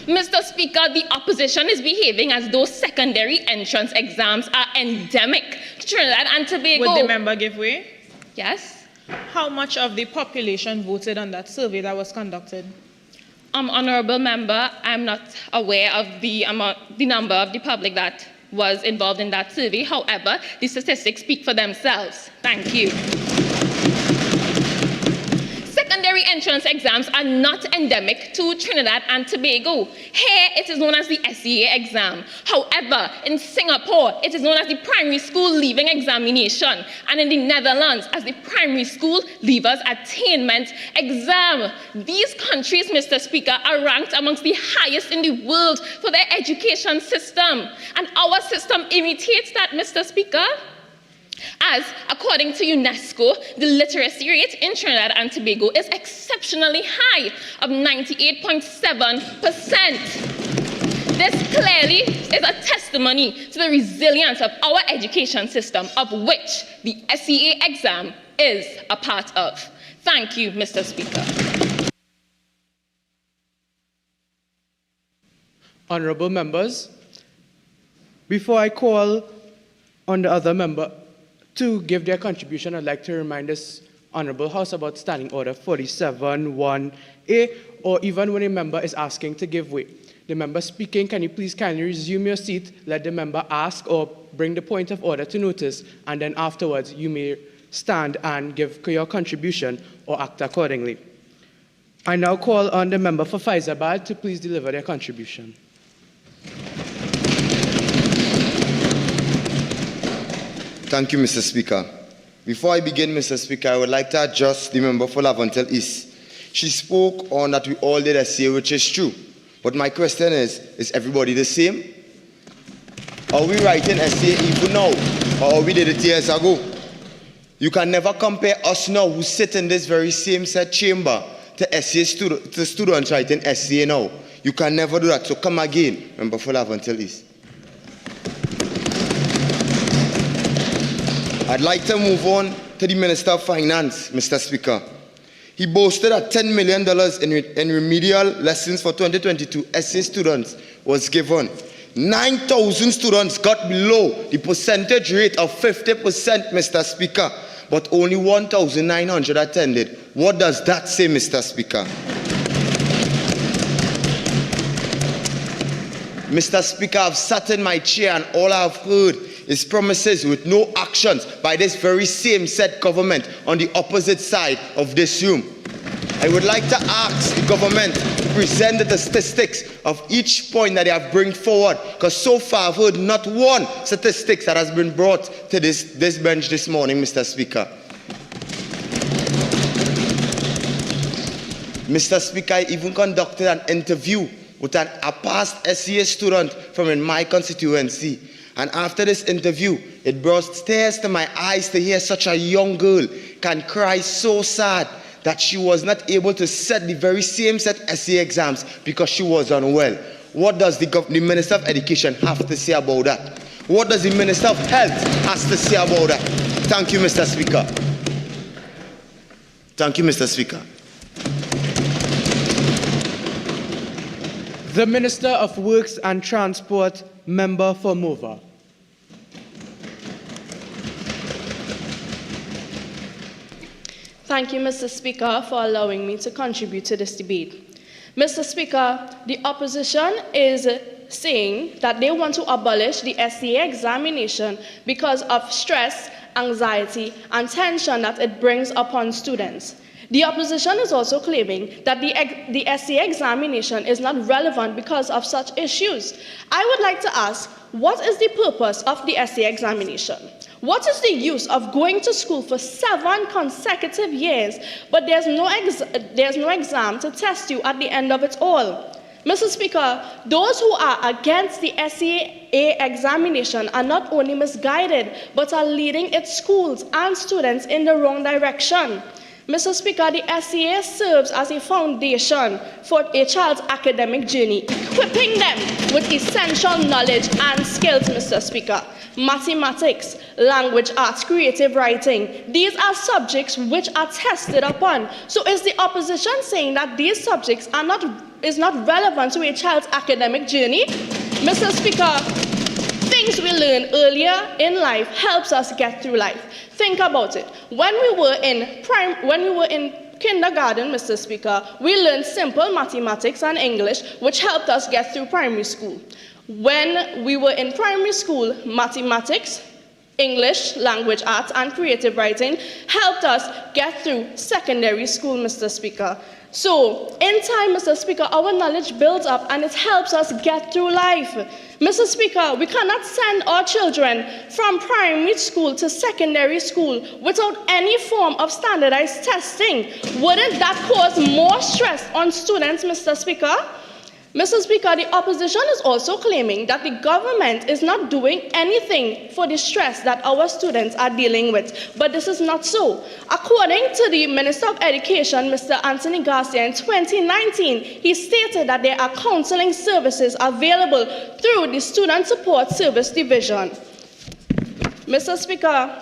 Mr. Speaker, the opposition is behaving as though secondary entrance exams are endemic to Trinidad and Tobago. Would the member give way? Yes. How much of the population voted on that survey that was conducted? Honourable Member, I'm not aware of the number of the public that was involved in that survey. However, the statistics speak for themselves. Thank you. Secondary entrance exams are not endemic to Trinidad and Tobago. Here, it is known as the S.E.A. exam. However, in Singapore, it is known as the primary school leaving examination, and in the Netherlands, as the primary school leavers attainment exam. These countries, Mr. Speaker, are ranked amongst the highest in the world for their education system. And our system imitates that, Mr. Speaker. As, according to UNESCO, the literacy rate in Trinidad and Tobago is exceptionally high, of 98.7%. This clearly is a testimony to the resilience of our education system, of which the S.E.A. exam is a part of. Thank you, Mr. Speaker. Honourable members, before I call on the other member to give their contribution, I'd like to remind this Honourable House about Standing Order 47(1)(a), or even when a member is asking to give way. The member speaking, can you please kindly resume your seat, let the member ask or bring the point of order to notice, and then afterwards you may stand and give your contribution or act accordingly. I now call on the member for Faizabad to please deliver their contribution. Thank you, Mr. Speaker. Before I begin, Mr. Speaker, I would like to address the member for Laventille East. She spoke on that we all did S.E.A., which is true. But my question is everybody the same? Are we writing S.E.A. even now, or we did it years ago? You can never compare us now, who sit in this very same set chamber, to S.E.A. to students writing S.E.A. now. You can never do that. So come again, member for Laventille East. I'd like to move on to the Minister of Finance, Mr. Speaker. He boasted that $10 million in remedial lessons for 2022 S.E.A. students was given. 9,000 students got below the percentage rate of 50%, Mr. Speaker, but only 1,900 attended. What does that say, Mr. Speaker? Mr. Speaker, I've sat in my chair and all I've heard is promises with no actions by this very same set government on the opposite side of this room. I would like to ask the government to present the statistics of each point that they have bring forward, because so far I've heard not one statistics that has been brought to this bench this morning, Mr. Speaker. Mr. Speaker, I even conducted an interview with a past S.E.A. student from in my constituency. And after this interview, it brought tears to my eyes to hear such a young girl can cry so sad that she was not able to set the very same set S.E.A. exams because she was unwell. What does the Minister of Education have to say about that? What does the Minister of Health has to say about that? Thank you, Mr. Speaker. Thank you, Mr. Speaker. The Minister of Works and Transport, member for Mova. Thank you, Mr. Speaker, for allowing me to contribute to this debate. Mr. Speaker, the opposition is saying that they want to abolish the S.E.A. examination because of stress, anxiety, and tension that it brings upon students. The opposition is also claiming that the S.E.A. examination is not relevant because of such issues. I would like to ask, what is the purpose of the S.E.A. examination? What is the use of going to school for 7 consecutive years, but there's no exam to test you at the end of it all? Mr. Speaker, those who are against the S.E.A. examination are not only misguided, but are leading its schools and students in the wrong direction. Mr. Speaker, the S.E.A. serves as a foundation for a child's academic journey, equipping them with essential knowledge and skills, Mr. Speaker. Mathematics, language arts, creative writing, these are subjects which are tested upon. So is the opposition saying that these subjects is not relevant to a child's academic journey? Mr. Speaker, things we learn earlier in life helps us get through life. Think about it. When we were in kindergarten, Mr. Speaker, we learned simple mathematics and English, which helped us get through primary school. When we were in primary school, mathematics, English, language arts, and creative writing helped us get through secondary school, Mr. Speaker. So, in time, Mr. Speaker, our knowledge builds up and it helps us get through life. Mr. Speaker, we cannot send our children from primary school to secondary school without any form of standardized testing. Wouldn't that cause more stress on students, Mr. Speaker? Mr. Speaker, the opposition is also claiming that the government is not doing anything for the stress that our students are dealing with, but this is not so. According to the Minister of Education, Mr. Anthony Garcia, in 2019, he stated that there are counseling services available through the Student Support Service Division. Mr. Speaker,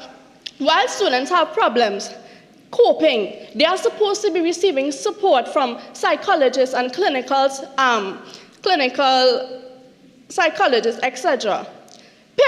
while students have problems coping, they are supposed to be receiving support from psychologists and clinical psychologists, etc.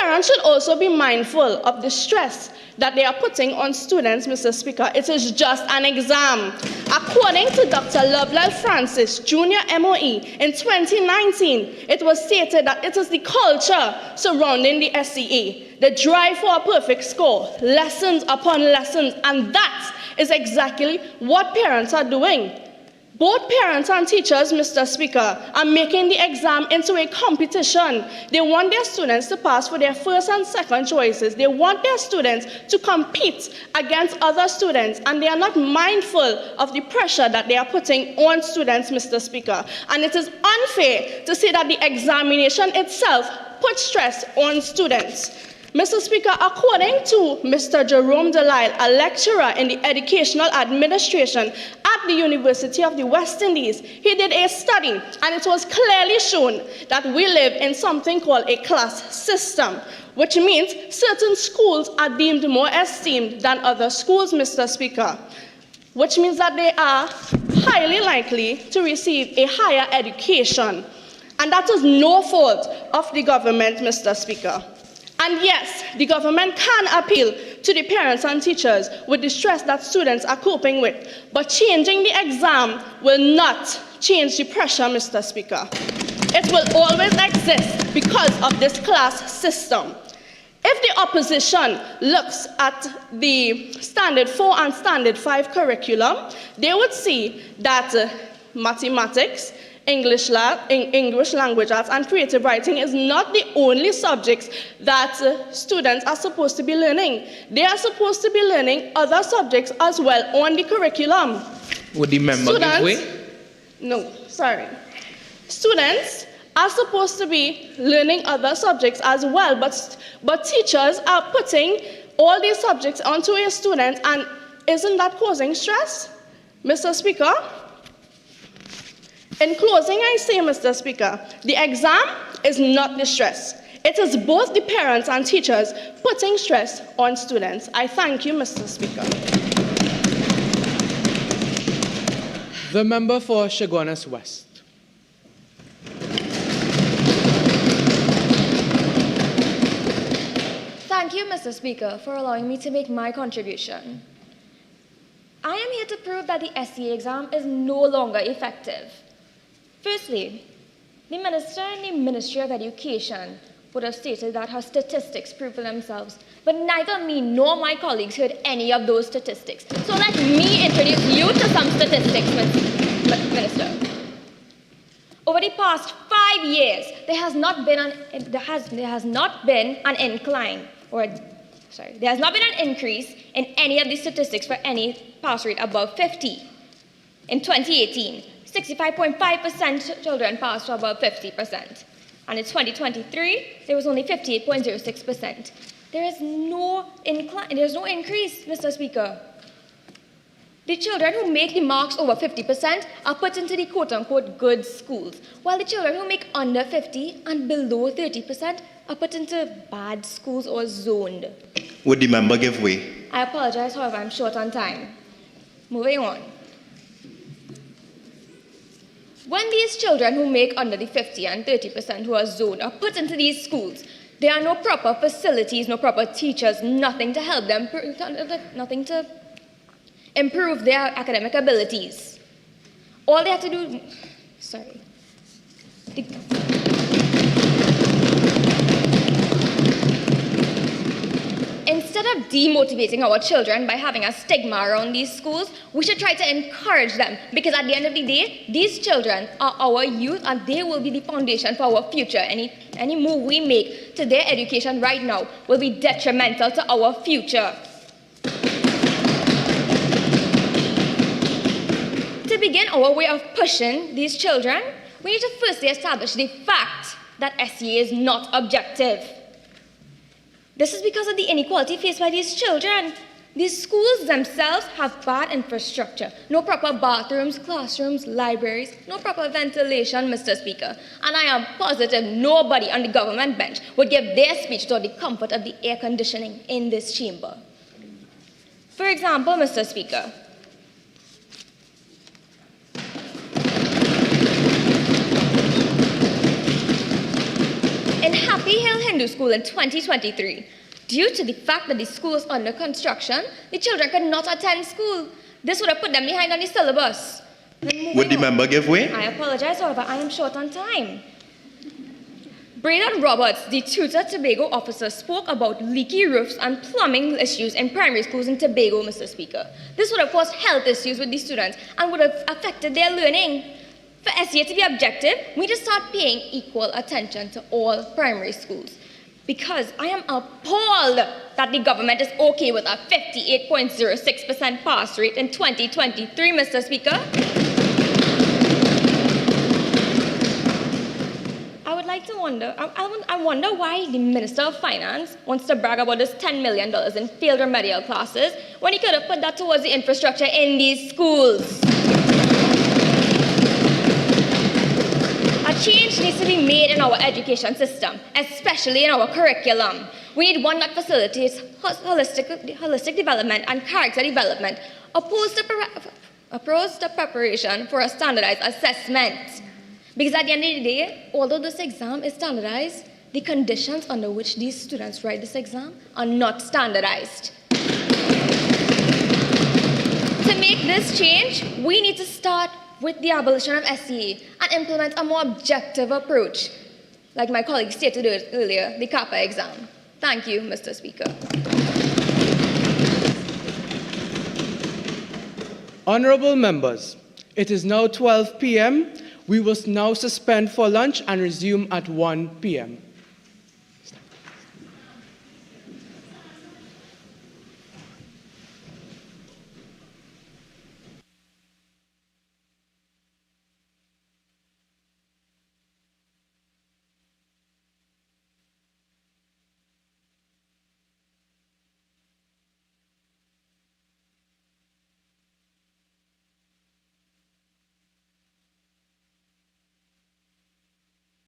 Parents should also be mindful of the stress that they are putting on students, Mr. Speaker. It is just an exam. According to Dr. Lovelal Francis, Junior MOE, in 2019, it was stated that it is the culture surrounding the S.E.A., the drive for a perfect score, lessons upon lessons, and that is exactly what parents are doing. Both parents and teachers, Mr. Speaker, are making the exam into a competition. They want their students to pass for their first and second choices. They want their students to compete against other students, and they are not mindful of the pressure that they are putting on students, Mr. Speaker. And it is unfair to say that the examination itself puts stress on students. Mr. Speaker, according to Mr. Jerome Delisle, a lecturer in the educational administration at the University of the West Indies, he did a study, and it was clearly shown that we live in something called a class system, which means certain schools are deemed more esteemed than other schools, Mr. Speaker, which means that they are highly likely to receive a higher education. And that is no fault of the government, Mr. Speaker. And yes, the government can appeal to the parents and teachers with the stress that students are coping with, but changing the exam will not change the pressure, Mr. Speaker. It will always exist because of this class system. If the opposition looks at the Standard 4 and Standard 5 curriculum, they would see that mathematics, English language arts, and creative writing is not the only subjects that students are supposed to be learning. They are supposed to be learning other subjects as well on the curriculum. Would the member give way? No, sorry. Students are supposed to be learning other subjects as well, but teachers are putting all these subjects onto a student, and isn't that causing stress, Mr. Speaker? In closing, I say, Mr. Speaker, the exam is not the stress. It is both the parents and teachers putting stress on students. I thank you, Mr. Speaker. The member for Chaguanas West. Thank you, Mr. Speaker, for allowing me to make my contribution. I am here to prove that the S.E.A. exam is no longer effective. Firstly, the Minister in the Ministry of Education would have stated that her statistics prove for themselves, but neither me nor my colleagues heard any of those statistics. So let me introduce you to some statistics, Minister. Over the past 5 years, there has not been an increase in any of the statistics for any pass rate above 50. In 2018, 65.5% children passed to above 50%. And in 2023, there was only 58.06%. There is no increase, Mr. Speaker. The children who make the marks over 50% are put into the quote-unquote good schools, while the children who make under 50 and below 30% are put into bad schools or zoned. Would the member give way? I apologize, however, I'm short on time. Moving on. When these children who make under the 50 and 30% who are zoned are put into these schools, there are no proper facilities, no proper teachers, nothing to help them, nothing to improve their academic abilities. All they have to do, instead of demotivating our children by having a stigma around these schools, we should try to encourage them, because at the end of the day, these children are our youth and they will be the foundation for our future. Any move we make to their education right now will be detrimental to our future. To begin our way of pushing these children, we need to firstly establish the fact that S.E.A. is not objective. This is because of the inequality faced by these children. These schools themselves have bad infrastructure, no proper bathrooms, classrooms, libraries, no proper ventilation, Mr. Speaker. And I am positive nobody on the government bench would give their speech without the comfort of the air conditioning in this chamber. For example, Mr. Speaker, in Happy Hill Hindu School in 2023, due to the fact that the school was under construction, the children could not attend school. This would have put them behind on the syllabus. Would the member give way? I apologize, however, I am short on time. Braden Roberts, the Tutor Tobago officer, spoke about leaky roofs and plumbing issues in primary schools in Tobago, Mr. Speaker. This would have caused health issues with the students and would have affected their learning. For S.E.A. to be objective, we need to start paying equal attention to all primary schools. Because I am appalled that the government is okay with a 58.06% pass rate in 2023, Mr. Speaker. I wonder why the Minister of Finance wants to brag about this $10 million in failed remedial classes when he could have put that towards the infrastructure in these schools. A change needs to be made in our education system, especially in our curriculum. We need one that facilitates holistic development and character development, opposed to preparation for a standardized assessment. Because at the end of the day, although this exam is standardized, the conditions under which these students write this exam are not standardized. To make this change, we need to start with the abolition of S.E.A. and implement a more objective approach, like my colleague stated earlier, the CAPA exam. Thank you, Mr. Speaker. Honorable members, it is now 12 p.m. We will now suspend for lunch and resume at 1 p.m.